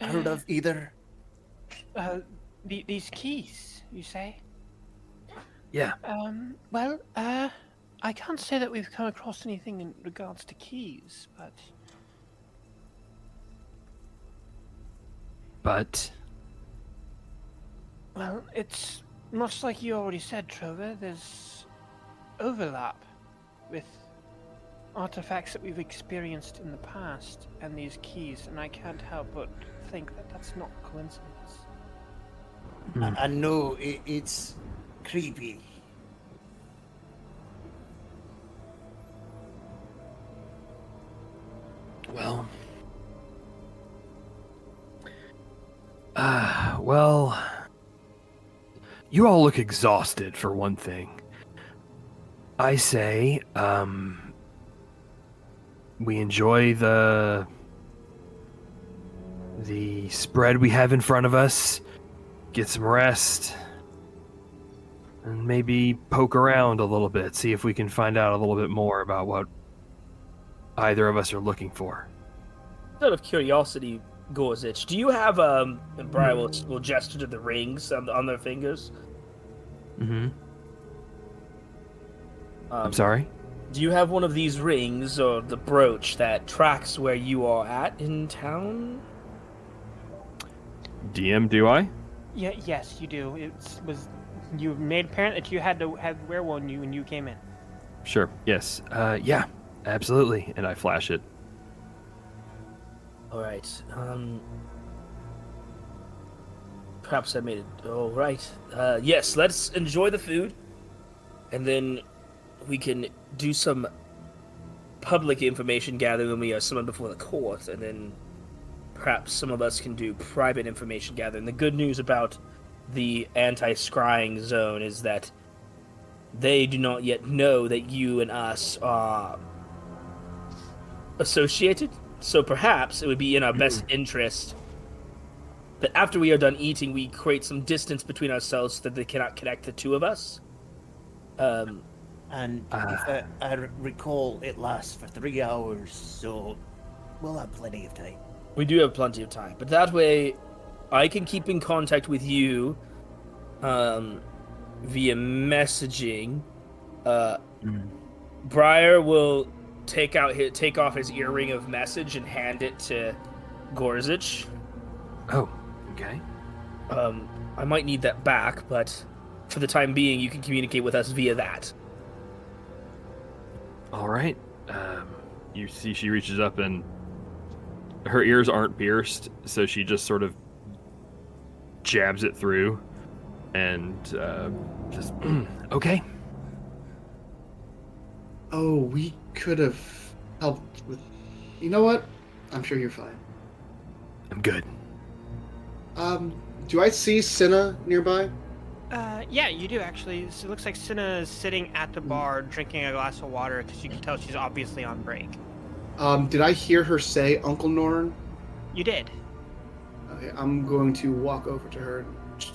heard of either? These keys, you say? Yeah. Well, I can't say that we've come across anything in regards to keys, but... But? Well, it's much like you already said, Trover. There's overlap with artifacts that we've experienced in the past and these keys, and I can't help but think that that's not coincidence. I know it's creepy. Well... well... You all look exhausted, for one thing. I say, we enjoy the spread we have in front of us, get some rest, and maybe poke around a little bit, see if we can find out a little bit more about what either of us are looking for. Out of curiosity, Gorzich, do you have and Brian will gesture to the rings on their fingers? Mm-hmm. I'm sorry? Do you have one of these rings or the brooch that tracks where you are at in town? DM, do I? Yeah, yes, you do. You made apparent that you had to wear one when you came in. Sure, yes. Yeah, absolutely. And I flash it. Alright, perhaps I made it alright. Yes, let's enjoy the food, and then we can do some public information gathering when we are summoned before the court, and then perhaps some of us can do private information gathering. The good news about the anti-scrying zone is that they do not yet know that you and us are associated, so perhaps it would be in our best interest that after we are done eating, we create some distance between ourselves so that they cannot connect the two of us. And if I recall, it lasts for 3 hours, so we'll have plenty of time. We do have plenty of time, but that way I can keep in contact with you via messaging. Briar will take off his earring of message and hand it to Gorzich. Oh, okay. I might need that back, but for the time being, you can communicate with us via that. All right. You see she reaches up and her ears aren't pierced, so she just sort of jabs it through and just, okay. Oh, we could have helped with... You know what? I'm sure you're fine. I'm good. Do I see Cinna nearby? Yeah, you do actually. So it looks like Cinna is sitting at the bar drinking a glass of water because you can tell she's obviously on break. Did I hear her say Uncle Norn? You did. Okay, I'm going to walk over to her.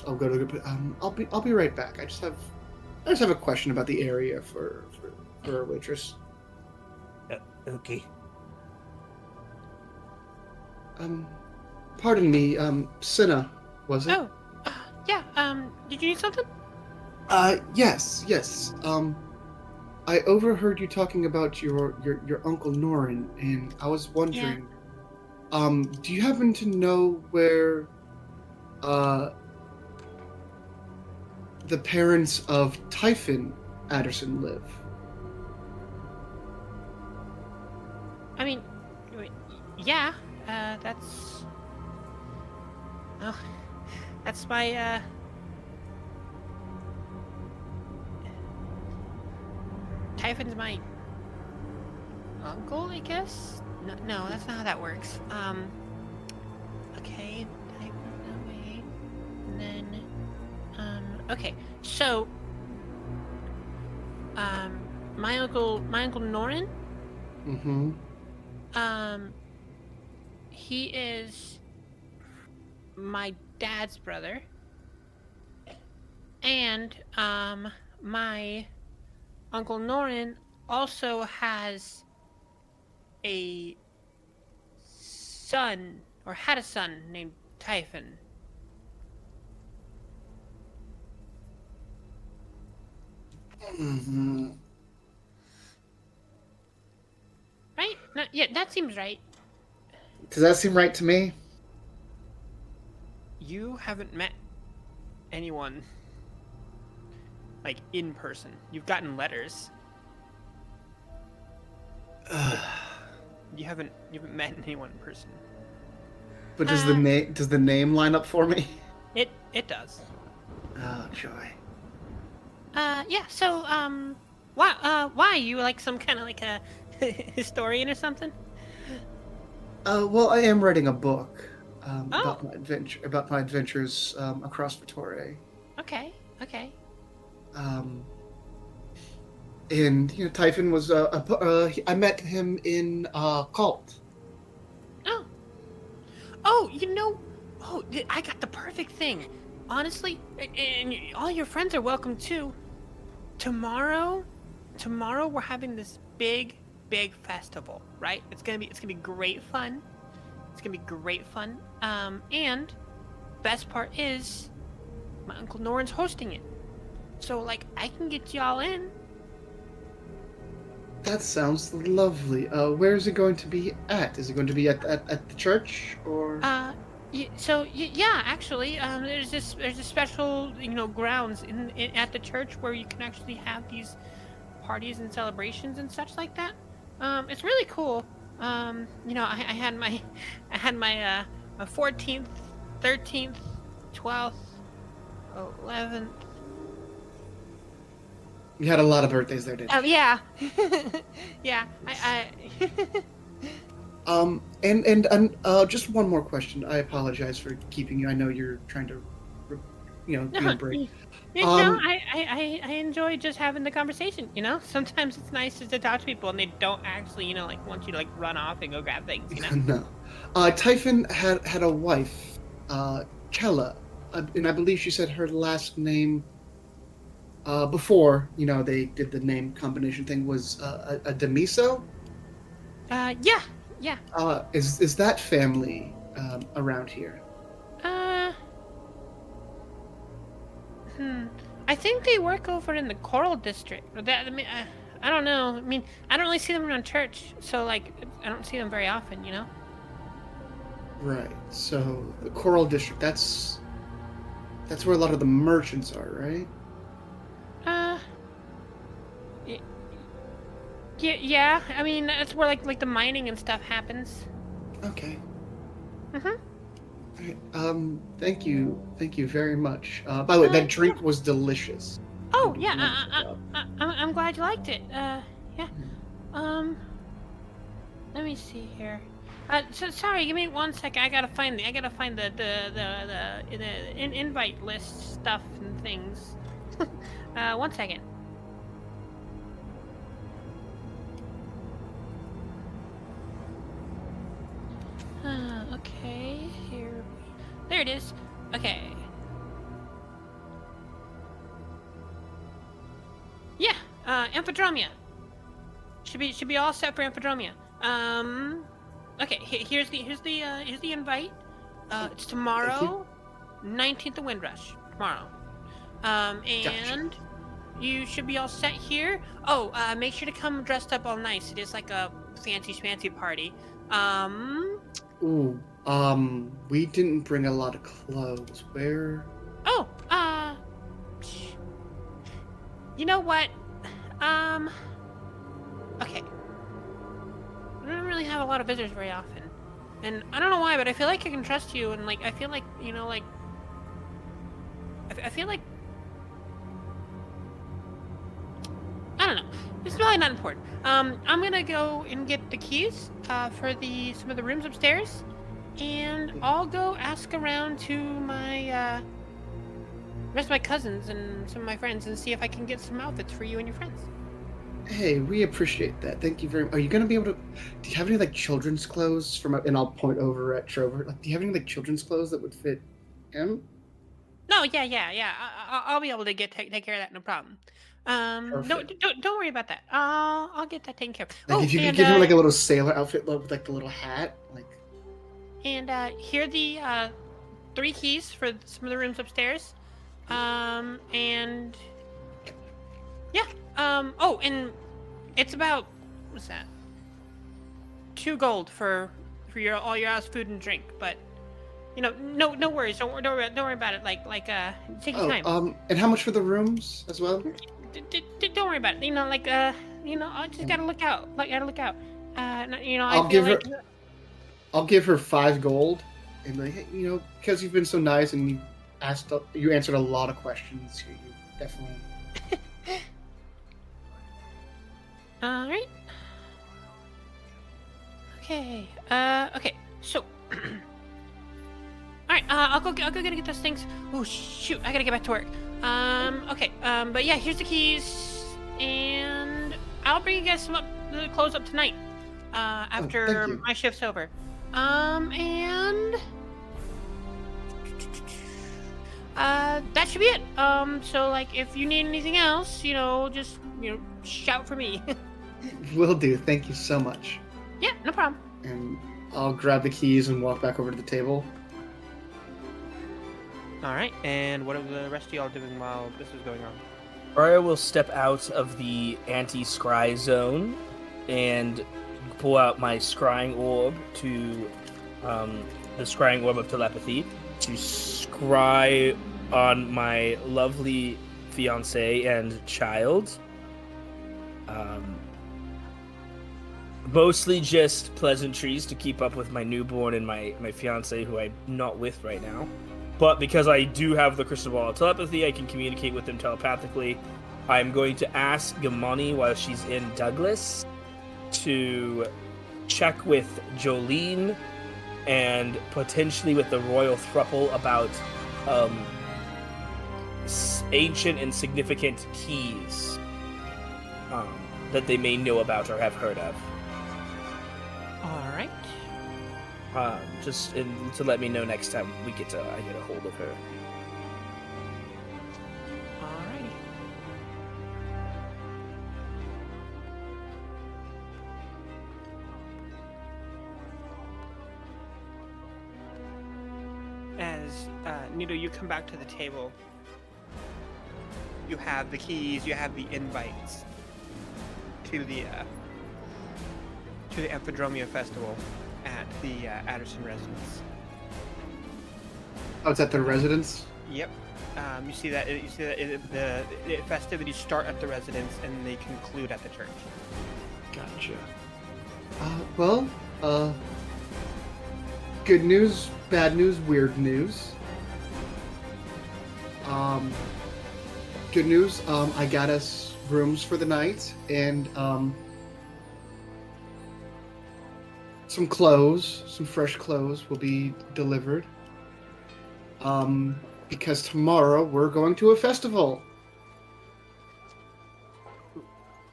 I'll go to the. I'll be right back. I just have a question about the area for a waitress. Okay. Pardon me, Cinna, was it? Oh, yeah. Did you need something? Yes. I overheard you talking about your Uncle Norin, and I was wondering, do you happen to know where, the parents of Typhon Adderson live? I mean, yeah. That's. Oh, that's my. Typhon's my uncle, I guess? No, that's not how that works. Okay, Typhon that way. And then, okay, so, my uncle Norin? Mm-hmm. He is my dad's brother. And, my Uncle Norin also has a son, or had a son, named Typhon. Mm-hmm. Right? No, yeah, that seems right. Does that seem right to me? You haven't met anyone like in person. You've gotten letters. You haven't met anyone in person. But does the name line up for me? It does. Oh joy. Yeah, so, why are you, like, some kind of, like, a historian or something? Well, I am writing a book Oh. about my adventures across Vittore. Okay. And Typhon was I met him in cult. I got the perfect thing. Honestly, and all your friends are welcome too. Tomorrow we're having this big festival, right? It's gonna be great fun. And best part is my Uncle Norin's hosting it. So, like, I can get y'all in. That sounds lovely. Where is it going to be at? Is it going to be at the church or? Yeah, actually, there's this special, grounds at the church where you can actually have these parties and celebrations and such like that. It's really cool. I had my 14th, 13th, 12th, 11th. You had a lot of birthdays there, didn't you? Yeah. Yeah, And just one more question. I apologize for keeping you. I know you're trying to, be a break. I enjoy just having the conversation, Sometimes it's nice just to talk to people and they don't actually, want you to, run off and go grab things, No. Typhon had a wife, Chella, and I believe she said her last name, before, they did the name combination thing, was a Demiso? Yeah. Is that family around here? I think they work over in the Coral District. Or that, I don't know. I mean, I don't really see them around church, so, I don't see them very often, Right. So the Coral District, that's where a lot of the merchants are, right? Yeah. I mean, that's where like the mining and stuff happens. Okay. Mhm. All right. Thank you very much. By the way, that drink was delicious. Oh yeah, I'm glad you liked it. Yeah. Let me see here. So sorry, give me 1 second. I gotta find the invite list stuff and things. 1 second. Okay, here. There it is. Okay. Yeah, Amphidromia. Should be all set for Amphidromia. Okay. Here's the invite. It's tomorrow, 19th of Windrush. Tomorrow. And you should be all set here. Oh, make sure to come dressed up all nice. It is like a fancy party. We didn't bring a lot of clothes. Where? Oh, you know what? Okay. I don't really have a lot of visitors very often. And I don't know why, but I feel like I can trust you, and, I feel like, I feel like... I don't know. It's really not important. I'm gonna go and get the keys, for some of the rooms upstairs, and I'll go ask around to my, rest of my cousins and some of my friends and see if I can get some outfits for you and your friends. Hey, we appreciate that. Thank you very much. Are you gonna be able to? Do you have any children's clothes and I'll point over at Trover. Do you have any children's clothes that would fit him? No, yeah. I'll be able to take care of that. No problem. Perfect. Don't worry about that. I'll get that taken care of. Like Oh, if you could and give him like a little sailor outfit with like the little hat, like. here are the 3 keys for some of the rooms upstairs. And yeah. Oh, and it's about what's that? 2 gold for your all your house food and drink, but no worries. Don't worry about it. Take your time. And how much for the rooms as well? Don't worry about it. I just gotta look out. I'll give her 5 gold, and like, hey, because you've been so nice and you answered a lot of questions. You definitely. All right. Okay. Okay. So. All right. I'll go get those things. Oh shoot! I gotta get back to work. Okay. But yeah, here's the keys, and I'll bring you guys the clothes up tonight. After my shift's over. And that should be it. So like, if you need anything else, just shout for me. Will do. Thank you so much. Yeah, no problem. And I'll grab the keys and walk back over to the table. All right. And what are the rest of y'all doing while this is going on? Arya will step out of the anti-scry zone and pull out my scrying orb to the scrying orb of telepathy to scry on my lovely fiance and child. Mostly just pleasantries to keep up with my newborn and my fiance, who I'm not with right now. But because I do have the crystal ball of telepathy, I can communicate with them telepathically. I'm going to ask Gamani, while she's in Douglas, to check with Jolene and potentially with the royal thruple about ancient and significant keys that they may know about or have heard of. All right. Just to let me know next time I get a hold of her. Alrighty. As Nito, you come back to the table. You have the keys. You have the invites to the Amphidromia Festival at the Addison residence. Oh, it's at the residence? Yep. You see that the festivities start at the residence and they conclude at the church. Gotcha. Good news, bad news, weird news. Good news, I got us rooms for the night and some clothes, some fresh clothes will be delivered. Because tomorrow we're going to a festival.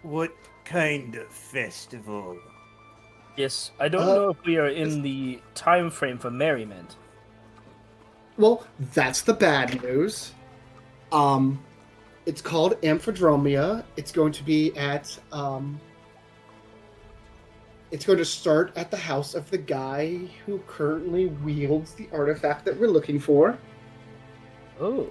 What kind of festival? Yes, I don't know if we are in the time frame for merriment. Well, that's the bad news. It's called Amphidromia. It's going to be at it's going to start at the house of the guy who currently wields the artifact that we're looking for. Oh.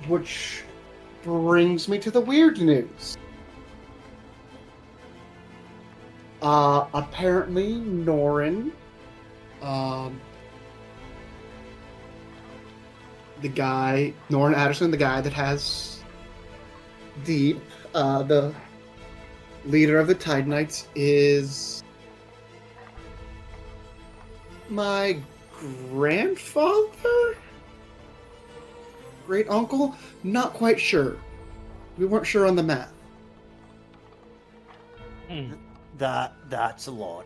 Which brings me to the weird news. Apparently Norin, Norin Addison, the guy that has Deep, the leader of the Tide Knights, is my grandfather? Great uncle? Not quite sure. We weren't sure on the math. That's a lot.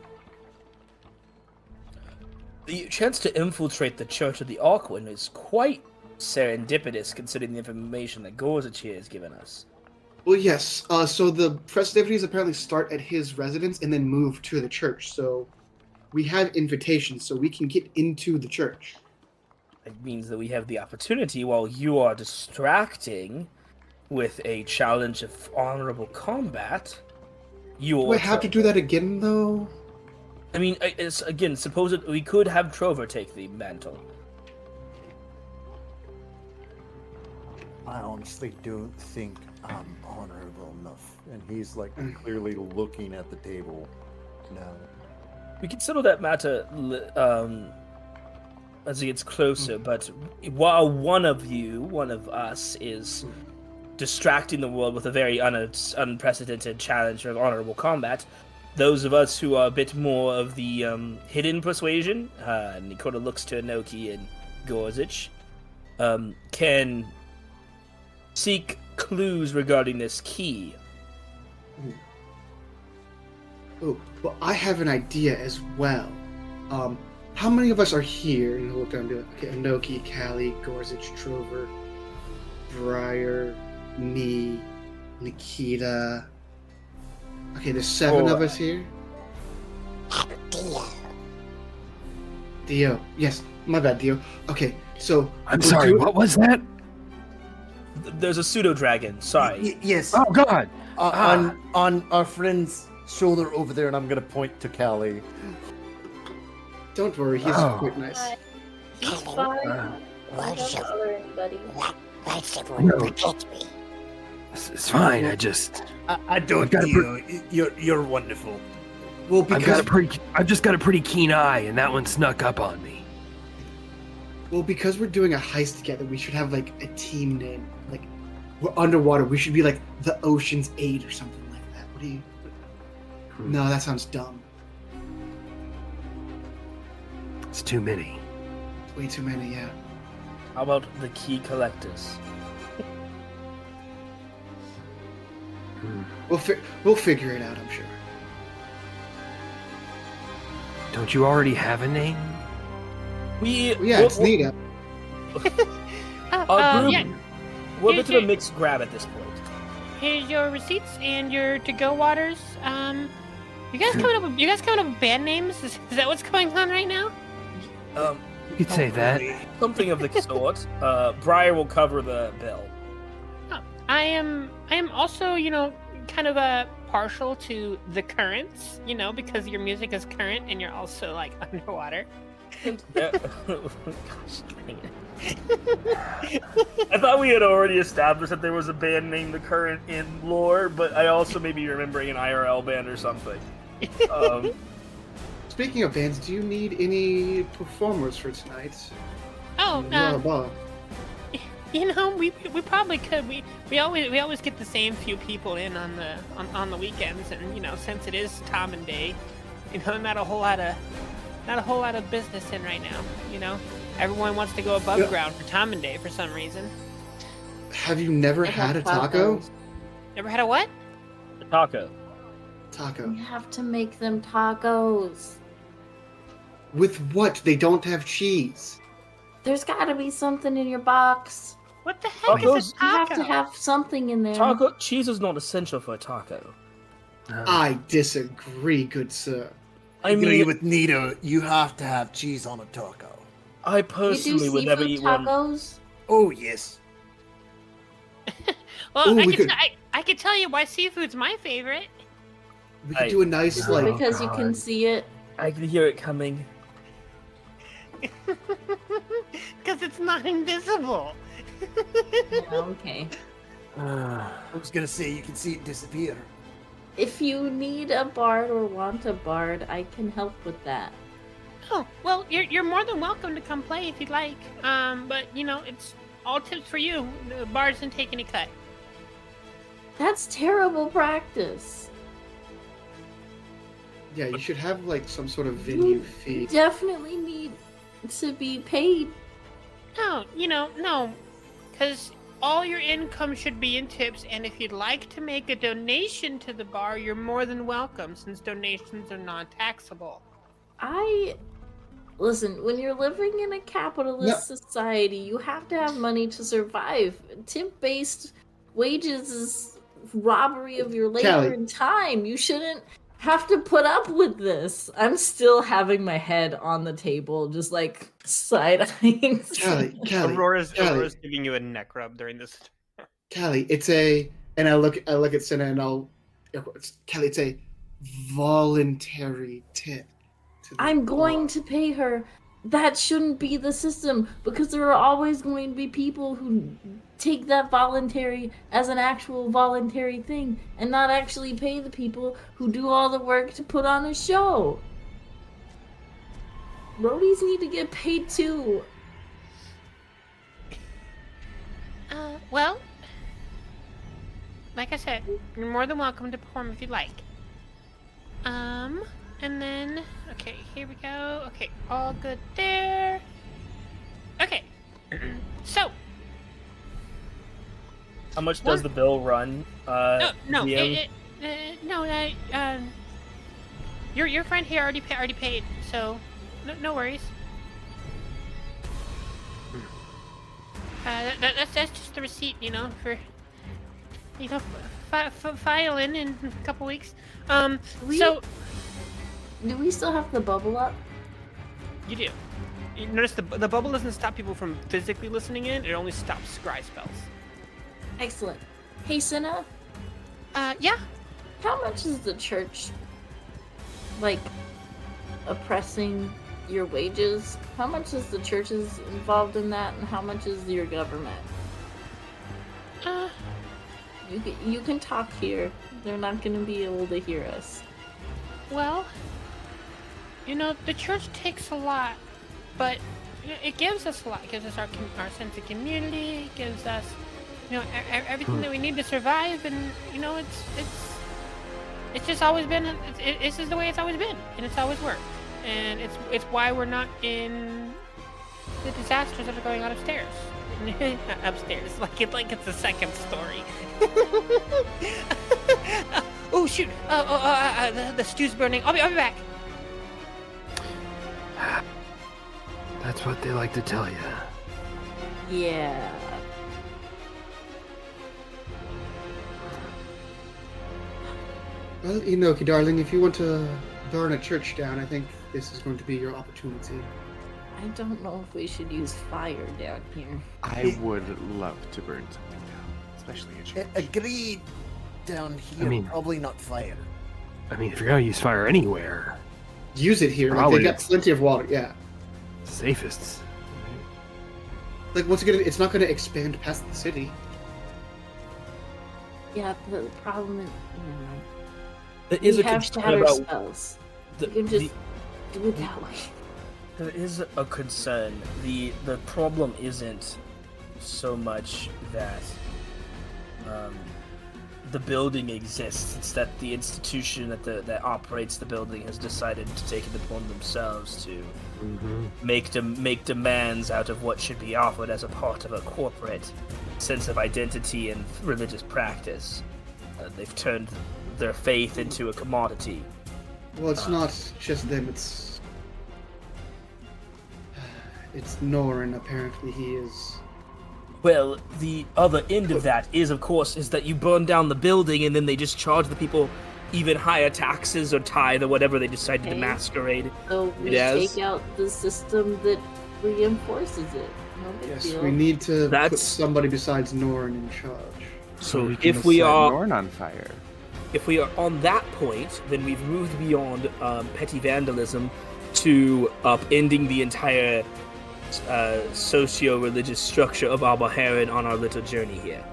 The chance to infiltrate the Church of the Archwin is quite serendipitous, considering the information that Gorsuch here has given us. Well, yes. So the festivities apparently start at his residence and then move to the church. So we have invitations, so we can get into the church. It means that we have the opportunity while you are distracting with a challenge of honorable combat. You Do I have to do that again, though? I mean, it's, again, suppose we could have Trover take the mantle. I honestly don't think I'm honorable enough. And he's like clearly looking at the table now. We can settle that matter as it gets closer, but while one of us, is distracting the world with a very unprecedented challenge of honorable combat, those of us who are a bit more of the hidden persuasion, and he kind of looks to Inoki and Gorzic, can seek clues regarding this key. Oh, well, I have an idea as well. How many of us are here? And he'll look down and be like, okay, Inoki, Callie, Gorzic, Trover, Briar, me, Nikita. Okay, there's 7 of us here. Dio. Yes, my bad, Dio. Okay, so... I'm sorry, what was that? There's a pseudo-dragon, sorry. Yes. Oh, God! On our friend's shoulder over there, and I'm going to point to Callie. Don't worry, he's quite nice. He's fine. I don't bother anybody. Why should one protect me? It's fine, I just... I don't know. You're wonderful. Well, because... I've just got a pretty keen eye, and that one snuck up on me. Well, because we're doing a heist together, we should have, like, a team name. Like, we're underwater. We should be, like, the Ocean's 8 or something like that. What do you... No, that sounds dumb. It's too many. Way too many, yeah. How about the Key Collectors? We'll figure it out, I'm sure. Don't you already have a name? It's Nita. Yeah. We're a bit of a mixed grab at this point. Here's your receipts and your to-go waters. You guys coming up with band names? Is that what's going on right now? You could say that. Something of the sort. Briar will cover the bill. Oh, I am also, kind of partial to the currents, because your music is current and you're also like underwater. Yeah. Gosh dang it. I thought we had already established that there was a band named The Current in lore, but I also may be remembering an IRL band or something. Speaking of bands, do you need any performers for tonight? Oh, we probably could. We always get the same few people in on the weekends, and since it is Tommen Day, not a whole lot of business in right now. Everyone wants to go above ground for Tommen Day for some reason. Have you never had a taco? Never had a what? A taco. Taco. You have to make them tacos. With what? They don't have cheese. There's got to be something in your box. What the heck is a taco? You have to have something in there. Taco cheese is not essential for a taco. I disagree, good sir. I mean, with Nita, you have to have cheese on a taco. I personally would never eat tacos? one. Oh yes. Well, Ooh, I could tell you why seafood's my favorite. We could do a nice because you can see it. I can hear it coming. Because it's not invisible. Okay. I was gonna say you can see it disappear. If you need a bard or want a bard, I can help with that. Oh, well, you're more than welcome to come play if you'd like. But it's all tips for you. The bard doesn't take any cut. That's terrible practice. Yeah, you should have like some sort of venue fee. You definitely need to be paid. No, no. Because all your income should be in tips, and if you'd like to make a donation to the bar, you're more than welcome, since donations are non-taxable. Listen, when you're living in a capitalist society, you have to have money to survive. Tip-based wages is robbery of your labor Callie. and time. You shouldn't have to put up with this. I'm still having my head on the table, just like side-eyeing. Callie, Aurora's giving you a neck rub during this. Callie, and I look at Senna and Callie, it's a voluntary tip. I'm going to pay her. That shouldn't be the system, because there are always going to be people who take that voluntary as an actual voluntary thing and not actually pay the people who do all the work to put on a show. Roadies need to get paid too. Well, like I said, you're more than welcome to perform if you'd like. And then, okay, here we go. Okay, all good there. Okay, so. How much does the bill run? No, DM? Your friend here already paid, so no worries. That's just the receipt, for filing in a couple weeks. Do we still have the bubble up? You do. You notice the bubble doesn't stop people from physically listening in. It only stops scry spells. Excellent. Hey, Senna. Yeah. How much is the church, oppressing your wages? How much is the church involved in that, and how much is your government? You can talk here. They're not going to be able to hear us. Well, the church takes a lot, but it gives us a lot. It gives us our sense of community. It gives us, everything that we need to survive. And it's just always been. This is the way it's always been, and it's always worked. And it's why we're not in the disasters that are going on upstairs. Upstairs, like it's the second story. Oh shoot! The stew's burning. I'll be back. That's what they like to tell you. Yeah. Well, Inoki, darling, if you want to burn a church down, I think this is going to be your opportunity. I don't know if we should use fire down here. I would love to burn something down, especially a church. Agreed. Down here, probably not fire. I mean, if you're gonna use fire anywhere, use it here. Probably they got plenty of water. Yeah. Safest. Once again, it's not going to expand past the city. Yeah, the problem is, There is we a have concern shatter about spells. You can just do it that way. There is a concern. The problem isn't so much that the building exists. It's that the institution that operates the building has decided to take it upon themselves to make demands out of what should be offered as a part of a corporate sense of identity and religious practice. They've turned their faith into a commodity. Well, it's not just them. It's Norin. Apparently, he is. Well, the other end of that is, of course, is that you burn down the building and then they just charge the people even higher taxes or tithe or whatever they decide to masquerade. So we take out the system that reinforces it. No big Yes, deal. we need to put somebody besides Norin in charge. So can if we set are Norn on fire. If we are on that point, then we've moved beyond petty vandalism to upending the entire socio-religious structure of Albaharan on our little journey here.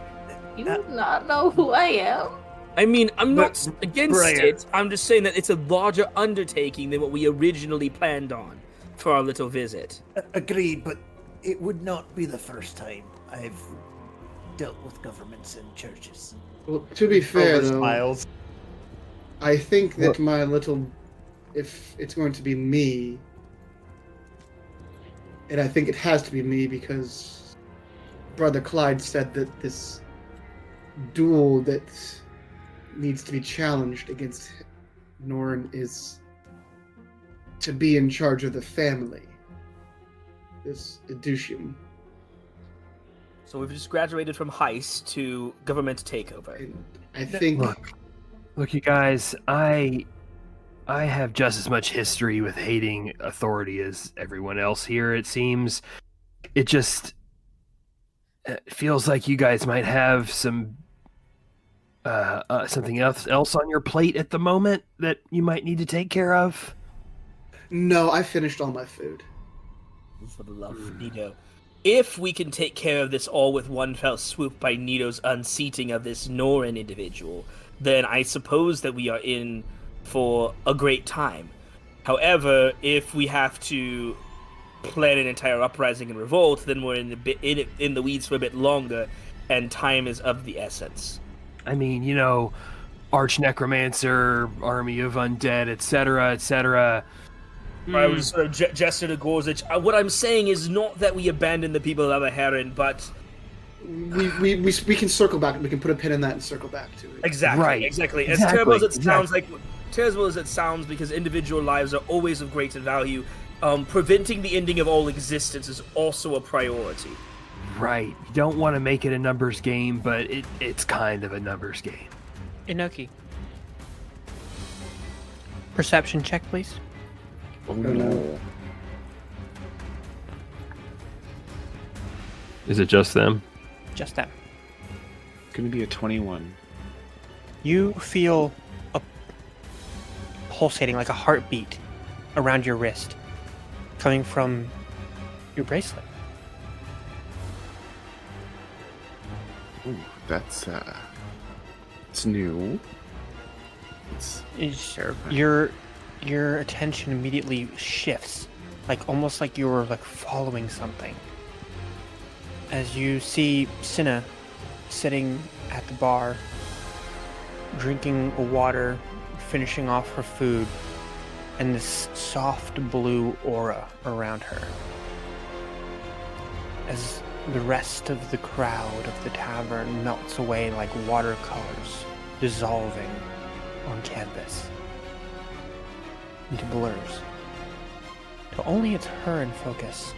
You do not know who I am. I mean, I'm not against it. I'm just saying that it's a larger undertaking than what we originally planned on for our little visit. Agreed, but it would not be the first time I've dealt with governments and churches. Well, to be fair, though, Smiles. I think that if it's going to be me, and I think it has to be me because Brother Clyde said that this duel that needs to be challenged against Norn is to be in charge of the family. This Edusium. So we've just graduated from heist to government takeover. I think. Look, you guys. I I have just as much history with hating authority as everyone else here, it seems. It just feels like you guys might have some something else on your plate at the moment that you might need to take care of. No, I finished all my food. For the love of Nito. If we can take care of this all with one fell swoop by Nito's unseating of this Norin individual, then I suppose that we are in for a great time. However, if we have to plan an entire uprising and revolt, then we're in the weeds for a bit longer, and time is of the essence. I mean, you know, Arch Necromancer, Army of Undead, etc., etc. I would sort of gesture to Gorsuch. What I'm saying is not that we abandon the people of Aberharan, but We can circle back. We can put a pin in that and circle back to it. exactly, Right. exactly. As terrible as it sounds, terrible as it sounds, because individual lives are always of greater value. Preventing the ending of all existence is also a priority. Right. You don't want to make it a numbers game, but it's kind of a numbers game. Inoki. Perception check, please. Oh no. Is it just them? Just them. Gonna be a 21. You feel a pulsating, like a heartbeat, around your wrist, coming from your bracelet. Ooh, that's it's new. Is Terrifying. your attention immediately shifts, like almost like you were like following something. As you see Cinna sitting at the bar, drinking a water, finishing off her food, and this soft blue aura around her. As the rest of the crowd of the tavern melts away like watercolors dissolving on canvas into blurs, till only it's her in focus.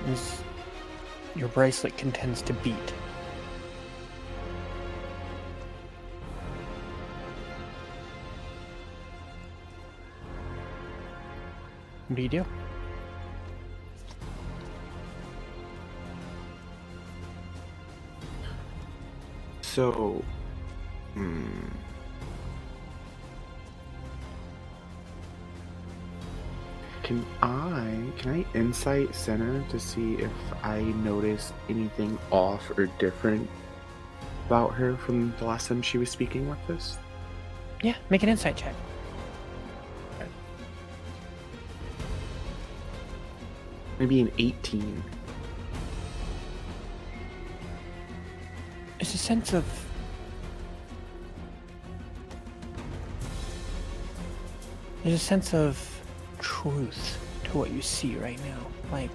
As your bracelet continues to beat. What do you do? So, Can I insight Senna to see if I notice anything off or different about her from the last time she was speaking with us? Yeah, make an insight check. Maybe an 18. It's a sense of there's a sense of truth to what you see right now, like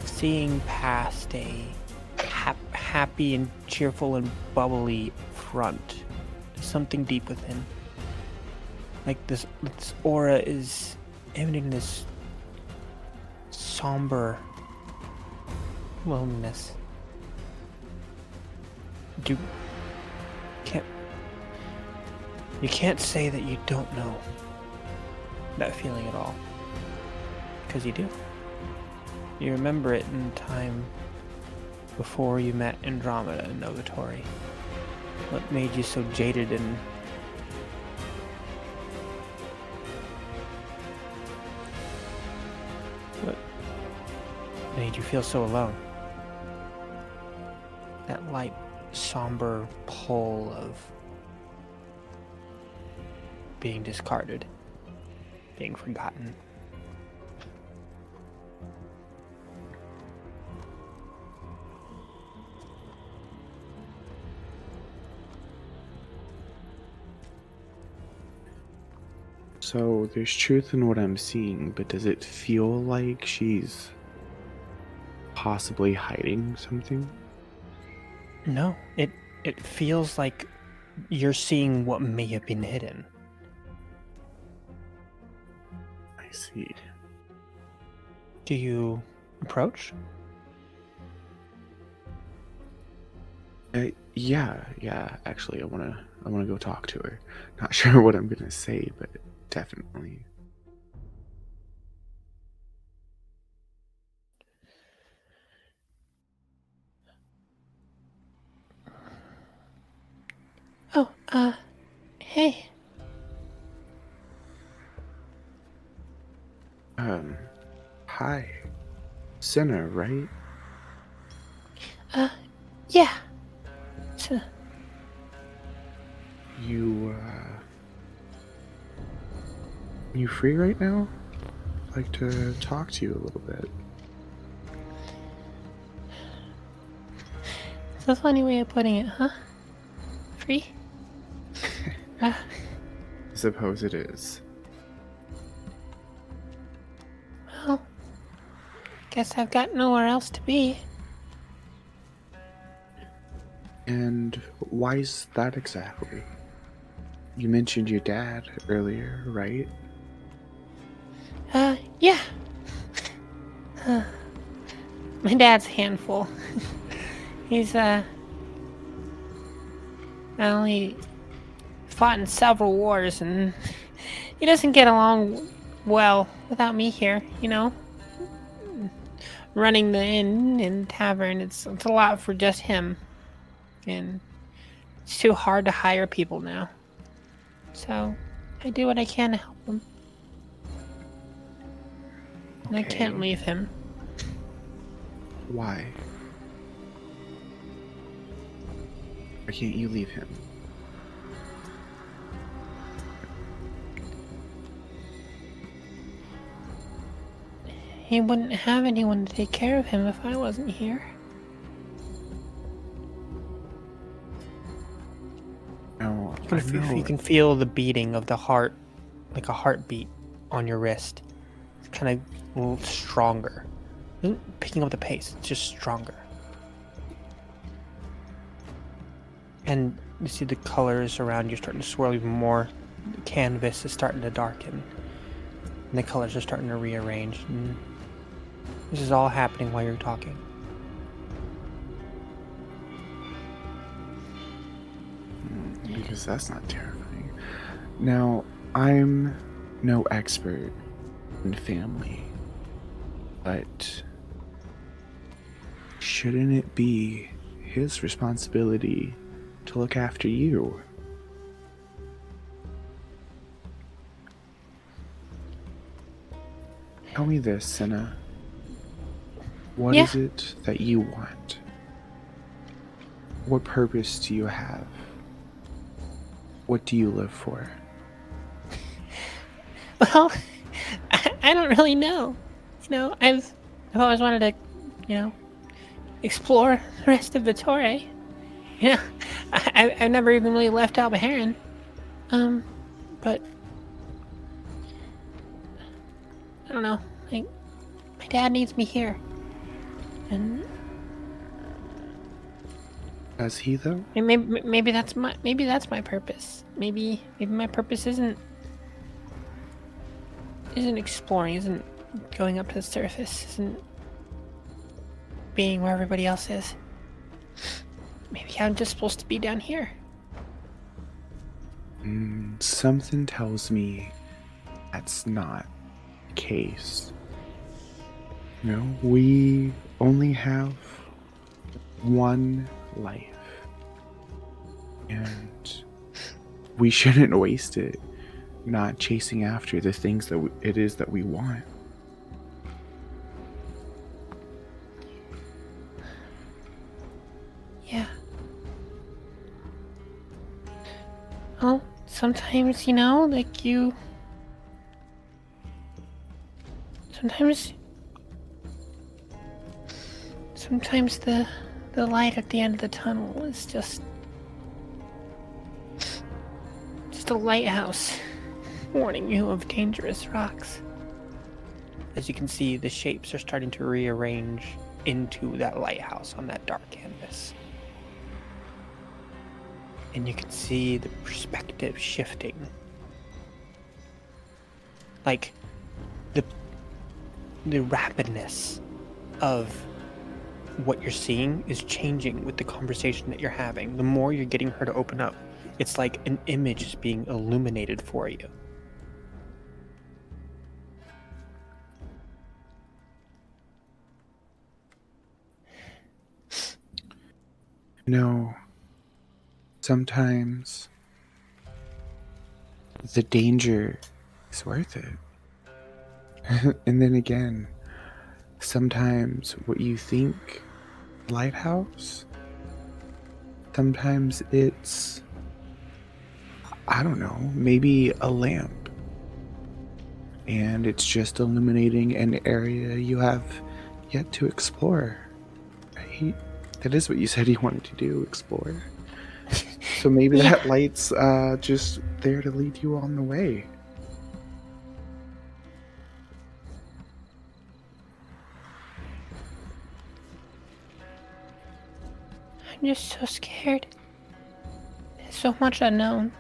seeing past a happy and cheerful and bubbly front to something deep within. Like this aura is emanating this somber loneliness. You can't say that you don't know that feeling at all, because you do. You remember it in time before you met Andromeda and Novatori. What made you so jaded and what made you feel so alone? That light, somber pull of being discarded, being forgotten. So there's truth in what I'm seeing, but does it feel like she's possibly hiding something? No, it feels like you're seeing what may have been hidden. I see. Do you approach? Yeah. Actually, I I want to go talk to her. Not sure what I'm gonna say, but definitely. Oh, hey. Hi. Sinner, right? Yeah. So, You free right now? I'd like to talk to you a little bit. it's a funny way of putting it, huh? Free? I suppose it is. Well, guess I've got nowhere else to be. And why's that exactly? You mentioned your dad earlier, right? Yeah. My dad's a handful. He's, not only fought in several wars, and he doesn't get along well without me here, you know? Running the inn and tavern, it's a lot for just him. And it's too hard to hire people now. So, I do what I can to help him. And I can't Okay. leave him. Why? Why can't you leave him? He wouldn't have anyone to take care of him if I wasn't here. No, You can, you can feel the beating of the heart, like a heartbeat on your wrist. It's kind of a little stronger. It isn't picking up the pace, it's just stronger. And you see the colors around you starting to swirl even more. The canvas is starting to darken. And the colors are starting to rearrange. And this is all happening while you're talking. Because that's not terrifying. Now, I'm no expert in family, but shouldn't it be his responsibility to look after you? Tell me this, Senna. What Yeah. is it that you want? What purpose do you have? What do you live for? Well, I don't really know. You know, I've always wanted to, you know, explore the rest of Vittore. You know, I've never even really left Albaharan. But I don't know. Like, my dad needs me here, and Does he though? maybe that's my purpose. Maybe my purpose isn't exploring, isn't going up to the surface, isn't being where everybody else is. Maybe I'm just supposed to be down here. Something tells me that's not the case. You know, we only have one life. And we shouldn't waste it not chasing after the things that it is that we want. Yeah. Well, sometimes, you know, like you... Sometimes the light at the end of the tunnel is just a lighthouse warning you of dangerous rocks. As you can see, the shapes are starting to rearrange into that lighthouse on that dark canvas. And you can see the perspective shifting. Like the rapidness of what you're seeing is changing with the conversation that you're having. The more you're getting her to open up, It's like an image is being illuminated for you. No. Sometimes the danger is worth it. And then again, sometimes what you think lighthouse, sometimes it's, I don't know, maybe a lamp. And it's just illuminating an area you have yet to explore. Right? That is what you said you wanted to do, explore. So maybe Yeah. that light's just there to lead you on the way. I'm just so scared. There's so much unknown.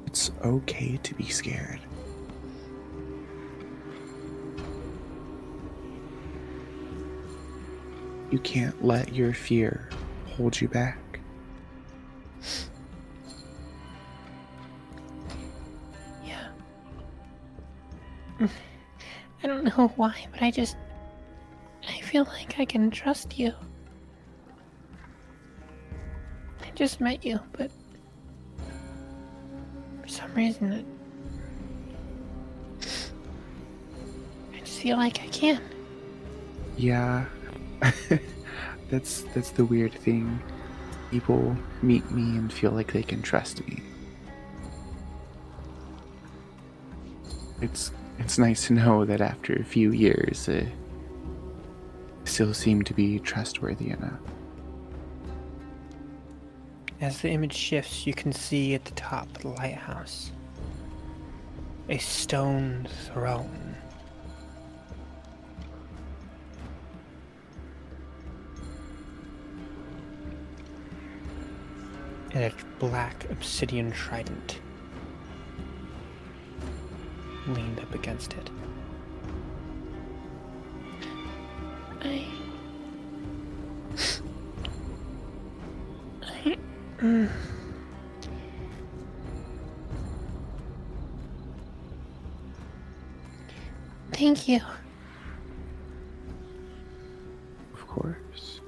It's okay to be scared. You can't let your fear hold you back. Yeah. I don't know why, but I feel like I can trust you. I just met you, but for some reason I just feel like I can. Yeah. That's the weird thing. People meet me and feel like they can trust me. It's nice to know that after a few years, still seem to be trustworthy enough. As the image shifts, you can see at the top of the lighthouse a stone throne. And a black obsidian trident leaned up against it. Thank you. Of course.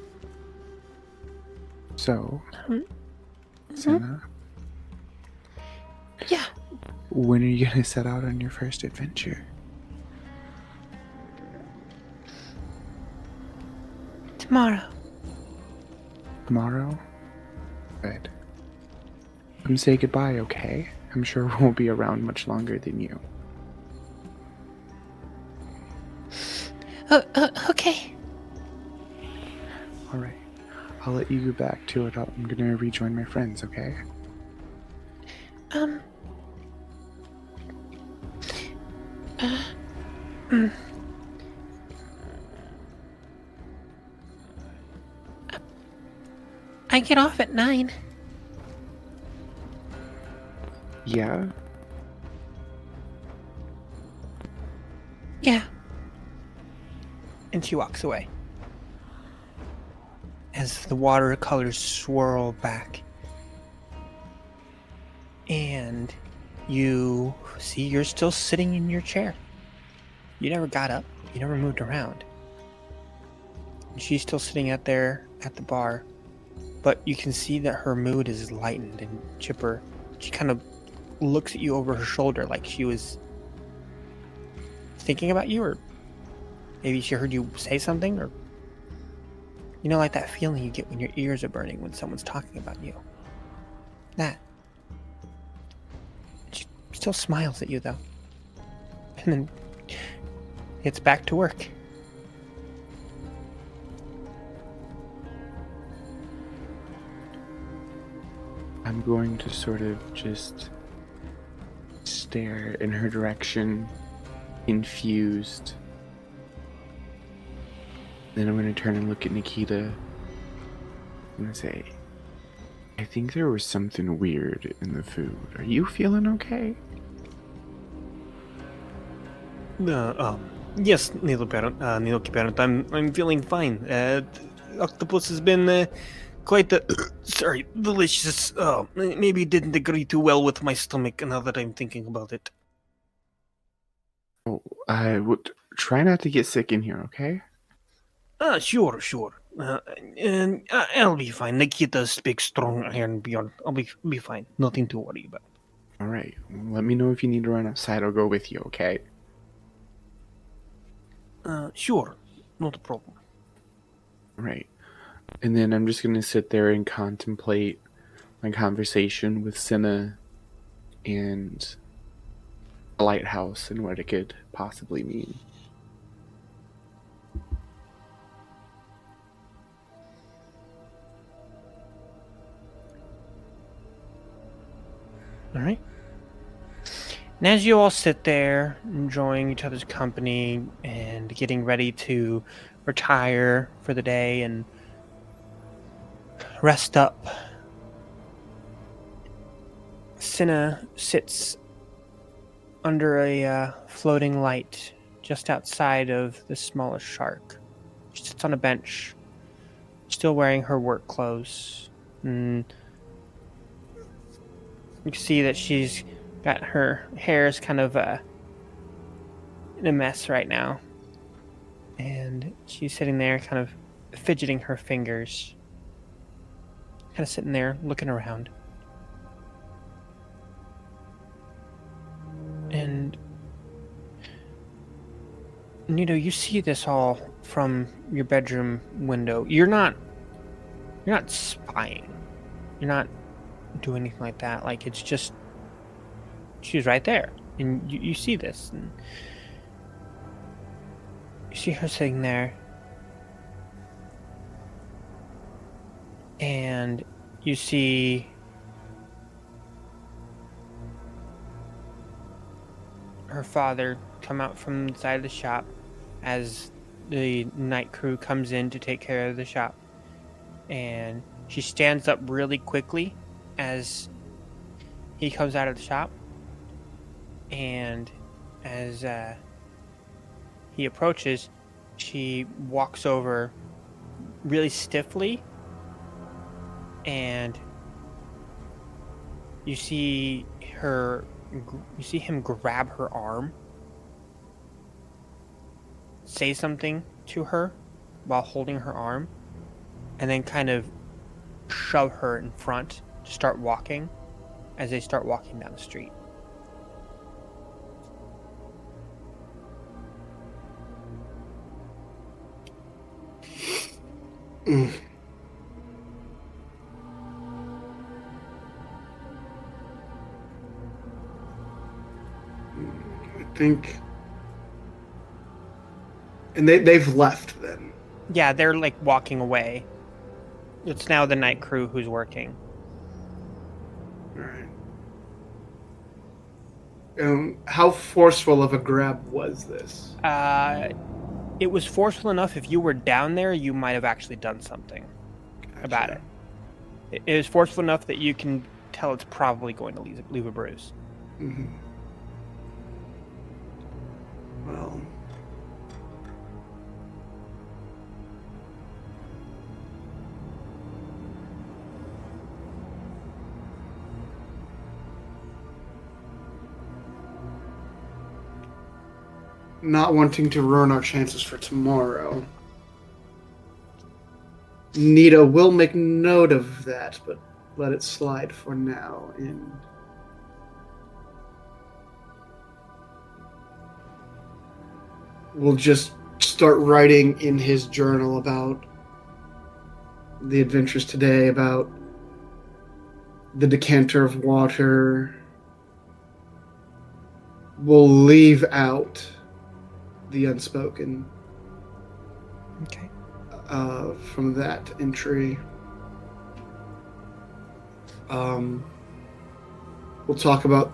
So, Mhm. Senna, Yeah. when are you gonna set out on your first adventure? Tomorrow. Tomorrow? Good. Come say goodbye, okay? I'm sure we won't be around much longer than you. Okay. Alright. I'll let you go back to it. I'm gonna rejoin my friends, okay? I get off at 9. Yeah? Yeah. And she walks away. As the watercolors swirl back. And you see you're still sitting in your chair. You never got up. You never moved around. And she's still sitting out there at the bar. But you can see that her mood is lightened and chipper. She kind of looks at you over her shoulder like she was thinking about you, or maybe she heard you say something, or you know, like that feeling you get when your ears are burning when someone's talking about you. That. She still smiles at you though. And then gets back to work. I'm going to sort of just stare in her direction, confused. Then I'm going to turn and look at Nikita. I'm going to say, I think there was something weird in the food. Are you feeling okay? Yes, Nilo Parent, I'm feeling fine. octopus has been quite sorry, delicious. Oh, maybe it didn't agree too well with my stomach now that I'm thinking about it. Oh, I would try not to get sick in here, okay? Sure, sure. And I'll be fine. Nikita's big, strong iron beyond. I'll be fine. Nothing to worry about. All right. Let me know if you need to run outside. I'll go with you, okay? Sure. Not a problem. All right. And then I'm just going to sit there and contemplate my conversation with Cinna and the lighthouse and what it could possibly mean. All right. And as you all sit there, enjoying each other's company and getting ready to retire for the day and rest up, Cinna sits under a floating light just outside of the smallest shark. She sits on a bench, still wearing her work clothes. And you can see that she's got her hair is kind of in a mess right now. And she's sitting there kind of fidgeting her fingers. Kind of sitting there looking around. And Nito, you see this all from your bedroom window. You're not spying. You're not doing anything like that. Like, it's just she's right there. And you see this. And you see her sitting there. And you see her father come out from inside of the shop as the night crew comes in to take care of the shop. And she stands up really quickly as he comes out of the shop. And as he approaches, she walks over really stiffly. And you see him grab her arm, say something to her while holding her arm, and then kind of shove her in front to start walking as they start walking down the street. I think, and they've left then. Yeah, they're like walking away. It's now the night crew who's working. All right. How forceful of a grab was this? It was forceful enough. If you were down there, you might have actually done something about it. It is forceful enough that you can tell it's probably going to leave a bruise. Mm-hmm. Well, not wanting to ruin our chances for tomorrow, Nita will make note of that, but let it slide for now. And we'll just start writing in his journal about the adventures today, about the decanter of water. We'll leave out the unspoken. Okay. From that entry. We'll talk about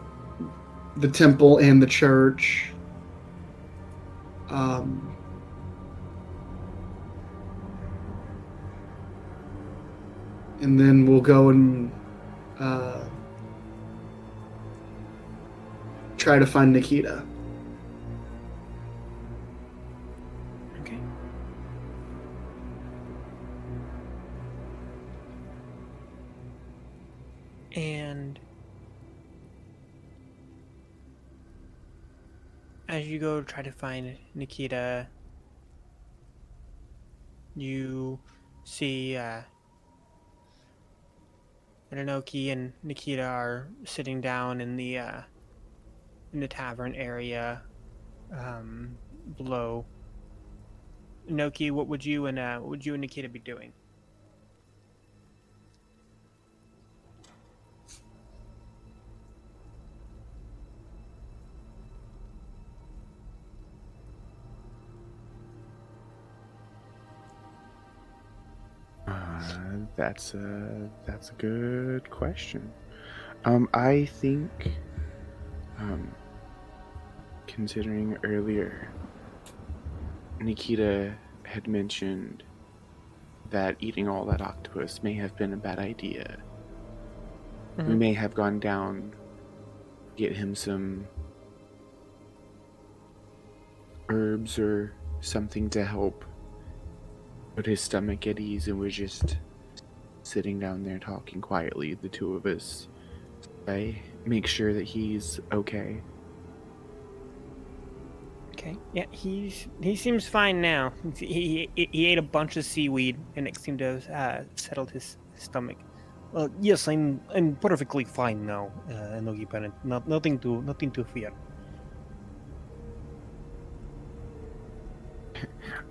the temple and the church. And then we'll go and try to find Nikita. Okay. And as you go try to find Nikita, you see Inoki and Nikita are sitting down in the tavern area below. Inoki, what would you and Nikita be doing? That's a good question. I think, considering earlier, Nikita had mentioned that eating all that octopus may have been a bad idea. We may have gone down, get him some herbs or something to help put his stomach at ease, and we're just sitting down there talking quietly, the two of us. I make sure that he's okay. Okay. Yeah, he seems fine now. He ate a bunch of seaweed, and it seemed to have settled his stomach. Yes, I'm perfectly fine now, Inogi Parent. Nothing to fear.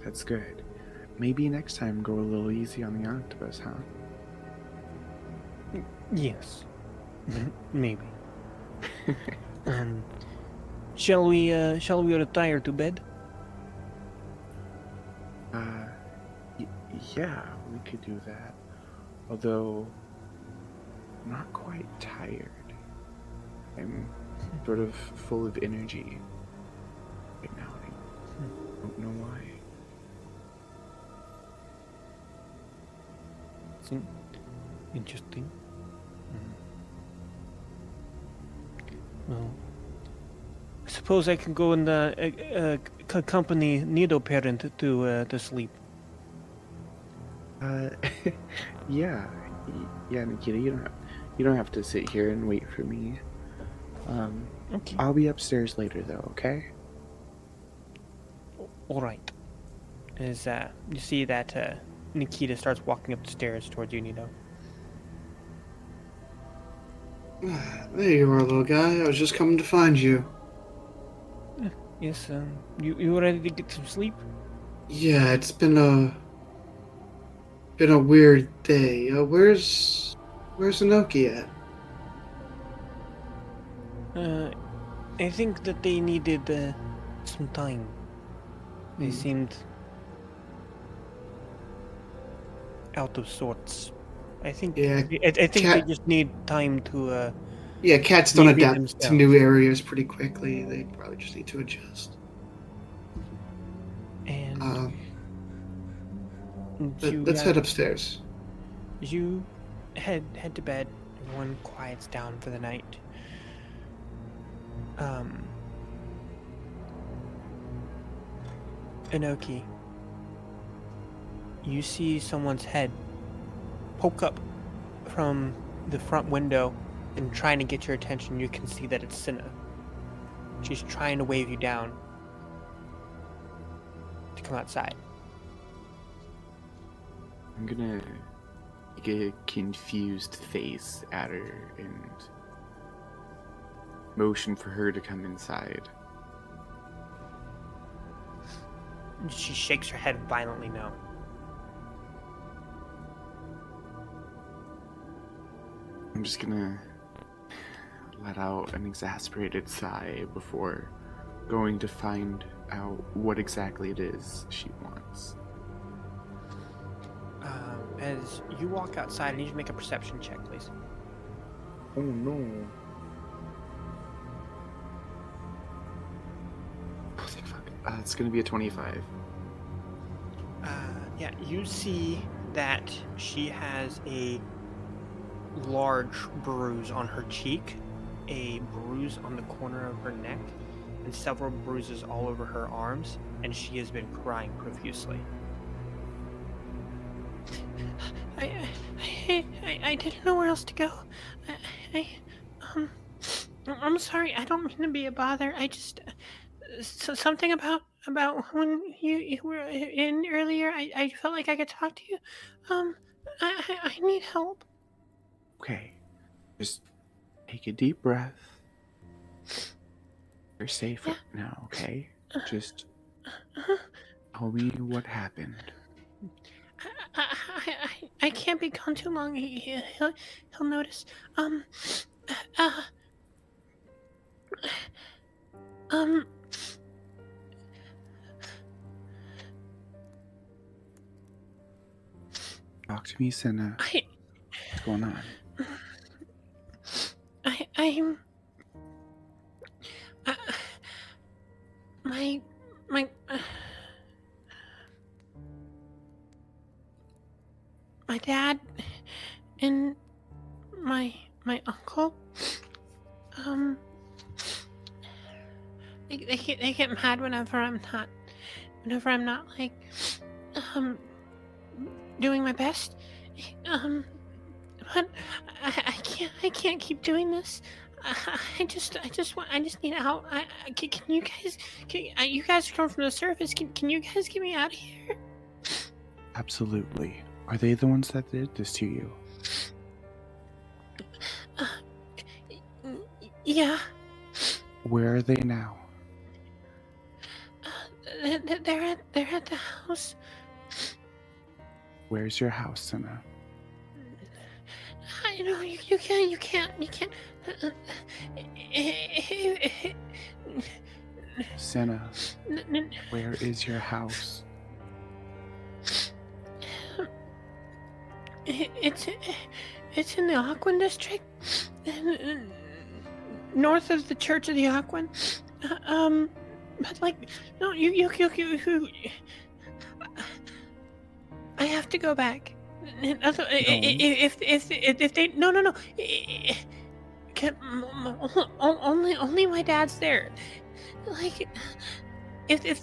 That's good. Maybe next time go a little easy on the octopus, huh? Yes, maybe. Shall we retire to bed? Yeah, we could do that. Although, I'm not quite tired. I'm sort of full of energy right now. I don't know why. It's interesting. Well, I suppose I can go and accompany Nido Parent to sleep. Yeah, Nikita, you don't have to sit here and wait for me. Okay. I'll be upstairs later, though. Okay. All right. As you see that Nikita starts walking up the stairs towards you, Nido. There you are, little guy. I was just coming to find you. Yes. You ready to get some sleep? Yeah, it's been a weird day. Where's Inoki at? I think that they needed some time. They seemed out of sorts. I think. Yeah, I think they just need time to. Yeah, cats don't read adapt to themselves. new areas pretty quickly. They probably just need to adjust. And Let's head upstairs. You head to bed. Everyone quiets down for the night. Inoki, you see someone's head poke up from the front window and trying to get your attention. You can see that it's Cinna. She's trying to wave you down to come outside. I'm gonna make a confused face at her and motion for her to come inside. She shakes her head violently no. I'm just gonna let out an exasperated sigh before going to find out what exactly it is she wants. As you walk outside, I need you to make a perception check, please. Oh no. It's gonna be a 25. Yeah, you see that she has a large bruise on her cheek, a bruise on the corner of her neck, and several bruises all over her arms, and she has been crying profusely. I didn't know where else to go. um, I'm sorry. I don't mean to be a bother. I just something about when you were in earlier. I felt like I could talk to you. Um, I need help. Okay. Just take a deep breath. You're safe Yeah. right now, okay? Uh, Just uh, tell me what happened. I can't be gone too long. He'll notice. Um, uh, um, Talk to me, Senna. I, What's going on? I'm, uh, my, my, my dad and my uncle, um, they get mad whenever I'm not like, um, doing my best. Um, but I can't keep doing this. I just need out. Can you guys, you guys come from the surface. Can you guys get me out of here? Absolutely. Are they the ones that did this to you? Yeah. Where are they now? They're at the house. Where's your house, Senna? I know you can't. Senna, where is your house? It's in the Aquan district, north of the Church of the Aquan. But like, no, you. I have to go back. If they no. Only my dad's there. Like, if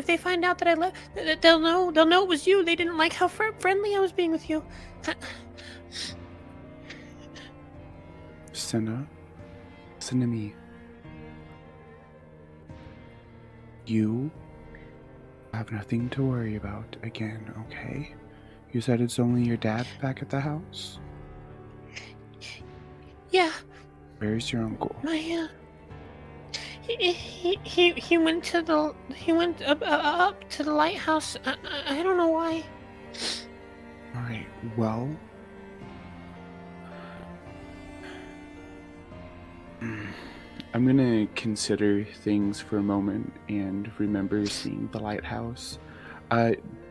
they find out that I left, they'll know it was you. They didn't like how friendly I was being with you. Senna, listen to me. You have nothing to worry about again, okay? You said it's only your dad back at the house? Yeah. Where's your uncle? My he went up to the lighthouse. I don't know why. Alright, well... I'm gonna consider things for a moment and remember seeing the lighthouse.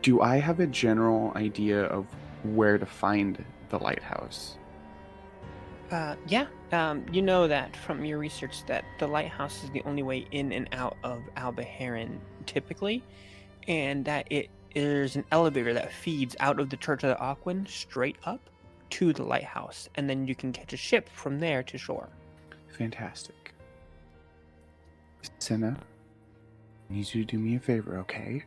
Do I have a general idea of where to find the lighthouse? Yeah. You know that from your research that the lighthouse is the only way in and out of Albaharan typically, and that there's an elevator that feeds out of the Church of the Aquan straight up to the lighthouse, and then you can catch a ship from there to shore. Fantastic. Senna, I need you to do me a favor, okay?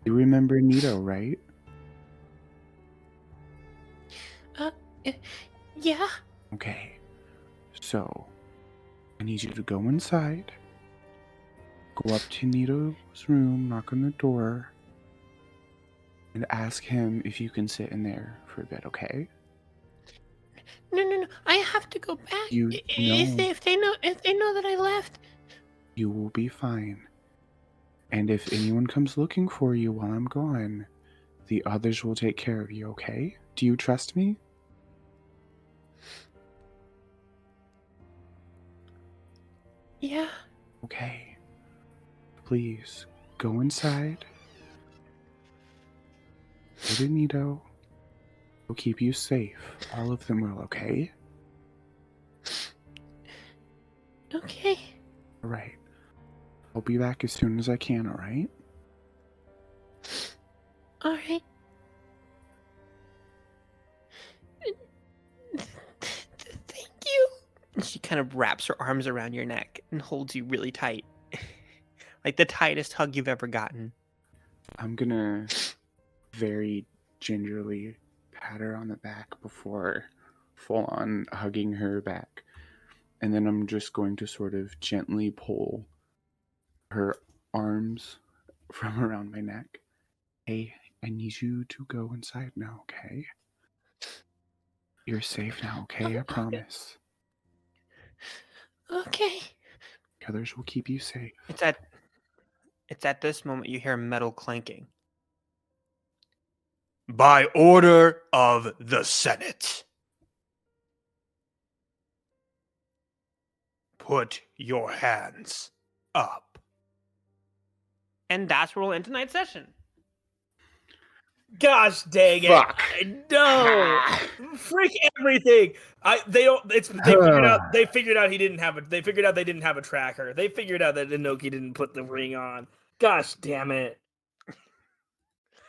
You remember Nito, right? Yeah. Okay. So, I need you to go inside, go up to Nito's room, knock on the door, and ask him if you can sit in there for a bit, okay? No. I have to go back. You If they know that I left. You will be fine. And if anyone comes looking for you while I'm gone, the others will take care of you, okay? Do you trust me? Yeah. Okay. Please, go inside. Go to Nito. We'll keep you safe. All of them will, okay? Okay. Alright. I'll be back as soon as I can, alright? Alright. Thank you. She kind of wraps her arms around your neck and holds you really tight. Like the tightest hug you've ever gotten. I'm gonna very gingerly pat her on the back before full on hugging her back. And then I'm just going to sort of gently pull her arms from around my neck. Hey, I need you to go inside now, okay? You're safe now, okay? I promise. Okay. The others will keep you safe. It's at this moment you hear metal clanking. By order of the Senate. Put your hands up. And that's where we'll end tonight's session. Gosh dang it! Fuck. No, freak everything. They don't. They figured out. They figured out he didn't have a. They figured out they didn't have a tracker. They figured out that Inoki didn't put the ring on. Gosh damn it!